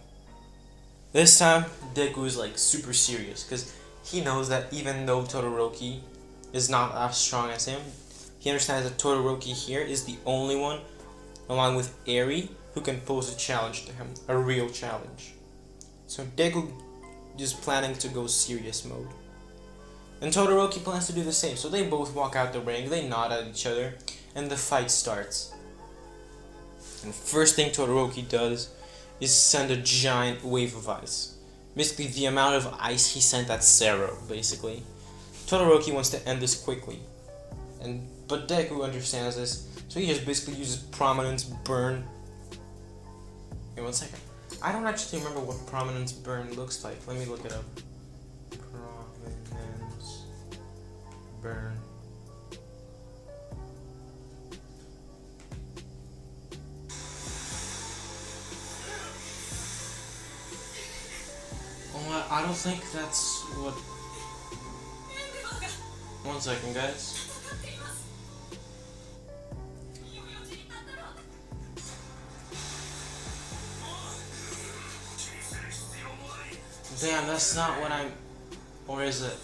this time Deku is like super serious, because he knows that even though Todoroki is not as strong as him, he understands that Todoroki here is the only one, along with Arie, who can pose a challenge to him, a real challenge. So Deku is planning to go serious mode. And Todoroki plans to do the same, so they both walk out the ring, they nod at each other, and the fight starts. And the first thing Todoroki does is send a giant wave of ice. Basically the amount of ice he sent at Zero, basically. Todoroki wants to end this quickly, but Deku understands this, so he just basically uses Prominence Burn. Wait 1 second. I don't actually remember what Prominence Burn looks like. Let me look it up. Prominence Burn. Oh, I don't think that's what... 1 second, guys. Damn, that's not what I'm... Or is it?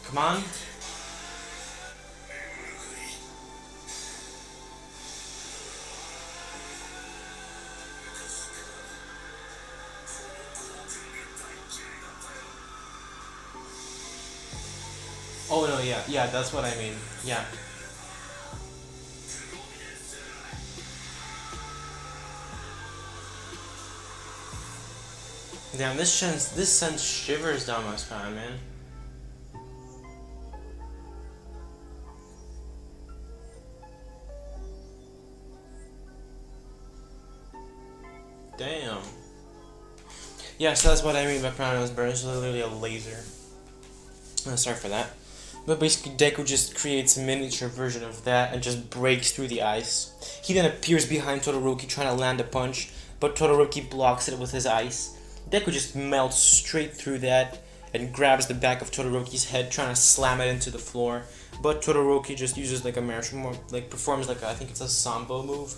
Come on. Oh no, yeah, that's what I mean. Yeah. Damn, this sends shivers down my spine, man. Damn. Yeah, so that's what I mean by Prominence Burn. It's literally a laser. Sorry for that. But basically, Deku just creates a miniature version of that and just breaks through the ice. He then appears behind Todoroki trying to land a punch, but Todoroki blocks it with his ice. Deku just melts straight through that and grabs the back of Todoroki's head, trying to slam it into the floor. But Todoroki just uses like a martial, like performs like I think it's a sambo move.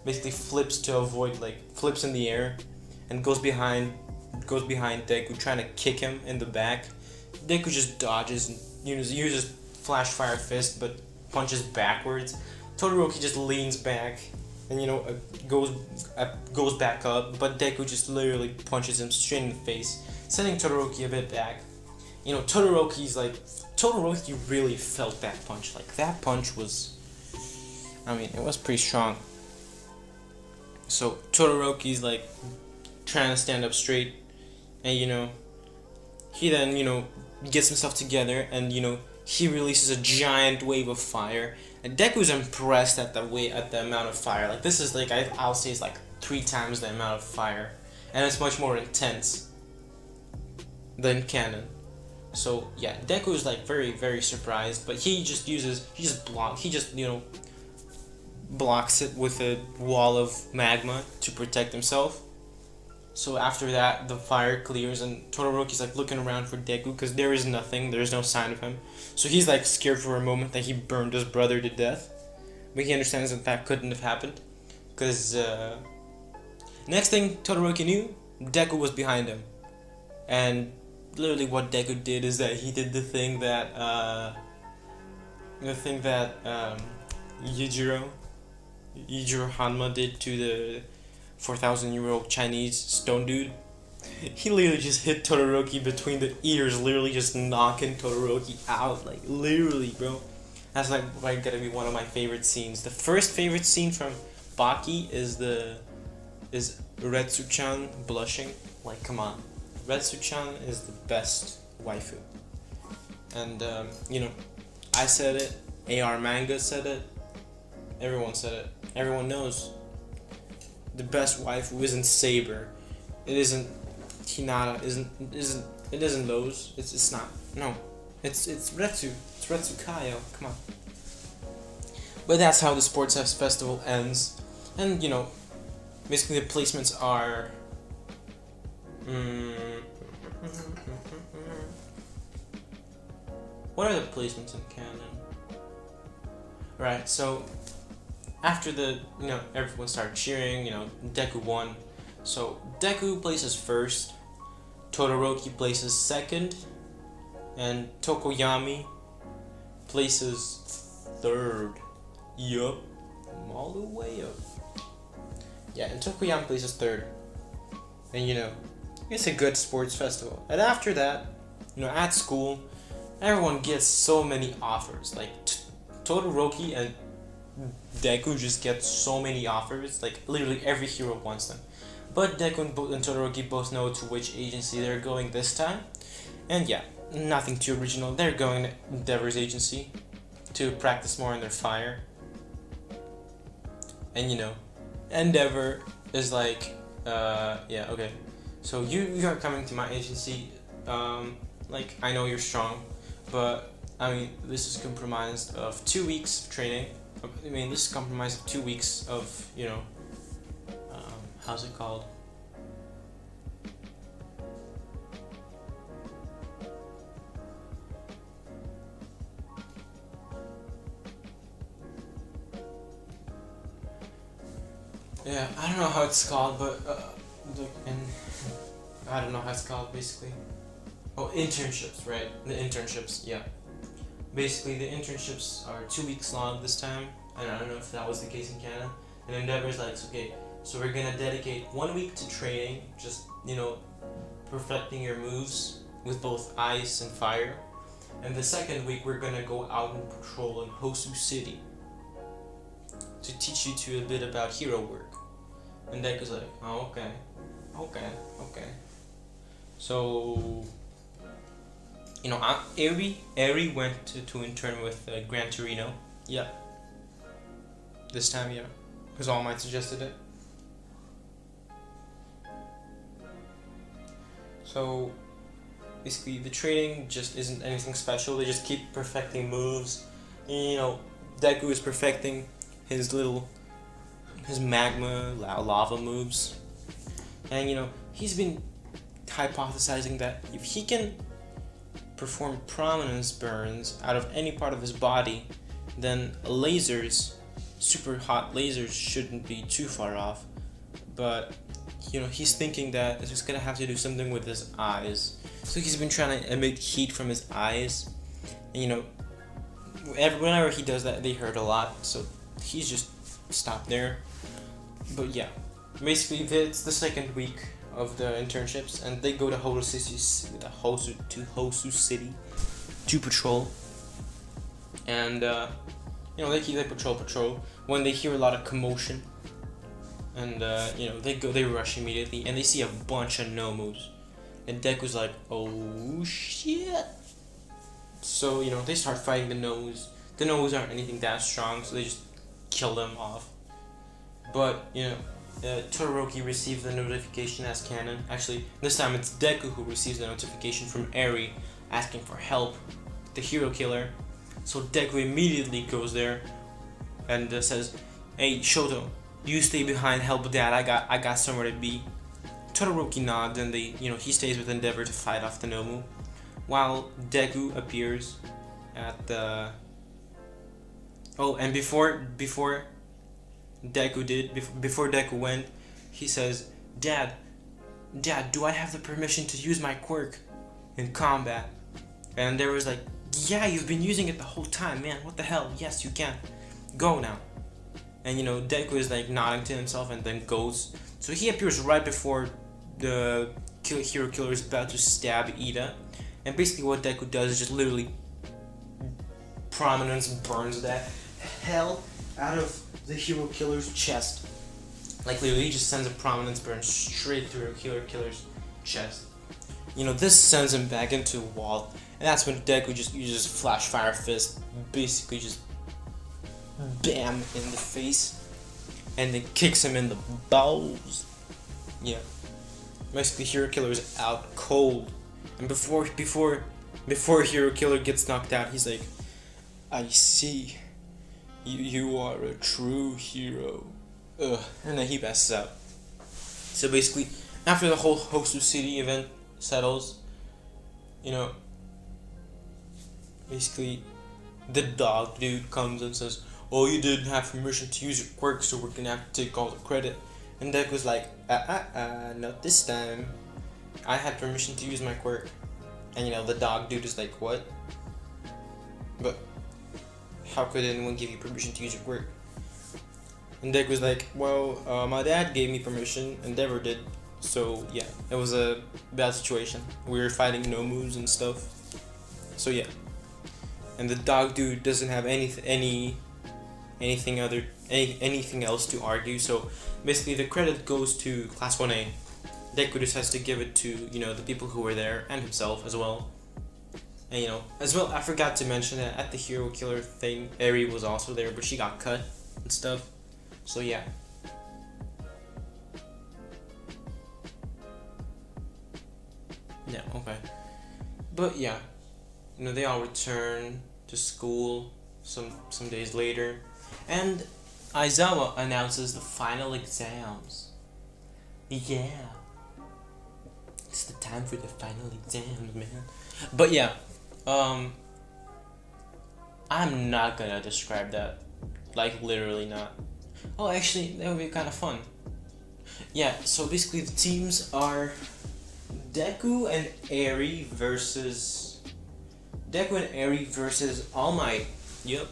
Basically flips to avoid, like flips in the air, and goes behind Deku, trying to kick him in the back. Deku just dodges and uses flash fire fist, but punches backwards. Todoroki just leans back and goes back up, but Deku just literally punches him straight in the face, sending Todoroki a bit back. You know, Todoroki really felt that punch. Like that punch was, I mean, it was pretty strong. So Todoroki's like trying to stand up straight, and he then gets himself together, and he releases a giant wave of fire, and Deku's impressed at the amount of fire. Like this is like I'll say it's like 3 times the amount of fire, and it's much more intense than Canon. So yeah, Deku is like very, very surprised, but he just blocks it with a wall of magma to protect himself. So after that, the fire clears, and Todoroki's like looking around for Deku, because there is nothing, there's no sign of him. So he's like scared for a moment that he burned his brother to death, but he understands that couldn't have happened, because next thing Todoroki knew, Deku was behind him. And literally what Deku did is that he did the thing that Yujiro Yujiro Hanma did to the 4,000-year-old Chinese stone dude. He literally just hit Todoroki between the ears, literally just knocking Todoroki out, like literally, bro. That's like gonna be one of my favorite scenes. The first favorite scene from Baki is Retsu-chan blushing. Like, come on, Retsu-chan is the best waifu. And you know, I said it. AR Manga said it. Everyone said it. Everyone knows. The best waifu isn't Saber. It isn't Hinata. It isn't those. It's not. No. It's Retsu. It's Retsu Kaio. Come on. But that's how the Sports Festival ends. And you know, basically the placements are what are the placements in Canon? Right, so after the, you know, everyone started cheering, you know, Deku won. So Deku places first, Todoroki places second, and Tokuyami places third. Yup, all the way up. Yeah, and Tokuyami places third. And you know, it's a good sports festival. And after that, you know, at school, everyone gets so many offers. Like Todoroki and Deku just get so many offers. Like literally every hero wants them. But Deku and Todoroki both know to which agency they're going this time. And yeah, nothing too original. They're going to Endeavor's agency to practice more on their fire. And you know, Endeavor is like, yeah, okay. So you are coming to my agency. Like, I know you're strong, but I mean, this is comprised of 2 weeks of training. I mean, this is comprised of 2 weeks of, you know, how's it called? Yeah, I don't know how it's called, but I don't know how it's called basically. Oh, internships, right? The internships, yeah. Basically, the internships are 2 weeks long this time, and I don't know if that was the case in Canada. And Endeavor's like, okay, so we're gonna dedicate 1 week to training, just, you know, perfecting your moves with both ice and fire. And the second week, we're gonna go out and patrol in Hosu City to teach you a bit about hero work. And Deku's like, oh, okay. So, you know, Arie went to intern with Gran Torino. Yeah. This time, yeah. Because All Might suggested it. So, basically, the training just isn't anything special. They just keep perfecting moves. And, you know, Deku is perfecting his magma lava moves. And, you know, he's been hypothesizing that if he can perform prominence burns out of any part of his body, then lasers, super hot lasers, shouldn't be too far off. But you know, he's thinking that it's just gonna have to do something with his eyes. So he's been trying to emit heat from his eyes, and you know, whenever he does that, they hurt a lot. So he's just stopped there. But yeah, basically it's the second week of the internships, and they go to Hosu City to patrol. And you know, they patrol when they hear a lot of commotion, and you know, they rush immediately, and they see a bunch of Nomus, and Deku's like, oh shit. So you know, they start fighting the Nomus. The Nomus aren't anything that strong, so they just kill them off. But you know, Todoroki receives the notification as Canon. Actually, this time it's Deku who receives the notification from Arie asking for help, the hero killer. So Deku immediately goes there and says, "Hey Shoto, you stay behind, help Dad. I got somewhere to be." Todoroki nods, and he stays with Endeavor to fight off the Nomu, while Deku appears at the. Oh, and before Deku went, he says, Dad, do I have the permission to use my quirk in combat?" And there was like, "Yeah, you've been using it the whole time, man. What the hell? Yes, you can. Go now." and Deku is like nodding to himself and then goes. So he appears right before the hero killer is about to stab Ida, and basically what Deku does is just literally prominence burns the hell out of the hero killer's chest. Like literally, he just sends a prominence burn straight through the hero killer's chest. This sends him back into a wall, and that's when Deku uses Flash Fire Fist, basically just bam in the face, and then kicks him in the balls. Yeah, basically Hero Killer is out cold, and before Hero Killer gets knocked out, he's like, "I see, you are a true hero." Ugh, and then he passes out. So basically, after the whole Hosu City event settles, basically the dog dude comes and says, "Oh, you didn't have permission to use your quirk, so we're gonna have to take all the credit." And Deku's like, not this time. I had permission to use my quirk. And the dog dude is like, "What? But how could anyone give you permission to use your quirk?" And Deku's like, "Well, my dad gave me permission, Endeavor did. So yeah, it was a bad situation. We were fighting no moves and stuff. So yeah." And the dog dude doesn't have anything else to argue. So basically, the credit goes to Class 1A. Deku just has to give it to the people who were there and himself as well. And as well, I forgot to mention that at the hero killer thing, Arie was also there, but she got cut and stuff. So yeah. Yeah, okay. But yeah, they all return to school some days later, and Aizawa announces the final exams. Yeah. It's the time for the final exams, man. But yeah, I'm not gonna describe that. Like, literally not. Oh, actually, that would be kind of fun. Yeah, so basically the teams are Deku and Arie versus All Might. Yep.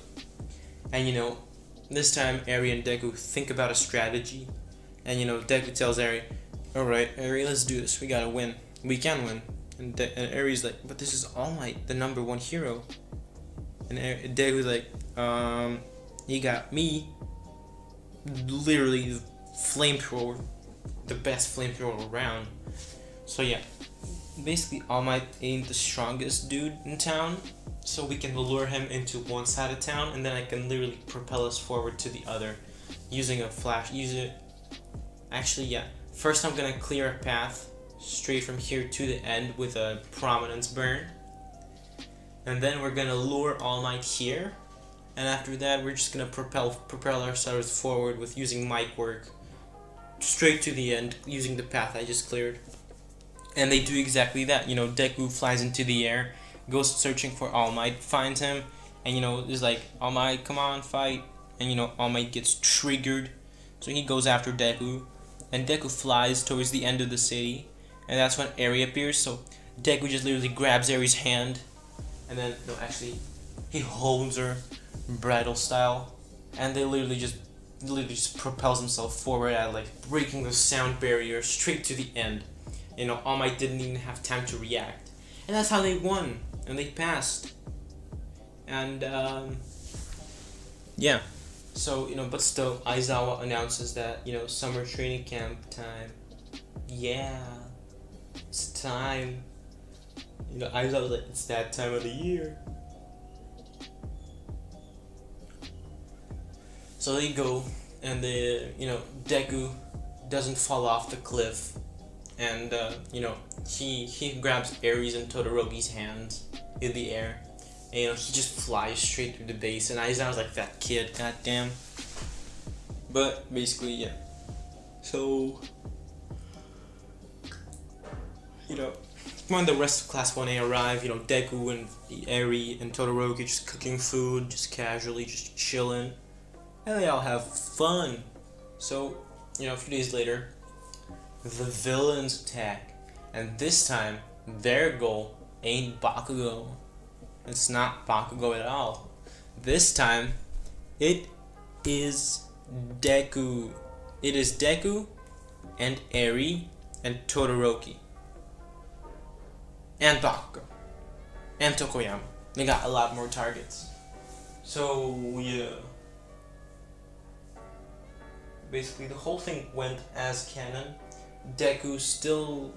And this time Arie and Deku think about a strategy. And Deku tells Arie, "Alright, Arie, let's do this. We gotta win. We can win." And Arie's like, "But this is All Might, the number one hero." And Deku's like, "You got me." Literally, flamethrower, the best flamethrower around. So yeah, basically All Might ain't the strongest dude in town, so we can lure him into one side of town, and then I can literally propel us forward to the other using a flash. Actually, yeah. First, I'm gonna clear a path straight from here to the end with a prominence burn, and then we're gonna lure All Might here, and after that, we're just gonna propel ourselves forward with using my quirk straight to the end using the path I just cleared. And they do exactly that. Deku flies into the air, goes searching for All Might, finds him, and is like, "All Might, come on, fight." And All Might gets triggered, so he goes after Deku, and Deku flies towards the end of the city, and that's when Arie appears. So Deku just literally grabs Arie's hand, and then he holds her bridal style, and they literally just propels himself forward at breaking the sound barrier straight to the end. All Might didn't even have time to react, and that's how they won, and they passed. And yeah, so but still, Aizawa announces that summer training camp time. Yeah, it's time. Aizawa's like, "It's that time of the year." So they go, and Deku doesn't fall off the cliff, and he grabs Arie's and Todoroki's hands in the air, and he just flies straight through the base, and Aizawa's like, "That kid, goddamn." But basically, yeah. So when the rest of Class 1A arrive, Deku and Arie and Todoroki just cooking food, just casually, just chilling. And they all have fun. So, a few days later, the villains attack. And this time, their goal ain't Bakugo. It's not Bakugo at all. This time, it is Deku. It is Deku and Arie and Todoroki and Bakugo and Tokuyami. They got a lot more targets. So yeah. Basically, the whole thing went as canon. Deku still...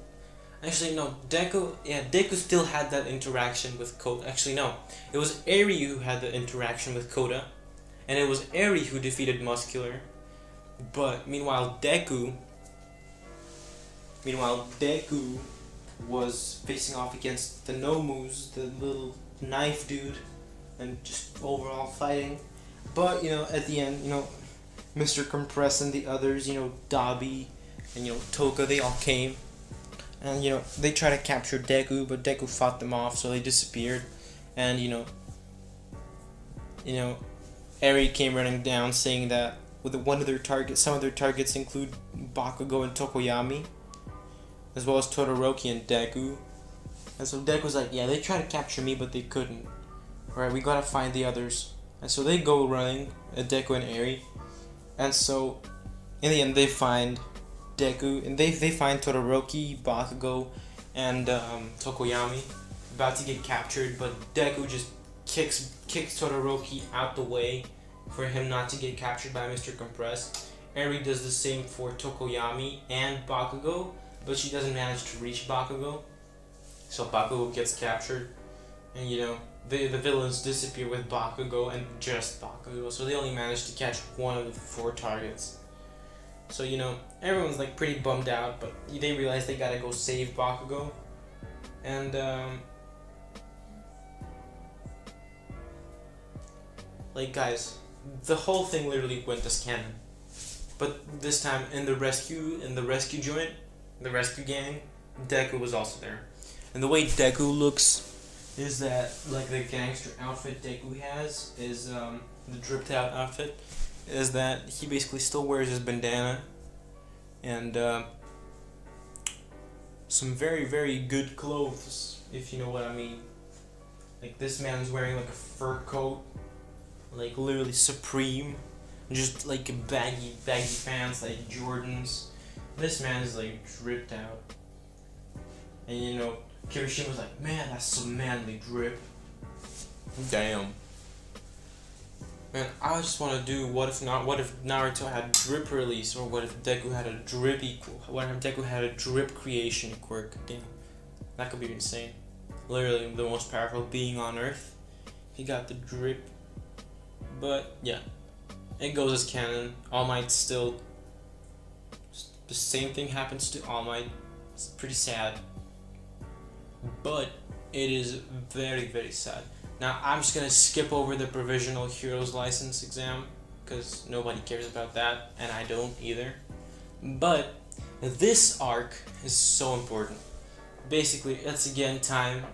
Actually, no. Deku still had that interaction with Koda. Actually, no. It was Arie who had the interaction with Koda. And it was Arie who defeated Muscular. But, meanwhile, Deku was facing off against the Nomus, the little knife dude, and just overall fighting. But, at the end, Mr. Compress and the others, Dabi and, Toka, they all came. And, they tried to capture Deku, but Deku fought them off, so they disappeared. And, Arie came running down saying that some of their targets include Bakugo and Tokoyami, as well as Todoroki and Deku. And so Deku's like, yeah, they tried to capture me, but they couldn't. Alright, we gotta find the others. And so they go running, Deku and Arie. And so, in the end, they find Deku, and they find Todoroki, Bakugo, and Tokoyami about to get captured, but Deku just kicks Todoroki out the way for him not to get captured by Mr. Compress. Arie does the same for Tokoyami and Bakugo, but she doesn't manage to reach Bakugo. So Bakugo gets captured, and the villains disappear with Bakugo and just Bakugo, so they only managed to catch one of the 4 targets. So, everyone's like pretty bummed out, but they realize they gotta go save Bakugo. And, guys, the whole thing literally went as canon. But this time, in the rescue joint, the rescue gang, Deku was also there. And the way Deku looks is that, the gangster outfit Deku has is, the dripped out outfit, is that he basically still wears his bandana and some very, very good clothes, if you know what I mean. This man's wearing a fur coat, literally supreme, just baggy pants, Jordans. This man is dripped out. And Kirishima was like, man, that's some manly drip. Damn. Man, I just want to do what if Naruto had drip release, or what if Deku had a drip creation quirk. Damn. That could be insane. Literally the most powerful being on earth. He got the drip. But yeah. It goes as canon. All Might still... The same thing happens to All Might. It's pretty sad. But it is very, very sad. Now, I'm just going to skip over the Provisional Heroes License exam, because nobody cares about that, and I don't either. But this arc is so important. Basically, it's again time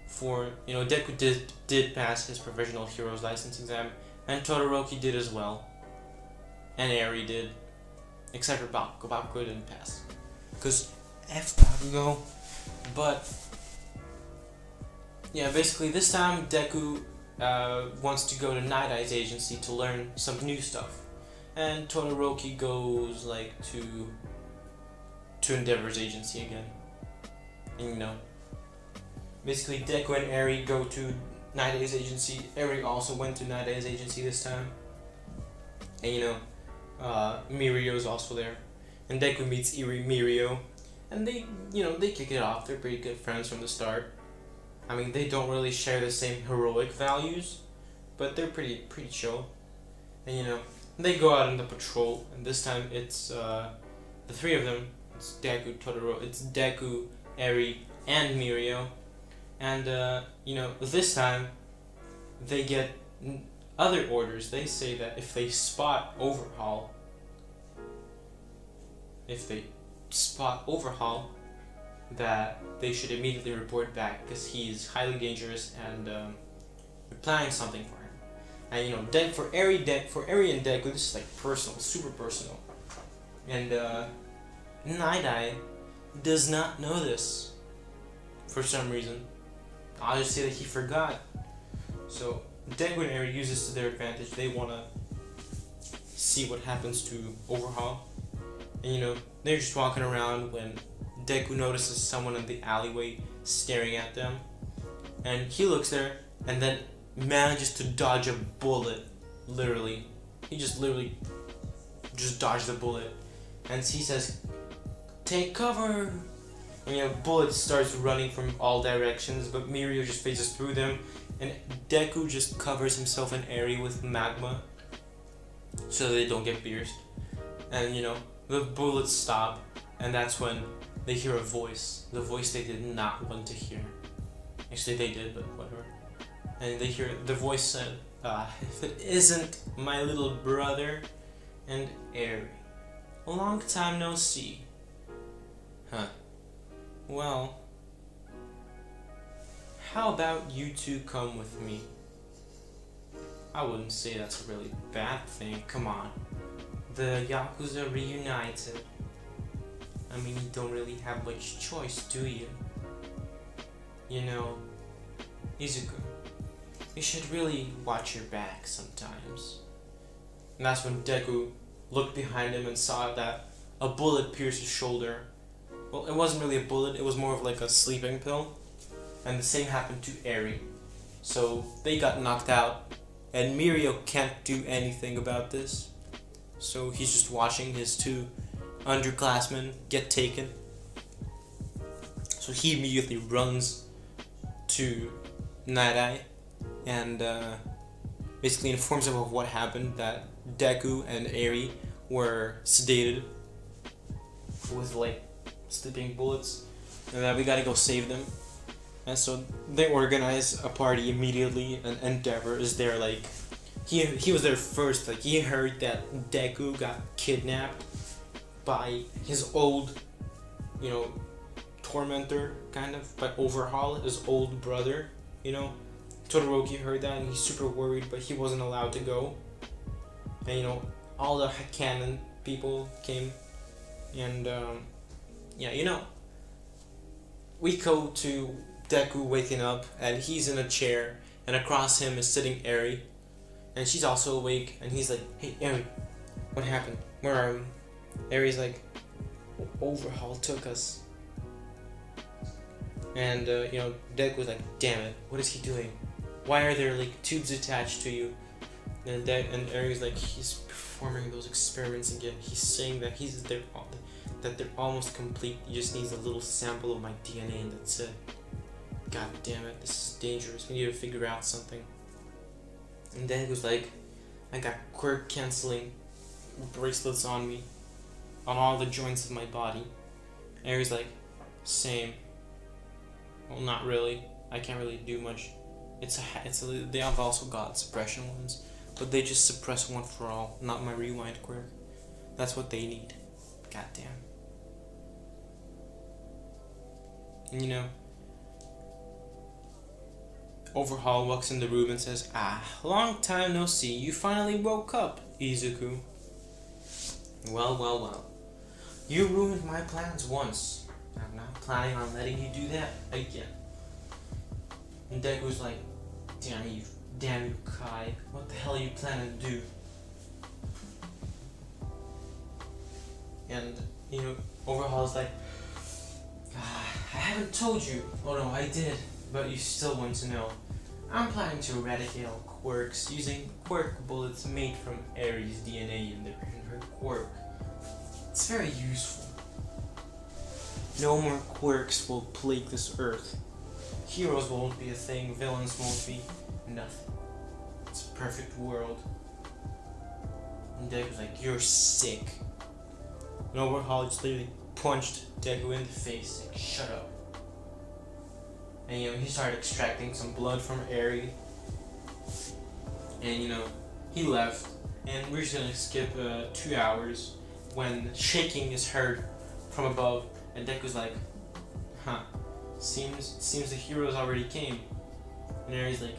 for, Deku did pass his Provisional Heroes License exam, and Todoroki did as well. And Arie did. Except for Bakugo. Bakugo didn't pass. Because F Bakugo. But yeah, basically this time Deku wants to go to Night Eye's agency to learn some new stuff, and Todoroki goes to Endeavor's agency again. And basically Deku and Arie go to Night Eye's agency. Arie also went to Night Eye's agency this time, and Mirio's also there, and Deku meets Mirio. And they kick it off. They're pretty good friends from the start. I mean, they don't really share the same heroic values, but they're pretty chill. And they go out on the patrol, and this time it's the 3 of them. It's Deku, Arie, and Mirio. And this time they get other orders. They say that if they spot Overhaul, that they should immediately report back, because he's highly dangerous and they're planning something for him. And for Arie and Deku, this is personal, super personal. And Night Eye does not know this for some reason. I'll just say that he forgot. So Deku and Arie use this to their advantage. They wanna see what happens to Overhaul. And you know, they're just walking around when Deku notices someone in the alleyway staring at them. And he looks there and then manages to dodge a bullet. Literally. He just literally just dodged the bullet. And he says, "Take cover!" And you know, bullet starts running from all directions, but Mirio just phases through them. And Deku just covers himself and Arie with magma so they don't get pierced. And you know, the bullets stop, and that's when they hear a voice. The voice they did not want to hear. Actually, they did, but whatever. And they hear the voice said, "If it isn't my little brother and Arie. A long time no see." Huh. Well, how about you two come with me? I wouldn't say that's a really bad thing. Come on. The Yakuza reunited. I mean, you don't really have much choice, do you? You know, Izuku, you should really watch your back sometimes. And that's when Deku looked behind him and saw that a bullet pierced his shoulder. Well, it wasn't really a bullet, it was more of like a sleeping pill. And the same happened to Arie. So they got knocked out, and Mirio can't do anything about this. So he's just watching his two underclassmen get taken. So he immediately runs to Night and basically informs him of what happened, that Deku and Arie were sedated with like sleeping bullets, and that we gotta go save them. And so they organize a party immediately, and Endeavor is there. Like he was there first. Like he heard that Deku got kidnapped by his old, you know, tormentor, kind of, by Overhaul, his old brother. You know, Todoroki heard that and he's super worried, but he wasn't allowed to go. And you know, all the Canon people came, and yeah, you know, we go to Deku waking up, and he's in a chair, and across him is sitting Arie, and she's also awake, and he's like, "Hey Arie, what happened? Where are we?" Arie's like, "Overhaul took us." And you know, Deku's like, "Damn it, what is he doing? Why are there like tubes attached to you?" And Arie's like, "He's performing those experiments again. He's saying that that they're almost complete. He just needs a little sample of my DNA, and that's it. God damn it, this is dangerous. We need to figure out something." And Deku's like, "I got quirk canceling bracelets on me, on all the joints of my body." Arie's like, "Same. Well, not really. I can't really do much. They have also got suppression ones, but they just suppress one for all, not my rewind quirk. That's what they need. Goddamn." And you know, Overhaul walks in the room and says, "Long time no see. You finally woke up, Izuku." Well. You ruined my plans once. I'm not planning on letting you do that again." And Deku's like, Damn you, Kai. What the hell are you planning to do?" And, you know, Overhaul's like, "I haven't told you." "Oh no, I did, but you still want to know. I'm planning to eradicate all quirks using quirk bullets made from Arie's DNA in her quirk. It's very useful. No more quirks will plague this earth. Heroes won't be a thing, villains won't be nothing. It's a perfect world." And Deku's like, "You're sick." And Overhaul just literally punched Deku in the face, like, "Shut up." And you know, he started extracting some blood from Arie. And you know, he left. And we're just gonna skip 2 hours when shaking is heard from above, and Deku's like, Seems the heroes already came." And Arie's like,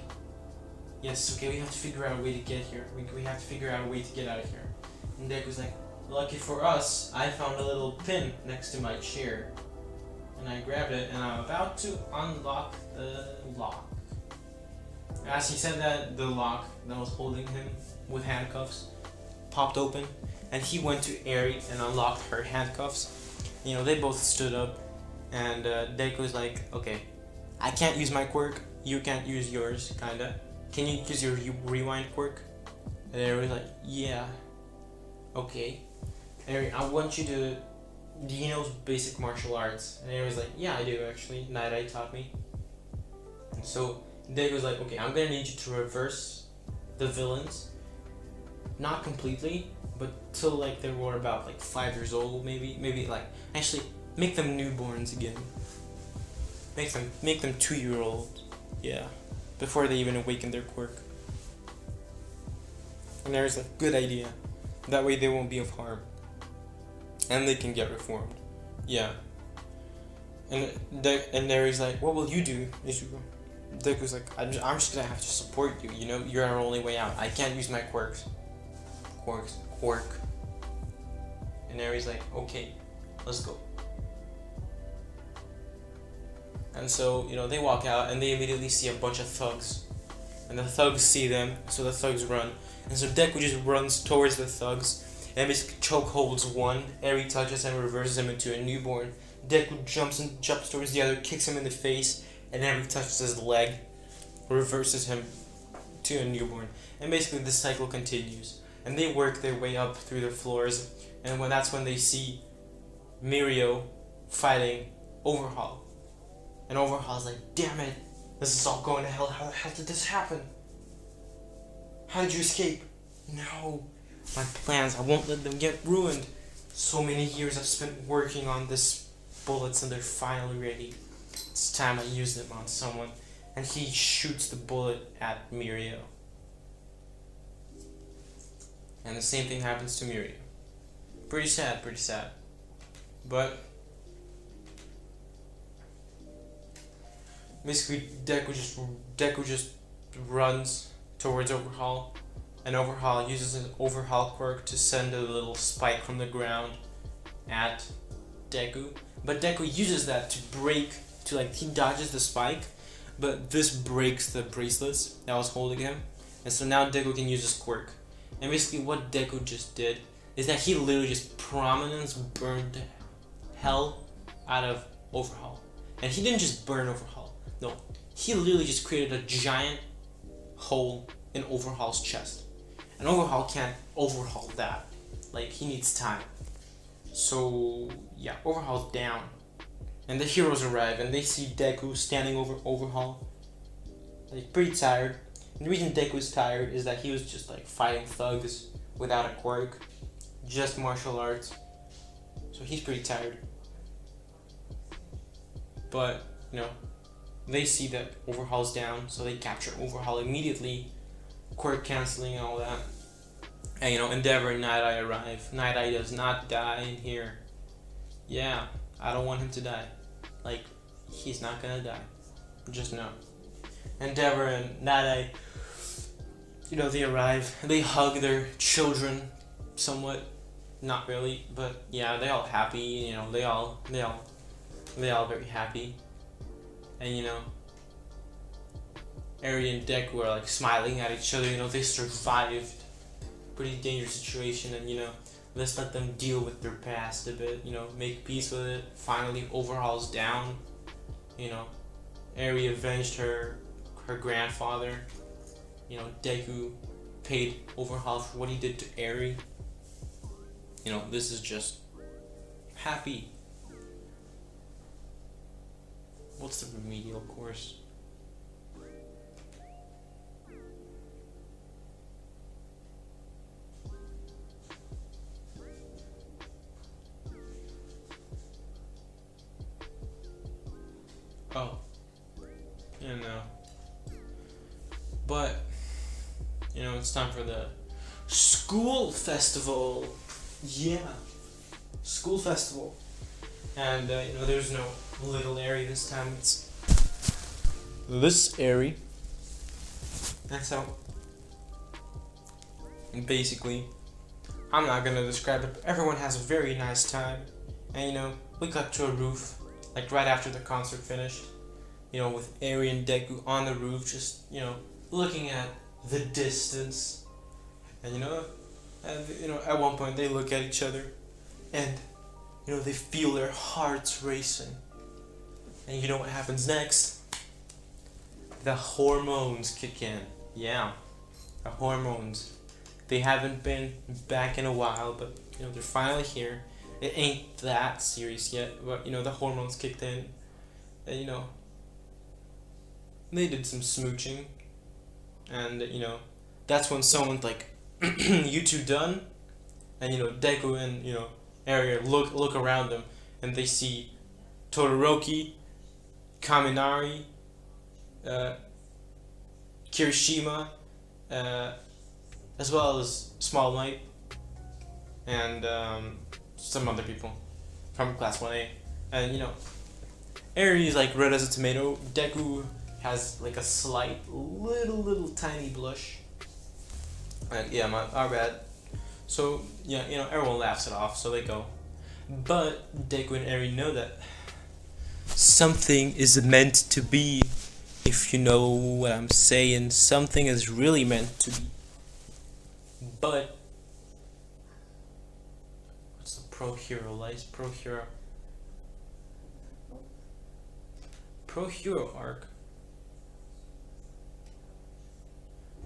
"Yes, okay, we have to figure out a way to get here. We have to figure out a way to get out of here." And Deku's like, "Lucky for us, I found a little pin next to my chair. And I grabbed it, and I'm about to unlock the lock." As he said that, the lock that was holding him with handcuffs popped open, and he went to Arie and unlocked her handcuffs. You know, they both stood up, and Deku's like, okay, I can't use my quirk, you can't use yours, kinda. Can you use your rewind quirk? And Arie's like, yeah, okay. Arie, I want you to, do you know basic martial arts? And Arie's like, yeah, I do actually, Night Eye taught me. And so Deku's like, okay, I'm gonna need you to reverse the villains, not completely, but till like they were about like 5 years old, maybe like actually make them newborns again. Make them 2-year-olds, yeah, before they even awaken their quirk. And there's like, good idea. That way they won't be of harm, and they can get reformed, yeah. And Arie's like, what will you do? Deku's like, I'm just gonna have to support you. You know, you're our only way out. I can't use my quirk. And Arie's like, okay, let's go. And so, you know, they walk out and they immediately see a bunch of thugs. And the thugs see them, so the thugs run. And so Deku just runs towards the thugs and basically chokeholds one. Arie touches him, reverses him into a newborn. Deku jumps towards the other, kicks him in the face, and Arie touches his leg, reverses him to a newborn. And basically the cycle continues. And they work their way up through the floors, and that's when they see Mirio fighting Overhaul. And Overhaul's like, damn it, this is all going to hell. How the hell did this happen? How did you escape? No, my plans, I won't let them get ruined. So many years I've spent working on this bullets, and they're finally ready. It's time I use them on someone. And he shoots the bullet at Mirio. And the same thing happens to Mirio. Pretty sad. But basically Deku just runs towards Overhaul, and Overhaul uses an Overhaul quirk to send a little spike from the ground at Deku. But Deku uses that he dodges the spike, but this breaks the bracelets that was holding him, and so now Deku can use his quirk. And basically what Deku just did is that he literally just prominence burned hell out of Overhaul. And he didn't just burn Overhaul. No, he literally just created a giant hole in Overhaul's chest. And Overhaul can't overhaul that. Like, he needs time. So, yeah, Overhaul's down. And the heroes arrive and they see Deku standing over Overhaul. Like, pretty tired. And the reason Deku's tired is that he was just like fighting thugs without a quirk. Just martial arts. So he's pretty tired. But, you know, they see that Overhaul's down, so they capture Overhaul immediately. Quirk canceling and all that. And, you know, Endeavor and Night Eye arrive. Night Eye does not die in here. Yeah, I don't want him to die. Like, he's not gonna die. Just know. Endeavor and Night Eye, you know, they arrive. They hug their children somewhat. Not really, but yeah, they all happy, you know, they all very happy. And, you know, Arie and Deku are like smiling at each other, you know, they survived a pretty dangerous situation, and, you know, let's let them deal with their past a bit, you know, make peace with it. Finally, Overhaul's down, you know, Arie avenged her grandfather, you know, Deku paid Overhaul for what he did to Arie. You know, this is just happy. What's the remedial course? Oh, you know. But, you know, it's time for the school festival. Yeah, school festival. And, you know, there's no little Arie this time. It's this Arie. And so, basically, I'm not gonna describe it, but everyone has a very nice time. And, you know, we got to a roof, like right after the concert finished, you know, with Arie and Deku on the roof, just, you know, looking at the distance. And, you know, And at one point they look at each other, and they feel their hearts racing. And you know what happens next? The hormones kick in. Yeah, the hormones. They haven't been back in a while, but they're finally here. It ain't that serious yet, but the hormones kicked in, and they did some smooching, and that's when someone's like, "You two done?" And Deku and Arie look around them, and they see Todoroki, Kaminari, Kirishima, as well as Small Knight, and some other people from Class 1A. And Arie is like red as a tomato. Deku has like a slight, little tiny blush. And yeah, our bad. So yeah, everyone laughs it off, so they go. But Deku and Arie know that something is meant to be. If you know what I'm saying, something is really meant to be. But what's the pro hero like? Pro hero arc.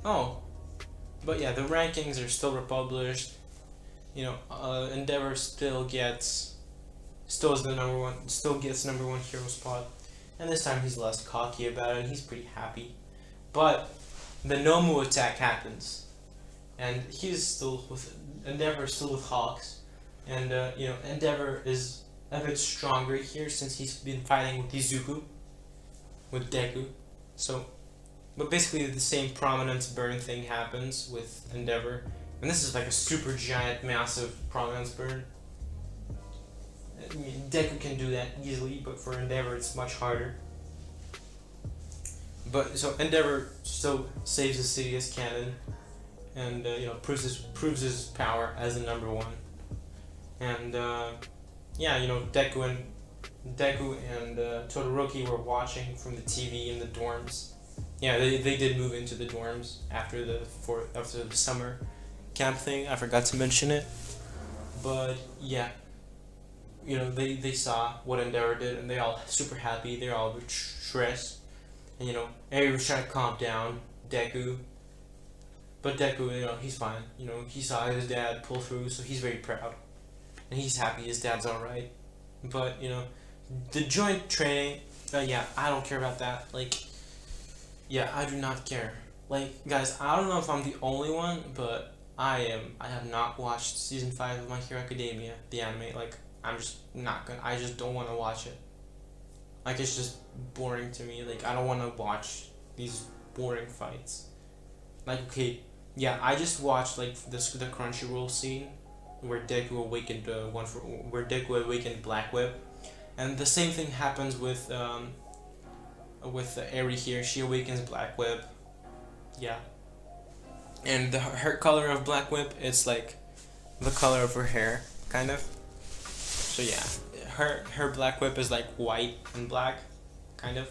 Oh, but yeah, the rankings are still republished. Endeavor still gets number one hero spot, and this time he's less cocky about it, and he's pretty happy. But the Nomu attack happens, and he's still with Endeavor, still with Hawks, and Endeavor is a bit stronger here since he's been fighting with Izuku, with Deku. So, but basically the same prominence burn thing happens with Endeavor, and this is like a super giant, massive prominence burn. I mean, Deku can do that easily, but for Endeavor it's much harder. But so Endeavor still saves the city as Canon, and proves his power as the number one. And yeah, Deku and Todoroki were watching from the TV in the dorms. Yeah, they did move into the dorms after the summer camp thing. I forgot to mention it, but yeah, they saw what Endeavor did, and they all super happy. They're all stressed, and Arie was trying to calm down Deku, but Deku, he's fine. He saw his dad pull through, so he's very proud, and he's happy his dad's all right. But the joint training, yeah, I don't care about that. Like, yeah, I do not care. Like, guys, I don't know if I'm the only one, but I have not watched season 5 of My Hero Academia, the anime. Like, I'm just not gonna. I just don't want to watch it. Like, it's just boring to me. Like, I don't want to watch these boring fights. Like, okay, yeah, I just watched like the Crunchyroll scene where Deku awakened Black Whip, and the same thing happens with Arie here. She awakens Black Whip. Yeah. And her color of Black Whip is like the color of her hair, kind of. So yeah, her Black Whip is like white and black, kind of.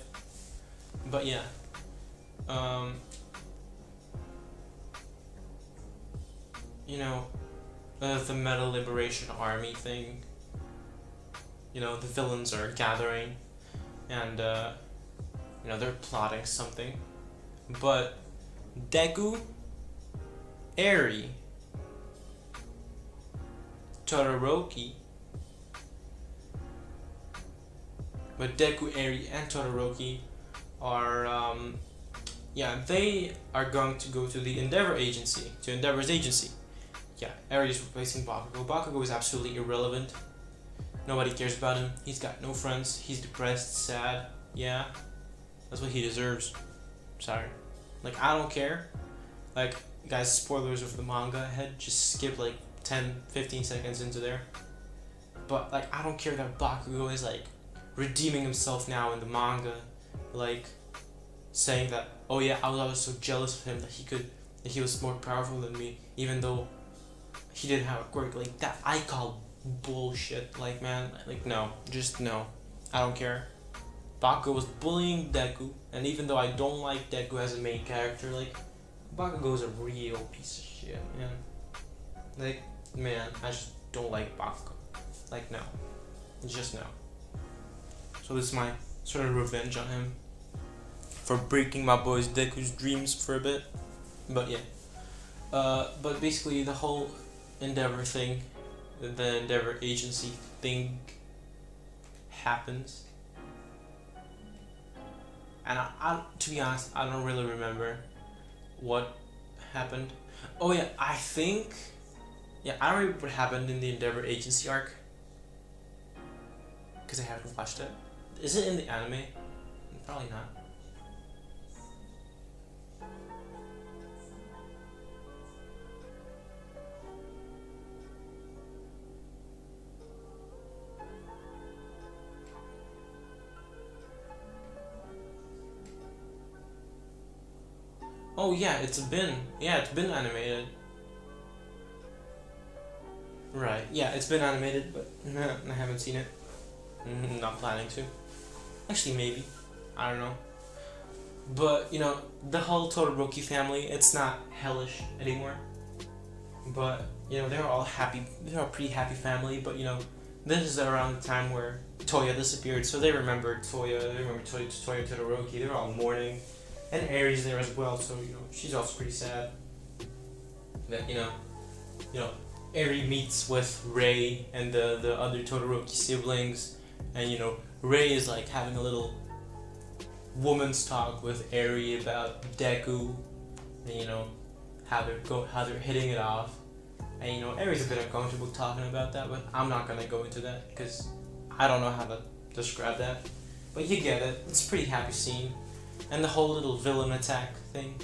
But yeah, the Metal Liberation Army thing. The villains are gathering, and they're plotting something, but Deku, Arie, Todoroki, but Deku, Arie, and Todoroki are they are going to go to the Endeavor's agency. Yeah, Arie is replacing Bakugo. Bakugo is absolutely irrelevant. Nobody cares about him. He's got no friends. He's depressed, sad. Yeah, that's what he deserves. Sorry. Like, I don't care. Like, guys, spoilers of the manga ahead. Just skip like 10-15 seconds into there. But like, I don't care that Bakugo is like redeeming himself now in the manga, like saying that, oh yeah, I was so jealous of him that he was more powerful than me, even though he didn't have a quirk. Like, that I call bullshit. Like, man, like, no, just no. I don't care. Bakugo was bullying Deku, and even though I don't like Deku as a main character, like, Bakugo is a real piece of shit, man. Like, man, I just don't like Bakugo. Like, no. Just no. So this is my sort of revenge on him for breaking my boy's Deku's dreams for a bit. But yeah. But basically the whole Endeavor thing, the Endeavor agency thing happens. And I to be honest, I don't really remember what happened. Oh yeah, I think... Yeah, I don't remember what happened in the Endeavor agency arc. Because I haven't watched it. Is it in the anime? Probably not. Oh yeah, it's been animated. Right, yeah, it's been animated, but I haven't seen it. Not planning to. Actually, maybe. I don't know. But, you know, the whole Todoroki family, it's not hellish anymore. But, you know, they're all happy. They're all pretty happy family, but, you know, this is around the time where Toya disappeared, so they remember Toya, Toya Todoroki, they're all mourning. And Arie's there as well, so, you know, she's also pretty sad. That, you know, Arie meets with Ray and the other Todoroki siblings, and, you know, Ray is like having a little woman's talk with Arie about Deku, and, you know, how they're hitting it off. And, you know, Arie's a bit uncomfortable talking about that, but I'm not gonna go into that because I don't know how to describe that. But you get it. It's a pretty happy scene, and the whole little villain attack thing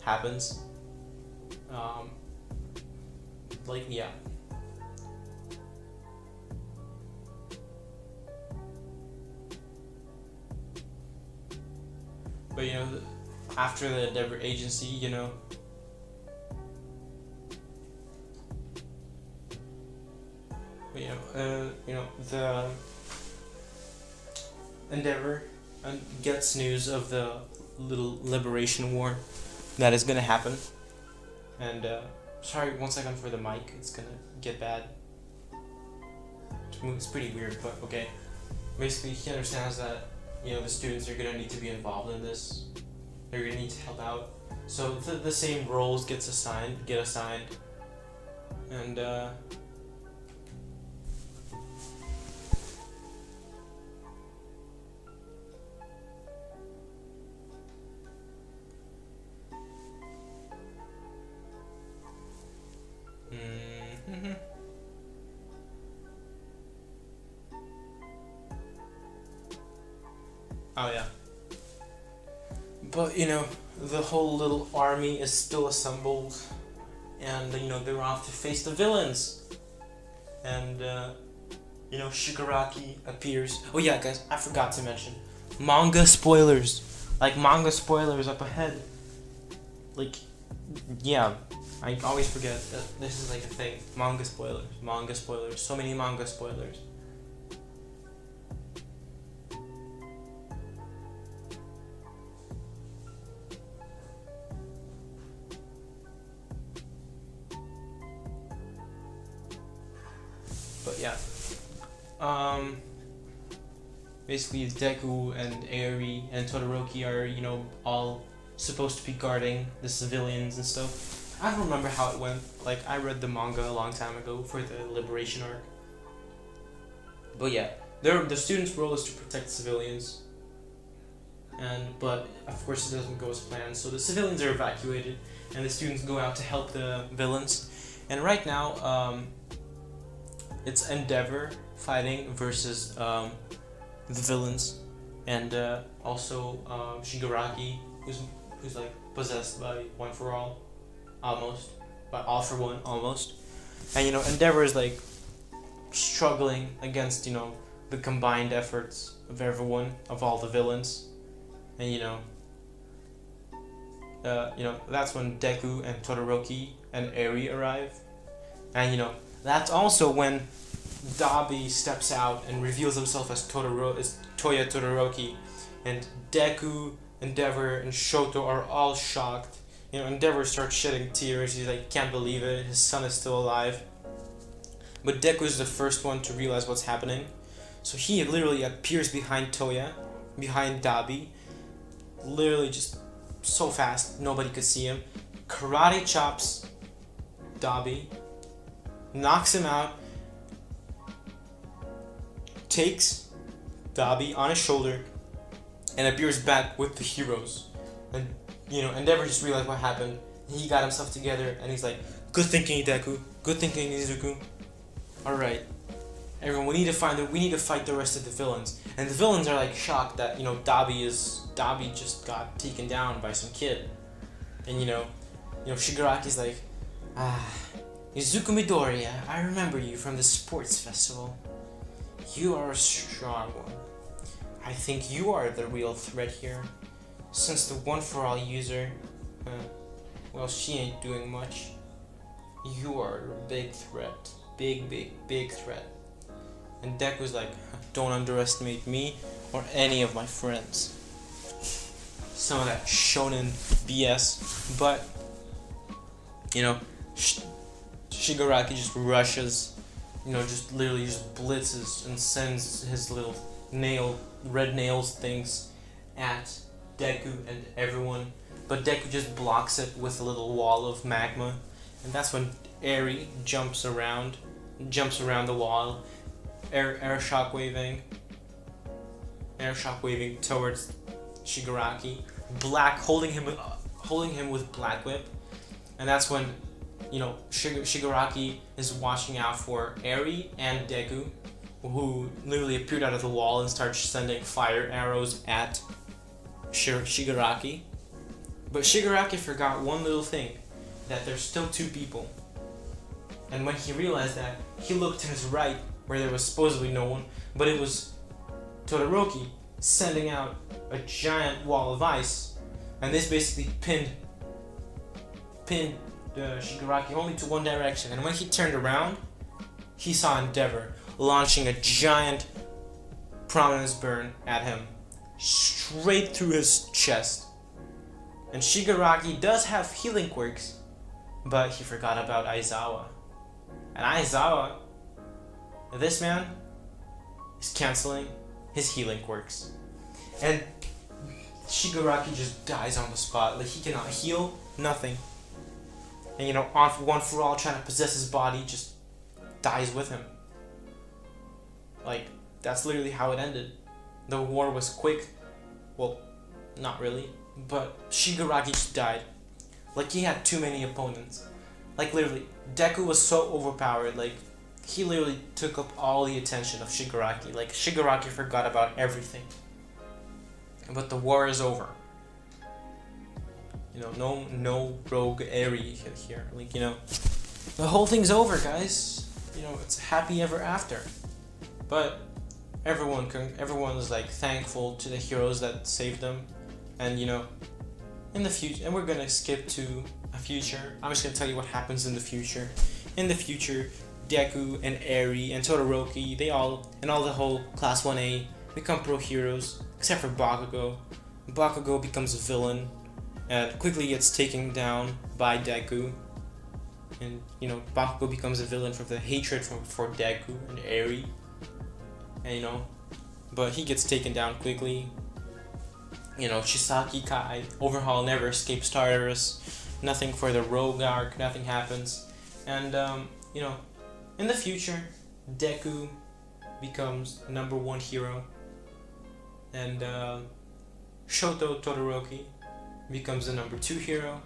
happens. Like, yeah. But, you know, after the Endeavor agency, you know, the Endeavor gets news of the little liberation war that is gonna happen. And, sorry, 1 second for the mic, it's gonna get bad. It's pretty weird, but okay. Basically, he understands that, you know, the students are gonna need to be involved in this. They're gonna need to help out. So the same roles get assigned, and oh yeah. But, you know, the whole little army is still assembled, and, you know, they're off to face the villains. And, you know, Shigaraki appears. Oh yeah, guys, I forgot to mention. Manga spoilers. Like, manga spoilers up ahead. Like, yeah, I always forget that this is like a thing. Manga spoilers, so many manga spoilers. But yeah, basically Deku and Arie and Todoroki are, you know, all supposed to be guarding the civilians and stuff. I don't remember how it went. Like, I read the manga a long time ago for the Liberation arc. But yeah, the students' role is to protect civilians. But of course it doesn't go as planned. So the civilians are evacuated, and the students go out to help the villains. And right now, it's Endeavor fighting versus the villains, and also Shigaraki, who's like possessed by One for All, almost, by All for One, almost. And, you know, Endeavor is like struggling against, you know, the combined efforts of everyone, of all the villains. And, you know, that's when Deku and Todoroki and Arie arrive. And, you know, that's also when Dabi steps out and reveals himself as Toya Todoroki. And Deku, Endeavor, and Shoto are all shocked Endeavor starts shedding tears. He's like, can't believe it. His son is still alive. But Deku is the first one to realize what's happening. So he literally appears behind Toya, behind Dabi. Literally just so fast, nobody could see him. Karate chops Dabi, knocks him out, takes Dabi on his shoulder, and appears back with the heroes. And Endeavor just realized what happened. He got himself together, and he's like, "Good thinking, Deku. Good thinking, Izuku. All right, everyone, we need to fight the rest of the villains." And the villains are like shocked that Dabi just got taken down by some kid, and Shigaraki's like, Izuku Midoriya, I remember you from the sports festival. You are a strong one. I think you are the real threat here. Since the one-for-all user, well, she ain't doing much. You are a big threat. Big threat. And Deku's like, don't underestimate me or any of my friends. Some of that shonen BS. But, Shigaraki just rushes, just literally just blitzes and sends his little red nails things at Deku and everyone, but Deku just blocks it with a little wall of magma, and that's when Arie jumps around the wall, air shockwaving towards Shigaraki, holding him with Black Whip, and that's when Shigaraki is watching out for Arie and Deku, who literally appeared out of the wall and starts sending fire arrows at Shigaraki. But Shigaraki forgot one little thing, that there's still two people. And when he realized that, he looked to his right, where there was supposedly no one, but it was Todoroki sending out a giant wall of ice, and this basically pinned Shigaraki only to one direction. And when he turned around, he saw Endeavor launching a giant prominence burn at him, straight through his chest. And Shigaraki does have healing quirks, but he forgot about Aizawa. And Aizawa, this man, is canceling his healing quirks. And Shigaraki just dies on the spot. Like, he cannot heal, nothing. And on for one for all, trying to possess his body, just dies with him. Like, that's literally how it ended. The war was quick. Well, not really. But Shigaraki just died. Like, he had too many opponents. Like, literally, Deku was so overpowered. Like, he literally took up all the attention of Shigaraki. Like, Shigaraki forgot about everything. But the war is over. No rogue Arie here. Like, the whole thing's over, guys. It's happy ever after. But everyone is like thankful to the heroes that saved them, and in the future, and we're gonna skip to a future. I'm just gonna tell you what happens in the future. In the future, Deku and Arie and Todoroki, and all the whole Class 1A become pro heroes, except for Bakugo. Bakugo becomes a villain and quickly gets taken down by Deku. And Bakugo becomes a villain from the hatred for Deku and Arie. And but he gets taken down quickly. Chisaki Kai overhaul never escapes Tartarus. Nothing for the rogue arc, nothing happens. And in the future, Deku becomes #1 hero, and Shoto Todoroki becomes the #2 hero.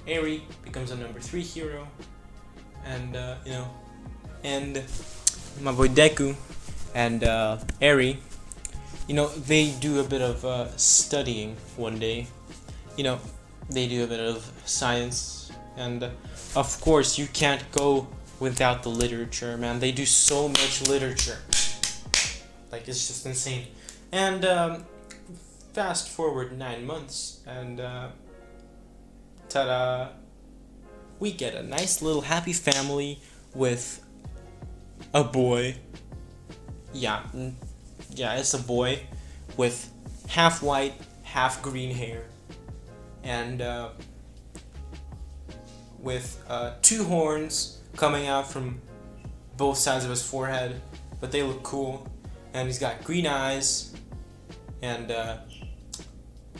Arie becomes a #3 hero, and and my boy Deku and Arie, they do a bit of studying one day. They do a bit of science, and of course you can't go without the literature, man. They do so much literature, like, it's just insane. And fast forward 9 months, and ta-da, we get a nice little happy family with a boy. Yeah, it's a boy with half white, half green hair. And with 2 horns coming out from both sides of his forehead, but they look cool. And he's got green eyes, and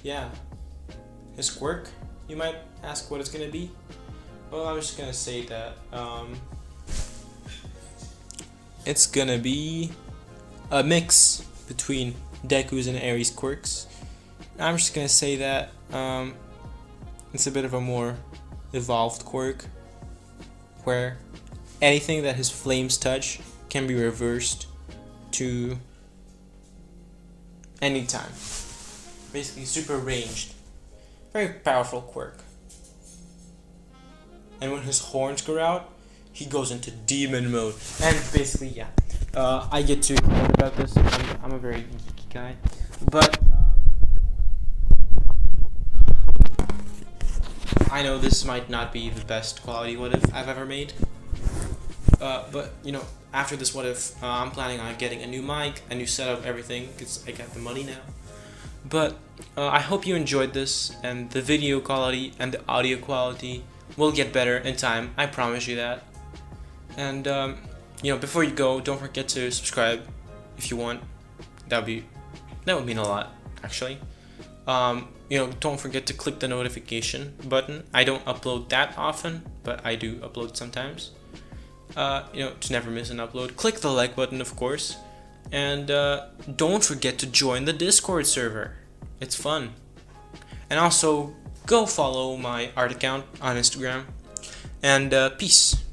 yeah. His quirk, you might ask what it's gonna be. Well, I'm just gonna say that it's gonna be a mix between Deku's and Arie's quirks. I'm just gonna say that it's a bit of a more evolved quirk, where anything that his flames touch can be reversed to any time. Basically super ranged. Very powerful quirk. And when his horns go out, he goes into demon mode. And basically, yeah. I get to learn about this. I'm a very geeky guy. But I know this might not be the best quality what if I've ever made. But you know, after this what if, I'm planning on getting a new mic, a new setup, everything, because I got the money now. But I hope you enjoyed this, and the video quality and the audio quality will get better in time. I promise you that. And you know, before you go, don't forget to subscribe if you want. That would mean a lot, actually. You know, don't forget to click the notification button. I don't upload that often, but I do upload sometimes. You know, to never miss an upload. Click the like button, of course. And don't forget to join the Discord server. It's fun. And also, go follow my art account on Instagram. And peace.